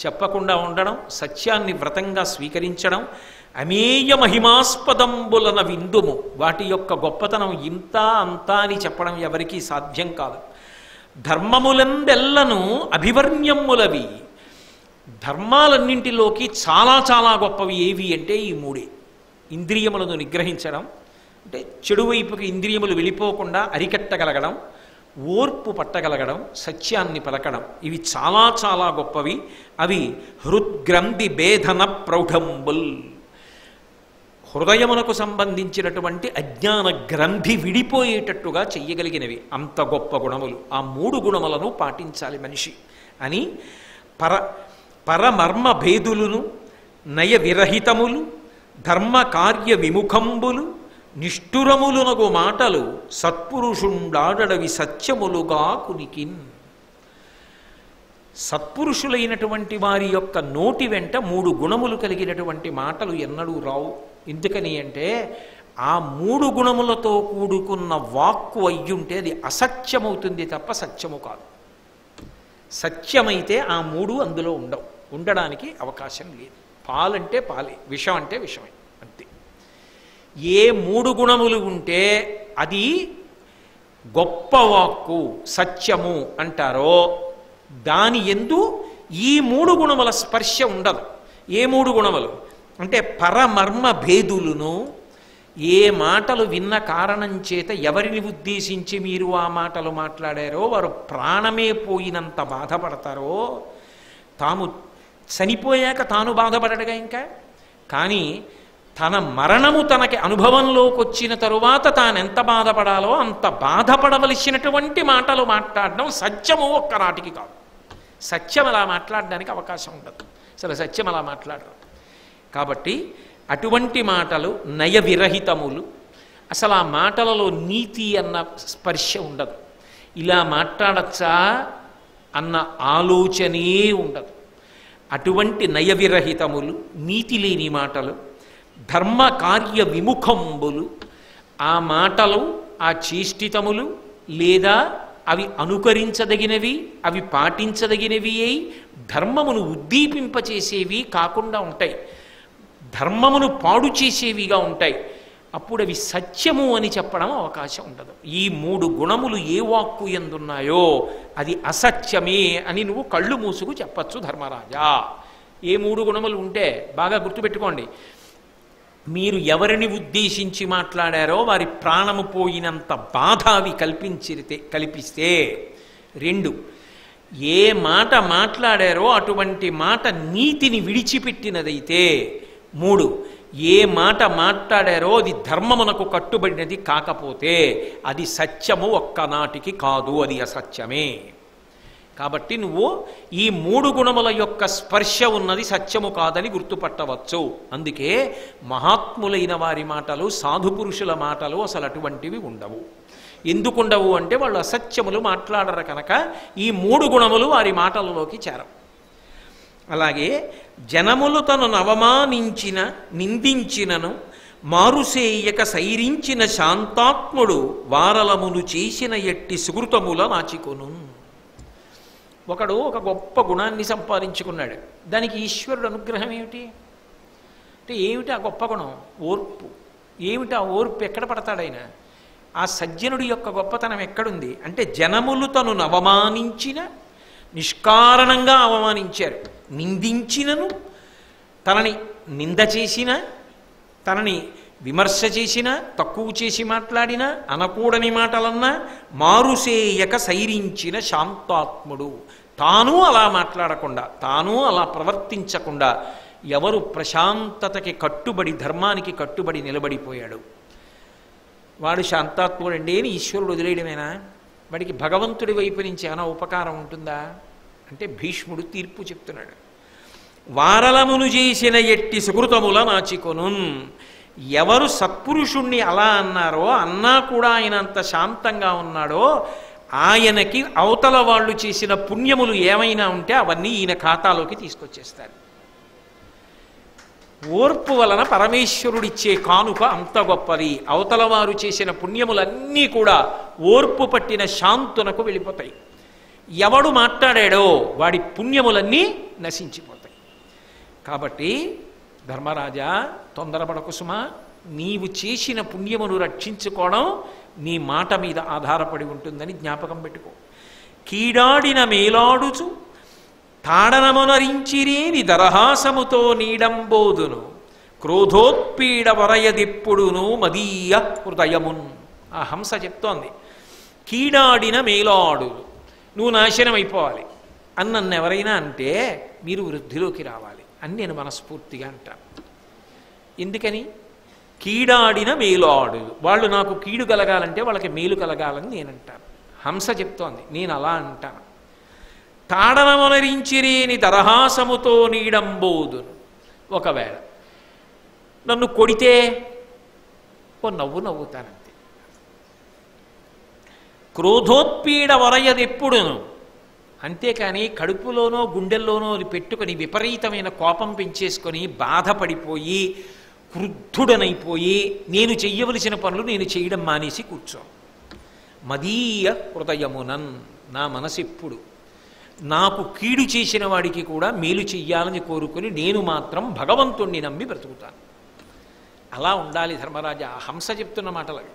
Speaker 1: చెప్పకుండా ఉండడం, సత్యాన్ని వ్రతంగా స్వీకరించడం. అమేయ మహిమాస్పదంబులన విందుము, వాటి యొక్క గొప్పతనం ఇంత అంతా అని చెప్పడం ఎవరికీ సాధ్యం కాదు. ధర్మములందెల్లను అభివర్ణ్యములవి, ధర్మాలన్నింటిలోకి చాలా చాలా గొప్పవి ఏవి అంటే ఈ మూడే. ఇంద్రియములను నిగ్రహించడం అంటే చెడు వైపుకి ఇంద్రియములు వెళ్ళిపోకుండా అరికట్టగలగడం, ఓర్పు పట్టగలగడం, సత్యాన్ని పలకడం, ఇవి చాలా చాలా గొప్పవి. అవి హృద్గ్రంథి భేదన ప్రౌఢంబుల్, హృదయమునకు సంబంధించినటువంటి అజ్ఞాన గ్రంథి విడిపోయేటట్టుగా చెయ్యగలిగినవి. అంత గొప్ప గుణములు. ఆ మూడు గుణములను పాటించాలి మనిషి అని పరమర్మ భేదులును నయ విరహితములు ధర్మ కార్య విముఖంబులు నిష్ఠురములునగు మాటలు సత్పురుషుండాడవి సత్యములుగా కునికిన్. సత్పురుషులైనటువంటి వారి యొక్క నోటి వెంట 3 గుణములు కలిగినటువంటి మాటలు ఎన్నడూ రావు. ఎందుకని అంటే ఆ 3 గుణములతో కూడుకున్న వాక్కు అయ్యుంటే అది అసత్యమవుతుంది తప్ప సత్యము కాదు. సత్యమైతే ఆ 3 అందులో ఉండడానికి అవకాశం లేదు. పాలంటే పాలే, విషం అంటే విషమే, అంతే. ఏ 3 గుణములు ఉంటే అది గొప్ప వాక్కు సత్యము అంటారో దాని యందు ఈ 3 గుణముల స్పర్శ ఉండదు. ఏ 3 గుణములు అంటే పరమర్మ భేదులను, ఏ మాటలు విన్న కారణం చేత ఎవరిని ఉద్దేశించి మీరు ఆ మాటలు మాట్లాడారో వారు ప్రాణమే పోయినంత బాధపడతారో, తాము చనిపోయాక తాను బాధపడడుగా ఇంకా, కానీ తన మరణము తనకి అనుభవంలోకి వచ్చిన తరువాత తానెంత బాధపడాలో అంత బాధపడవలసినటువంటి మాటలు మాట్లాడడం సత్యము ఒక్కనాటికి కాదు. సత్యం అలా మాట్లాడడానికి అవకాశం ఉండదు. అసలు సత్యం అలా మాట్లాడరు. కాబట్టి అటువంటి మాటలు నయ విరహితములు. అసలు ఆ మాటలలో నీతి అన్న స్పర్శ ఉండదు. ఇలా మాట్లాడచ్చా అన్న ఆలోచనే ఉండదు. అటువంటి నయ విరహితములు, నీతి లేని మాటలు, ధర్మ కార్య విముఖంబులు. ఆ మాటలు, ఆ చేష్టితములు లేదా అవి అనుకరించదగినవి, అవి పాటించదగినవి అయి ధర్మమును ఉద్దీపింపచేసేవి కాకుండా ఉంటాయి, ధర్మమును పాడు చేసేవిగా ఉంటాయి. అప్పుడు అవి సత్యము అని చెప్పడం అవకాశం ఉండదు. ఈ 3 గుణములు ఏ వాక్కు ఎందున్నాయో అది అసత్యమే అని నువ్వు కళ్ళు మూసుకు చెప్పచ్చు ధర్మరాజా. ఏ 3 గుణములు ఉంటే బాగా గుర్తుపెట్టుకోండి. మీరు ఎవరిని ఉద్దేశించి మాట్లాడారో వారి ప్రాణము పోయినంత బాధ అవి కల్పిస్తే. 2, ఏ మాట మాట్లాడారో అటువంటి మాట నీతిని విడిచిపెట్టినదైతే. 3, ఏ మాట మాట్లాడారో అది ధర్మమునకు కట్టుబడినది కాకపోతే అది సత్యము ఒక్కనాటికి కాదు, అది అసత్యమే. కాబట్టి నువ్వు ఈ 3 గుణముల యొక్క స్పర్శ ఉన్నది సత్యము కాదని గుర్తుపట్టవచ్చు. అందుకే మహాత్ములైన వారి మాటలు, సాధుపురుషుల మాటలు అసలు అటువంటివి ఉండవు. ఎందుకుండవు అంటే వాళ్ళు అసత్యములు మాట్లాడరు కనుక ఈ 3 గుణములు వారి మాటలలోకి చేరవు. అలాగే జనములు తనను అవమానించిన నిందించినను మారుసేయక సైరించిన శాంతాత్ముడు వారలమును చేసిన ఎట్టి సుకృతముల నాచికొను. ఒకడు ఒక గొప్ప గుణాన్ని సంపాదించుకున్నాడు. దానికి ఈశ్వరుడు అనుగ్రహం ఏమిటి అంటే ఏమిటి ఆ గొప్ప గుణం? ఓర్పు. ఏమిటి ఆ ఓర్పు? ఎక్కడ పడతాడైనా? ఆ సజ్జనుడి యొక్క గొప్పతనం ఎక్కడుంది అంటే జనములు తనను అవమానించిన, నిష్కారణంగా అవమానించారు, నిందించినను, తనని నింద చేసిన, తనని విమర్శ చేసిన, తక్కువ చేసి మాట్లాడిన, అనకూడని మాటలన్నా మారుసేయక సైరించిన శాంతాత్ముడు. తాను అలా మాట్లాడకుండా, తాను అలా ప్రవర్తించకుండా ఎవరు ప్రశాంతతకి కట్టుబడి, ధర్మానికి కట్టుబడి నిలబడిపోయాడు వాడు శాంతాత్ముడండి అని ఈశ్వరుడు వదిలేయడమేనా? వాడికి భగవంతుడి వైపు నుంచి ఏమైనా ఉపకారం ఉంటుందా అంటే భీష్ముడు తీర్పు చెప్తున్నాడు. వారలమును చేసిన ఎట్టి సుకృతముల నాచికొను. ఎవరు సత్పురుషుణ్ణి అలా అన్నారో, అన్నా కూడా ఆయన అంత శాంతంగా ఉన్నాడో, ఆయనకి అవతల వాళ్ళు చేసిన పుణ్యములు ఏమైనా ఉంటే అవన్నీ ఈయన ఖాతాలోకి తీసుకొచ్చేస్తారు. ఓర్పు వలన పరమేశ్వరుడిచ్చే కానుక అంత గొప్పది. అవతల వారు చేసిన పుణ్యములన్నీ కూడా ఓర్పు పట్టిన శాంతునకు వెళ్ళిపోతాయి. ఎవడు మాట్లాడాడో వాడి పుణ్యములన్నీ నశించిపోతాయి. కాబట్టి ధర్మరాజా తొందరపడకు సుమా. నీవు చేసిన పుణ్యమును రక్షించుకోవడం నీ మాట మీద ఆధారపడి ఉంటుందని జ్ఞాపకం పెట్టుకో. కీడాడిన మేలాడుచు తాడనమునరించిరేని దరహాసముతో నీడంబోదును క్రోధోత్పీడ వరయదిప్పుడును మదీయ హృదయమున్. ఆ హంస చెప్తోంది, కీడాడిన మేలాడు, నువ్వు నాశనం అయిపోవాలి అని నన్ను ఎవరైనా అంటే మీరు వృద్ధిలోకి రావాలి అని నేను మనస్ఫూర్తిగా అంటాను. ఎందుకని? కీడాడిన మేలాడు, వాళ్ళు నాకు కీడు కలగాలంటే వాళ్ళకి మేలు కలగాలని నేను అంటాను. హంస చెప్తోంది, నేను అలా అంటాను. తాడనమునరించిరేని దరహాసముతో నీడంబోదును. ఒకవేళ నన్ను కొడితే ఓ నవ్వు నవ్వుతానంతే. క్రోధోత్పీడ వరయదెప్పుడును, అంతేకాని కడుపులోనో గుండెల్లోనో అది పెట్టుకొని విపరీతమైన కోపం పెంచేసుకొని బాధపడిపోయి క్రుద్ధుడనైపోయి నేను చెయ్యవలసిన పనులు నేను చేయడం మానేసి కూర్చో. మదీయ హృదయమునన్, నా మనసు ఎప్పుడు నాకు కీడు చేసిన వాడికి కూడా మేలు చెయ్యాలని కోరుకుని నేను మాత్రం భగవంతుణ్ణి నమ్మి బ్రతుకుతాను. అలా ఉండాలి ధర్మరాజా. హంస చెప్తున్న మాటలు అవి.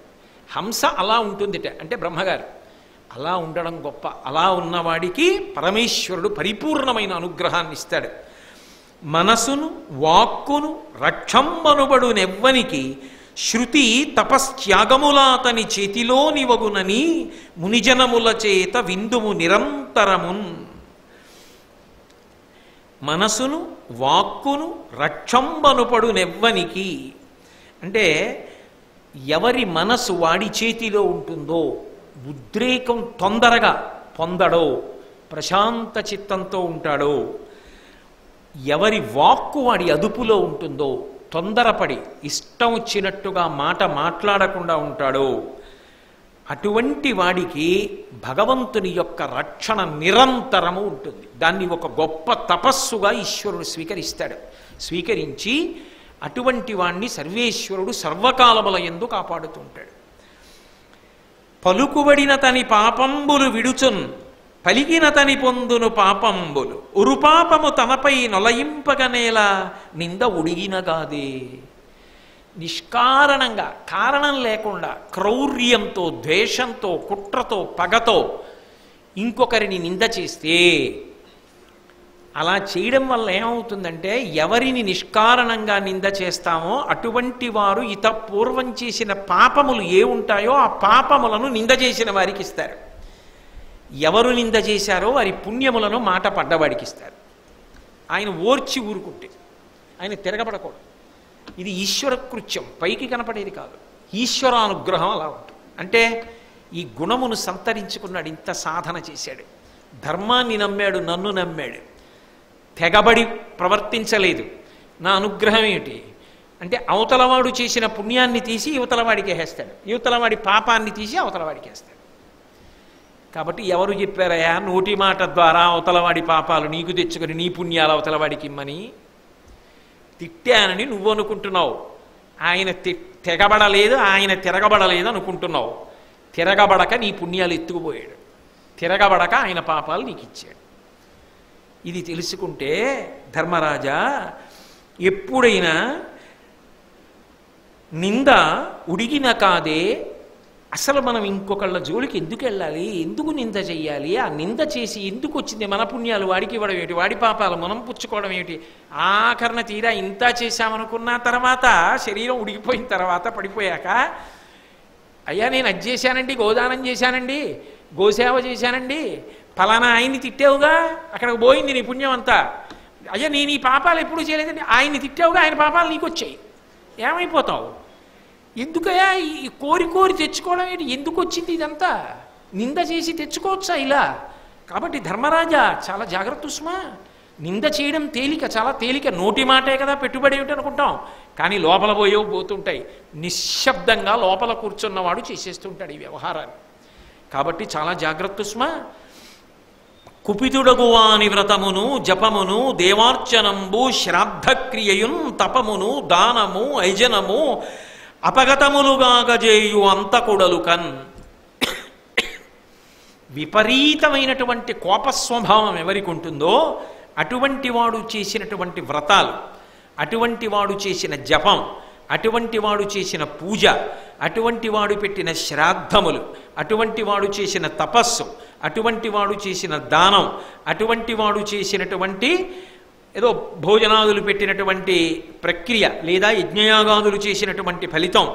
Speaker 1: హంస అలా ఉంటుందిట అంటే బ్రహ్మగారు అలా ఉండడం గొప్ప. అలా ఉన్నవాడికి పరమేశ్వరుడు పరిపూర్ణమైన అనుగ్రహాన్ని ఇస్తాడు. మనసును వాక్కును రక్షమ్మనుబడు నెవ్వనికి శృతి తపస్త్యాగములాతని చేతిలో నివగునని మునిజనముల చేత విందుము నిరంతరమున్. మనసును వాక్కును రక్షంబనుపడు నెవ్వనికి అంటే ఎవరి మనసు వాడి చేతిలో ఉంటుందో, ఉద్రేకం తొందరగా పొందడో, ప్రశాంత చిత్తంతో ఉంటాడో, ఎవరి వాక్కు వాడి అదుపులో ఉంటుందో, తొందరపడి ఇష్టం వచ్చినట్టుగా మాట మాట్లాడకుండా ఉంటాడో, అటువంటి వాడికి భగవంతుని యొక్క రక్షణ నిరంతరము ఉంటుంది. దాన్ని ఒక గొప్ప తపస్సుగా ఈశ్వరుడు స్వీకరిస్తాడు. స్వీకరించి అటువంటి వాణ్ణి సర్వేశ్వరుడు సర్వకాలముల యందు కాపాడుతూ ఉంటాడు. పలుకుబడిన తని పాపంబులు విడుచున్ పలికిన తని పొందును పాపంబులు ఉరుపాపము తనపై నొలయింపగనేలా నింద ఉడిగినగాదే. నిష్కారణంగా కారణం లేకుండా క్రౌర్యంతో, ద్వేషంతో, కుట్రతో, పగతో ఇంకొకరిని నింద చేస్తే అలా చేయడం వల్ల ఏమవుతుందంటే ఎవరిని నిష్కారణంగా నింద చేస్తామో అటువంటి వారు పూర్వం చేసిన పాపములు ఏ ఉంటాయో ఆ పాపములను నింద చేసిన వారికి ఇస్తారు. ఎవరు నింద చేశారో వారి పుణ్యములను మాట పడ్డవాడికి ఇస్తారు. ఆయన ఓర్చి ఊరుకుంటే, ఆయన తిరగబడకూడదు. ఇది ఈశ్వర కృత్యం, పైకి కనపడేది కాదు. ఈశ్వరానుగ్రహం అలా ఉంటుంది. అంటే ఈ గుణమును సంతరించుకున్నాడు, ఇంత సాధన చేశాడు, ధర్మాన్ని నమ్మాడు, నన్ను నమ్మాడు, తెగబడి ప్రవర్తించలేదు. నా అనుగ్రహం ఏమిటి అంటే అవతలవాడు చేసిన పుణ్యాన్ని తీసి యువతలవాడికి వేస్తాడు, యువతలవాడి పాపాన్ని తీసి అవతలవాడికి వేస్తాడు. కాబట్టి ఎవరు చెప్పారయా నోటి మాట ద్వారా అవతలవాడి పాపాలు నీకు తెచ్చుకొని నీ పుణ్యాలు అవతలవాడికి ఇమ్మని? తిట్టానని నువ్వు అనుకుంటున్నావు, ఆయన తెగబడలేదు, ఆయన తిరగబడలేదు అనుకుంటున్నావు. తిరగబడక నీ పుణ్యాలు ఎత్తుకుపోయాడు, తిరగబడక ఆయన పాపాలు నీకు ఇచ్చాడు. ఇది తెలుసుకుంటే ధర్మరాజా ఎప్పుడైనా నింద ఉడిగిన కాదే. అసలు మనం ఇంకొకళ్ళ జోలికి ఎందుకు వెళ్ళాలి, ఎందుకు నింద చెయ్యాలి? ఆ నింద చేసి ఎందుకు వచ్చింది? మన పుణ్యాలు వాడికి ఇవ్వడం ఏమిటి, వాడి పాపాలు మనం పుచ్చుకోవడం ఏమిటి? ఆఖరణ తీరా ఇంత చేశామనుకున్న తర్వాత శరీరం ఉడికిపోయిన తర్వాత పడిపోయాక అయ్యా నేను అది చేశానండి, గోదానం చేశానండి, గోసేవ చేశానండి, ఫలానా ఆయన్ని తిట్టావుగా అక్కడికి పోయింది నీ పుణ్యం అంతా. అయ్యా నేను ఈ పాపాలు ఎప్పుడూ చేయలేదండి, ఆయన్ని తిట్టావుగా ఆయన పాపాలు నీకు వచ్చాయి, ఏమైపోతావు? ఎందుకయ్యా ఈ కోరి కోరి తెచ్చుకోవడం ఏంటి? ఎందుకు వచ్చింది ఇదంతా? నింద చేసి తెచ్చుకోవచ్చా ఇలా? కాబట్టి ధర్మరాజా చాలా జాగ్రత్త సుమా. నింద చేయడం తేలిక, చాలా తేలిక. నోటి మాటే కదా పెట్టుబడి ఏమిటి అనుకుంటాం, కానీ లోపల పోతుంటాయి. నిశ్శబ్దంగా లోపల కూర్చున్నవాడు చేసేస్తుంటాడు ఈ వ్యవహారాన్ని. కాబట్టి చాలా జాగ్రత్త సుమా. కుపితుడగువాని వ్రతమును జపమును దేవార్చనంబు శ్రాద్ధక్రియయున్ తపమును దానము ఐజనము అపగతములుగాగజేయు అంతకుడలు కన్. విపరీతమైనటువంటి కోపస్వభావం ఎవరికి ఉంటుందో అటువంటి వాడు చేసినటువంటి వ్రతాలు, అటువంటి వాడు చేసిన జపం, అటువంటి వాడు చేసిన పూజ, అటువంటి వాడు పెట్టిన శ్రాద్ధములు, అటువంటి వాడు చేసిన తపస్సు, అటువంటి వాడు చేసిన దానం, అటువంటి వాడు చేసినటువంటి ఏదో భోజనాదులు పెట్టినటువంటి ప్రక్రియ లేదా యజ్ఞయాగాదులు చేసినటువంటి ఫలితం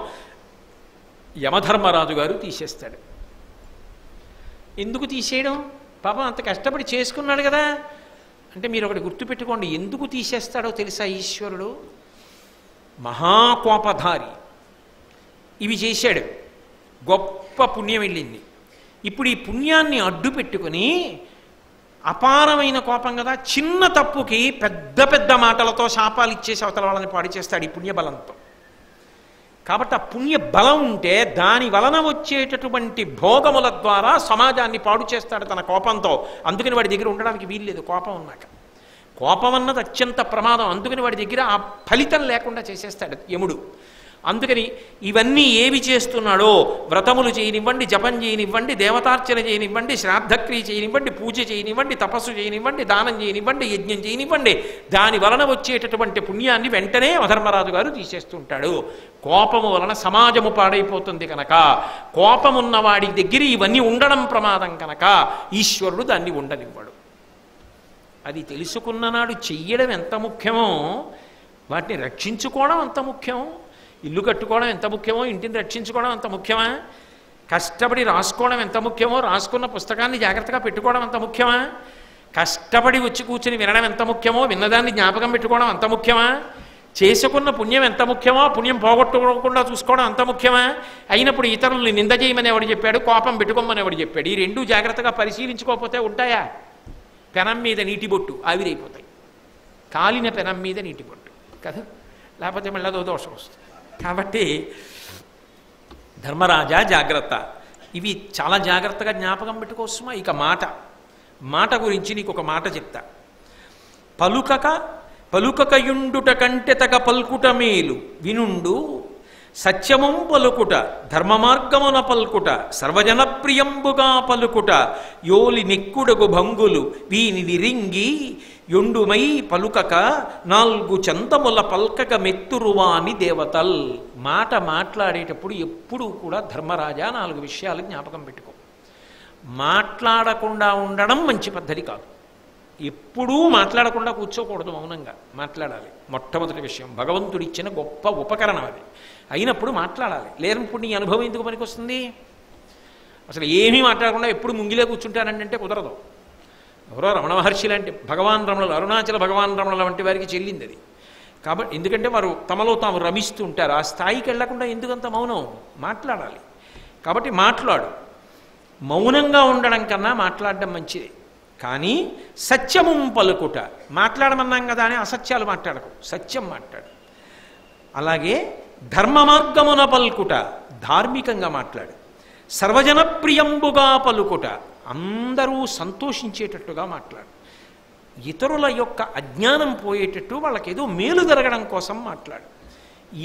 Speaker 1: యమధర్మరాజు గారు తీసేస్తాడు. ఎందుకు తీసేయడం? పాపం అంత కష్టపడి చేసుకున్నాడు కదా. అంటే మీరు ఒకటి గుర్తుపెట్టుకోండి, ఎందుకు తీసేస్తాడో తెలుసా ఈశ్వరుడు? మహాకోపధారి. ఇవి చేశాడు, గొప్ప పుణ్యం వెళ్ళింది. ఇప్పుడు ఈ పుణ్యాన్ని అడ్డు పెట్టుకుని అపారమైన కోపం కదా, చిన్న తప్పుకి పెద్ద పెద్ద మాటలతో శాపాలు ఇచ్చేసి అవతల వాళ్ళని పాడు చేస్తాడు ఈ పుణ్యబలంతో. కాబట్టి ఆ పుణ్య బలం ఉంటే దాని వలన వచ్చేటటువంటి భోగముల ద్వారా సమాజాన్ని పాడు చేస్తాడు తన కోపంతో. అందుకని వాడి దగ్గర ఉండడానికి వీల్లేదు కోపం ఉన్నాక. కోపం అన్నది అత్యంత ప్రమాదం. అందుకని వాడి దగ్గర ఆ ఫలితం లేకుండా చేసేస్తాడు యముడు. అందుకని ఇవన్నీ ఏవి చేస్తున్నాడో, వ్రతములు చేయనివ్వండి, జపం చేయనివ్వండి, దేవతార్చన చేయనివ్వండి, శ్రాద్ధక్రియ చేయనివ్వండి, పూజ చేయనివ్వండి, తపస్సు చేయనివ్వండి, దానం చేయనివ్వండి, యజ్ఞం చేయనివ్వండి, దాని వలన వచ్చేటటువంటి పుణ్యాన్ని వెంటనే యమధర్మరాజు గారు తీసేస్తుంటాడు. కోపము వలన సమాజము పాడైపోతుంది కనుక, కోపమున్న వాడి దగ్గర ఇవన్నీ ఉండడం ప్రమాదం కనుక ఈశ్వరుడు దాన్ని ఉండనివ్వడు. అది తెలుసుకున్న నాడు చెయ్యడం ఎంత ముఖ్యమో వాటిని రక్షించుకోవడం అంత ముఖ్యం. ఇల్లు కట్టుకోవడం ఎంత ముఖ్యమో ఇంటిని రక్షించుకోవడం అంత ముఖ్యమా? కష్టపడి రాసుకోవడం ఎంత ముఖ్యమో రాసుకున్న పుస్తకాన్ని జాగ్రత్తగా పెట్టుకోవడం అంత ముఖ్యమా? కష్టపడి వచ్చి కూర్చుని వినడం ఎంత ముఖ్యమో విన్నదాన్ని జ్ఞాపకం పెట్టుకోవడం అంత ముఖ్యమా? చేసుకున్న పుణ్యం ఎంత ముఖ్యమో పుణ్యం పోగొట్టుకోకుండా చూసుకోవడం అంత ముఖ్యమా? అయినప్పుడు ఇతరుల్ని నింద చేయమని ఎవడు చెప్పాడు, కోపం పెట్టుకోమని ఎవడు చెప్పాడు? ఈ రెండూ జాగ్రత్తగా పరిశీలించుకోకపోతే ఉంటాయా? పెనం మీద నీటి బొట్టు ఆవిరైపోతాయి, కాలిన పెనం మీద నీటి బొట్టు కదా, లేకపోతే మళ్ళీ అదో దోషం వస్తుంది. కాబట్టి ధర్మరాజా జాగ్రత్త, ఇవి చాలా జాగ్రత్తగా జ్ఞాపకం పెట్టుకోవచ్చుమా. ఇక మాట గురించి నీకు ఒక మాట చెప్తా. పలుకకయుండుట కంటె తగ పల్కుట మేలు వినుండు సత్యమం పలుకుట ధర్మ మార్గమున పల్కుట సర్వజనప్రియంబుగా పలుకుట యోలి నెక్కుడగు భంగులు వీని విరింగి యొండుమై పలుకక నాలుగు చందముల పల్కక మెత్తురువాని దేవతల్. మాట్లాడేటప్పుడు ఎప్పుడూ కూడా ధర్మరాజా 4 విషయాలు జ్ఞాపకం పెట్టుకో. మాట్లాడకుండా ఉండడం మంచి పద్ధతి కాదు. ఎప్పుడూ మాట్లాడకుండా కూర్చోకూడదు, మౌనంగా మాట్లాడాలి. మొట్టమొదటి విషయం, భగవంతుడిచ్చిన గొప్ప ఉపకరణం అది. అయినప్పుడు మాట్లాడాలి. లేనప్పుడు నీ అనుభవం ఎందుకు పనికొస్తుంది? అసలు ఏమీ మాట్లాడకుండా ఎప్పుడు ముంగిలే కూర్చుంటానంటే కుదరదు. ఎవరో రమణ మహర్షి లాంటి భగవాన్ రమణులు, అరుణాచల భగవాన్ రమణుల వంటి వారికి చెల్లింది అది. కాబట్టి ఎందుకంటే వారు తమలో తాము రమిస్తూ ఉంటారు. ఆ స్థాయికి వెళ్లకుండా ఎందుకంత మౌనం? మాట్లాడాలి. కాబట్టి మాట్లాడు. మౌనంగా ఉండడం కన్నా మాట్లాడడం మంచిది. కానీ సత్యము పలుకుట, మాట్లాడమన్నాం కదా అని అసత్యాలు మాట్లాడకు, సత్యం మాట్లాడు. అలాగే ధర్మ మార్గమున పలుకుట, ధార్మికంగా మాట్లాడు. సర్వజనప్రియంబుగా పలుకుట, అందరూ సంతోషించేటట్టుగా మాట్లాడు. ఇతరుల యొక్క అజ్ఞానం పోయేటట్టు వాళ్ళకేదో మేలు జరగడం కోసం మాట్లాడు.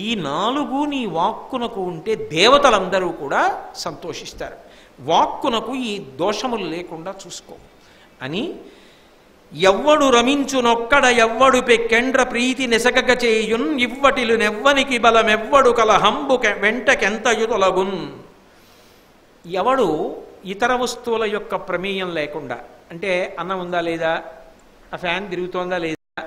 Speaker 1: ఈ 4 నీ వాక్కునకు ఉంటే దేవతలందరూ కూడా సంతోషిస్తారు. వాక్కునకు ఈ దోషములు లేకుండా చూసుకో అని. ఎవ్వడు రమించునొక్కడ ఎవ్వడు పెక్కెండ్ర ప్రీతి నెసగగ చేయున్ ఇవ్వటిలు నెవ్వనికి బలమెవ్వడు కలహంబు వెంటకెంతయు తొలగున్. ఎవడు ఇతర వస్తువుల యొక్క ప్రమేయం లేకుండా, అంటే అన్నం ఉందా లేదా, ఆ ఫ్యాన్ తిరుగుతోందా లేదా,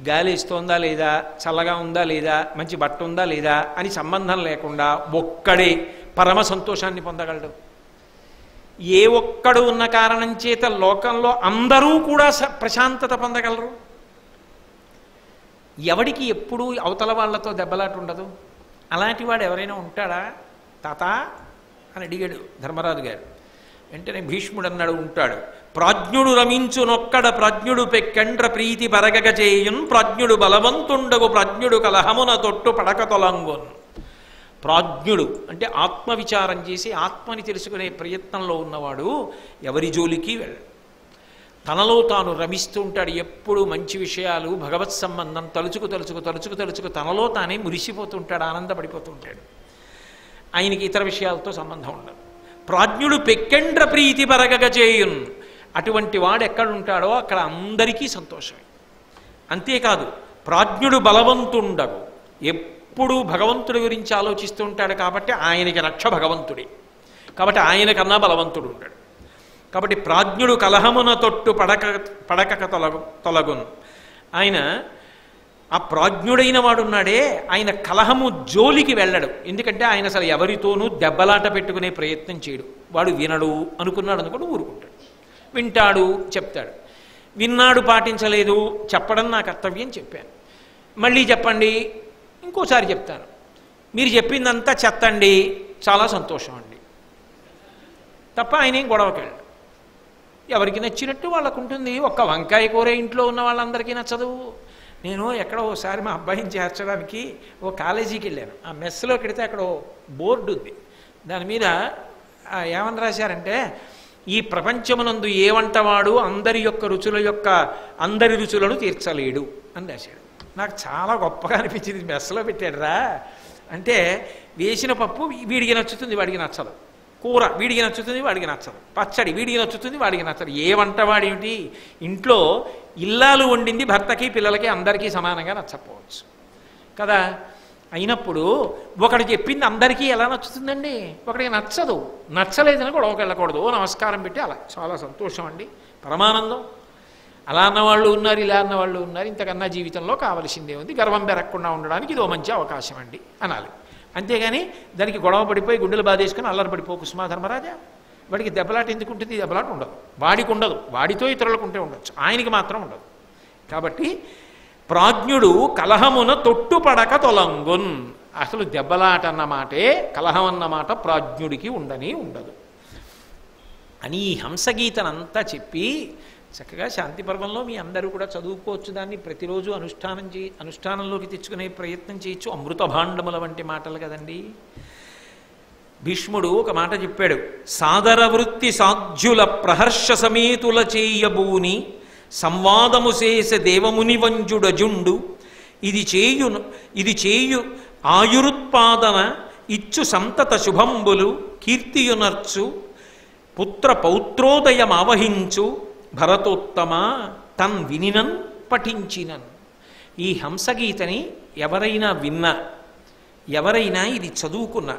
Speaker 1: గాలి ఇస్తోందా లేదా, చల్లగా ఉందా లేదా, మంచి బట్ట ఉందా లేదా అని సంబంధం లేకుండా ఒక్కడే పరమ సంతోషాన్ని పొందగలడు. ఏ ఒక్కడు ఉన్న కారణం చేత లోకంలో అందరూ కూడా ప్రశాంతత పొందగలరు. ఎవడికి ఎప్పుడూ అవతల వాళ్లతో దెబ్బలాట ఉండదు. అలాంటి వాడు ఎవరైనా ఉంటాడా? తాత అని అడిగాడు ధర్మరాజు గారు. వెంటనే భీష్ముడు అన్నాడు, ఉంటాడు. ప్రాజ్ఞుడు రమించునొక్కడ ప్రాజ్ఞుడు పెక్కండ్ర ప్రీతి పరగగ చేయున్ ప్రాజ్ఞుడు బలవంతుండగు ప్రాజ్ఞుడు కలహమున తొట్టు పడక తొలంగున్. ప్రాజ్ఞుడు అంటే ఆత్మవిచారం చేసి ఆత్మని తెలుసుకునే ప్రయత్నంలో ఉన్నవాడు ఎవరి జోలికి వెళ్ళడు. తనలో తాను రమిస్తూ ఉంటాడు. ఎప్పుడు మంచి విషయాలు, భగవత్ సంబంధం తలుచుకు తలుచుకు తలుచుకు తలుచుకు తనలో తానే మురిసిపోతూ ఉంటాడు, ఆనందపడిపోతూ ఉంటాడు. ఆయనకి ఇతర విషయాలతో సంబంధం ఉండదు. ప్రాజ్ఞుడు పెక్కెండ్ర ప్రీతి పరగగ చేయున్, అటువంటి వాడు ఎక్కడుంటాడో అక్కడ అందరికీ సంతోషమే. అంతేకాదు ప్రాజ్ఞుడు బలవంతుండగు, ఎప్పుడూ భగవంతుడి గురించి ఆలోచిస్తూ ఉంటాడు. కాబట్టి ఆయనకి రక్ష భగవంతుడే, కాబట్టి ఆయనకన్నా బలవంతుడు ఉంటాడు. కాబట్టి ప్రాజ్ఞుడు కలహమున తొట్టు పడక తొలగును. ఆయన ఆ ప్రాజ్ఞుడైన వాడున్నాడే, ఆయన కలహము జోలికి వెళ్ళడు. ఎందుకంటే ఆయన అసలు ఎవరితోనూ దెబ్బలాట పెట్టుకునే ప్రయత్నం చేయడు. వాడు వినడు అనుకున్నాడు అనుకోడు, ఊరుకుంటాడు. వింటాడు, చెప్తాడు. విన్నాడు, పాటించలేదు, చెప్పడం నా కర్తవ్యం, చెప్పాను, మళ్ళీ చెప్పండి, ఇంకోసారి చెప్తాను, మీరు చెప్పిందంతా చెత్తండి, చాలా సంతోషం అండి, తప్ప ఆయన ఏం గొడవకి వెళ్ళడు. ఎవరికి నచ్చినట్టు వాళ్ళకు ఉంటుంది. ఒక్క వంకాయ కూర ఇంట్లో ఉన్న వాళ్ళందరికీ నచ్చదు. నేను ఎక్కడో ఒకసారి మా అబ్బాయిని చేర్చడానికి ఓ కాలేజీకి వెళ్ళాను. ఆ మెస్లోకి వెడితే అక్కడ బోర్డు ఉంది. దాని మీద ఏమని రాశారంటే, ఈ ప్రపంచమునందు ఏ వంటవాడు అందరి రుచులను తీర్చలేడు అని రాశాడు. నాకు చాలా గొప్పగా అనిపించింది. మెస్లో పెట్టాడురా అంటే, వేసిన పప్పు వీడికి నచ్చుతుంది, వాడికి నచ్చదు. కూర వీడికి నచ్చుతుంది, వాడికి నచ్చదు. పచ్చడి వీడికి నచ్చుతుంది, వాడికి నచ్చదు. ఏ వంటవాడేమిటి? ఇంట్లో ఇల్లాలు వండింది భర్తకి పిల్లలకి అందరికీ సమానంగా నచ్చకపోవచ్చు కదా. అయినప్పుడు ఒకడు చెప్పింది అందరికీ ఎలా నచ్చుతుందండి? ఒకడికి నచ్చదు. నచ్చలేదని కూడా ఒకటి వెళ్ళకూడదు. నమస్కారం పెట్టి అలా చాలా సంతోషం అండి, పరమానందం. అలా అన్నవాళ్ళు ఉన్నారు, ఇలా అన్నవాళ్ళు ఉన్నారు. ఇంతకన్నా జీవితంలో కావలసిందే ఉంది. గర్వం పెరగకుండా ఉండడానికి ఇదో మంచి అవకాశం అండి అనాలి. అంతేగాని దానికి గొడవ పడిపోయి గుండెలు బాధేసుకుని అల్లరి పడిపో కుసుమా ధర్మరాజా. వాడికి దెబ్బలాట ఎందుకు ఉంటుంది? దెబ్బలాట ఉండదు. వాడికి ఉండదు. వాడితో ఇతరులకు ఉంటే ఉండొచ్చు, ఆయనకి మాత్రం ఉండదు. కాబట్టి ప్రాజ్ఞుడు కలహమున తొట్టుపడక తొలంగున్. అసలు దెబ్బలాట అన్నమాటే, కలహం అన్నమాట ప్రాజ్ఞుడికి ఉండనే ఉండదు అని ఈ హంసగీతనంతా చెప్పి చక్కగా శాంతి పర్వంలో మీ అందరూ కూడా చదువుకోవచ్చు. దాన్ని ప్రతిరోజు అనుష్ఠానంలోకి తెచ్చుకునే ప్రయత్నం చేయొచ్చు. అమృత భాండముల వంటి మాటలు కదండి. భీష్ముడు ఒక మాట చెప్పాడు, సాదర వృత్తి సాధ్యుల ప్రహర్ష సమేతుల చేయబూని సంవాదము చేసే దేవముని వంజుడజుండు ఇది చేయు ఆయురుత్పాదన ఇచ్చు సంతత శుభంబులు కీర్తియునర్చు పుత్ర పౌత్రోదయమావహించు భరతోత్తమ తన్ వినినన్ పఠించినన్. ఈ హంసగీతని ఎవరైనా విన్నా, ఎవరైనా ఇది చదువుకున్నా,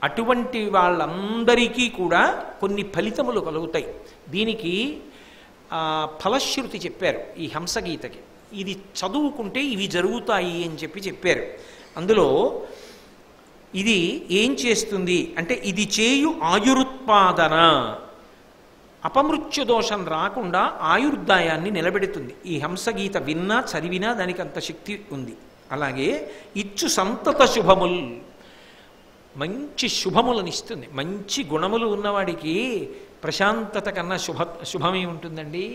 Speaker 1: అటువంటి వాళ్ళందరికీ కూడా కొన్ని ఫలితములు కలుగుతాయి. దీనికి ఫలశ్రుతి చెప్పారు ఈ హంసగీతకి. ఇది చదువుకుంటే ఇవి జరుగుతాయి అని చెప్పారు. అందులో ఇది ఏం చేస్తుంది అంటే, ఇది చేయు ఆయురుత్పాదన, అపమృత్యు దోషం రాకుండా ఆయుర్దాయాన్ని నిలబెడుతుంది. ఈ హంసగీత విన్నా చదివినా దానికి అంత శక్తి ఉంది. అలాగే ఇచ్చు సంతత శుభముల్, మంచి శుభములను ఇస్తుంది. మంచి గుణములు ఉన్నవాడికి ప్రశాంతత కన్నా శుభమే ఉంటుందండి.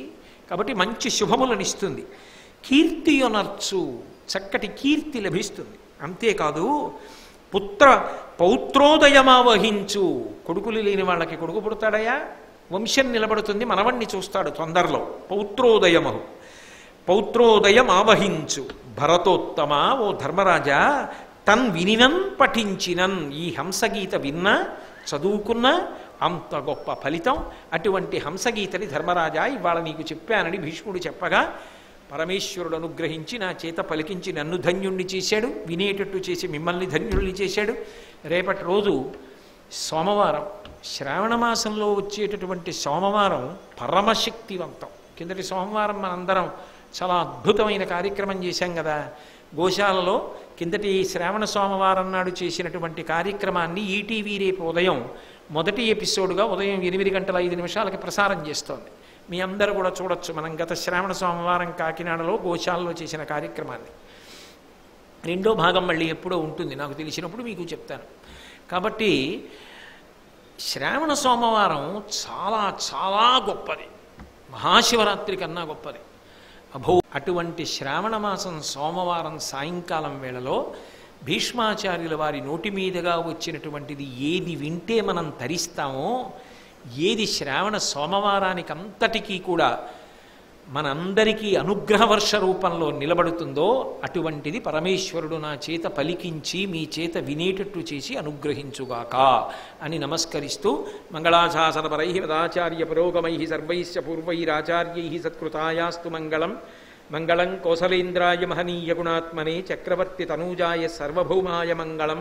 Speaker 1: కాబట్టి మంచి శుభములను ఇస్తుంది. కీర్తియునర్చు, చక్కటి కీర్తి లభిస్తుంది. అంతేకాదు పౌత్రోదయమావహించు, కొడుకులు లేని వాళ్ళకి కొడుకు పుడతాడయా, వంశం నిలబడుతుంది, మనవణ్ణి చూస్తాడు తొందరలో. పౌత్రోదయం ఆవహించు భరతోత్తమ, ఓ ధర్మరాజా, తన్ వినినన్ పఠించినన్. ఈ హంసగీత విన్నా చదువుకున్నా అంత గొప్ప ఫలితం. అటువంటి హంసగీతని ధర్మరాజా ఇవాళ నీకు చెప్పానని భీష్ముడు చెప్పగా, పరమేశ్వరుడు అనుగ్రహించి నా చేత పలికించి నన్ను ధన్యుణ్ణి చేశాడు, వినేటట్టు చేసి మిమ్మల్ని ధన్యుల్ని చేశాడు. రేపటి రోజు సోమవారం, శ్రావణ మాసంలో వచ్చేటటువంటి సోమవారం పరమశక్తివంతం. కిందటి సోమవారం మనందరం చాలా అద్భుతమైన కార్యక్రమం చేశాం కదా. గోశాలలో కిందటి శ్రావణ సోమవారం నాడు చేసినటువంటి కార్యక్రమాన్ని ఈటీవీ రేపు ఉదయం మొదటి ఎపిసోడ్గా ఉదయం 8:05 ప్రసారం చేస్తోంది. మీ అందరూ కూడా చూడొచ్చు. మనం గత శ్రావణ సోమవారం కాకినాడలో గోశాలలో చేసిన కార్యక్రమాన్ని. రెండో భాగం మళ్ళీ ఎప్పుడో ఉంటుంది, నాకు తెలిసినప్పుడు మీకు చెప్తాను. కాబట్టి శ్రావణ సోమవారం చాలా చాలా గొప్పది, మహాశివరాత్రి కన్నా గొప్పది. అటువంటి శ్రావణ మాసం సోమవారం సాయంకాలం వేళలో భీష్మాచార్యుల వారి నోటి మీదుగా వచ్చినటువంటిది ఏది వింటే మనం తరిస్తామో, ఏది శ్రావణ సోమవారానికి అంతటికీ కూడా మనందరికీ అనుగ్రహ వర్ష రూపంలో నిలబడుతుందో అటువంటిది పరమేశ్వరుడు నా చేత పలికించి మీ చేత వినేటట్టు చేసి అనుగ్రహించుగాక అని నమస్కరిస్తూ, మంగళాశాసనపరై వేదాచార్య పురోగమై సర్వైశ్చ పూర్వైరాచార్యై సత్కృతాయాస్తు మంగళం. మంగళం కోసలేంద్రాయ మహనీయ గుణాత్మనే చక్రవర్తి తనూజాయ సర్వభౌమాయ మంగళం.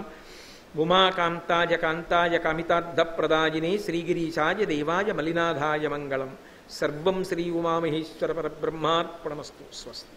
Speaker 1: ఉమాకాంతాయ కాంతాయ కామితార్థప్రదాయినే శ్రీగిరీశాయ దేవాయ మలినాథాయ మంగళం. సర్వం శ్రీ ఉమామహేశ్వర పరబ్రహ్మార్పణమస్తు. స్వస్తి.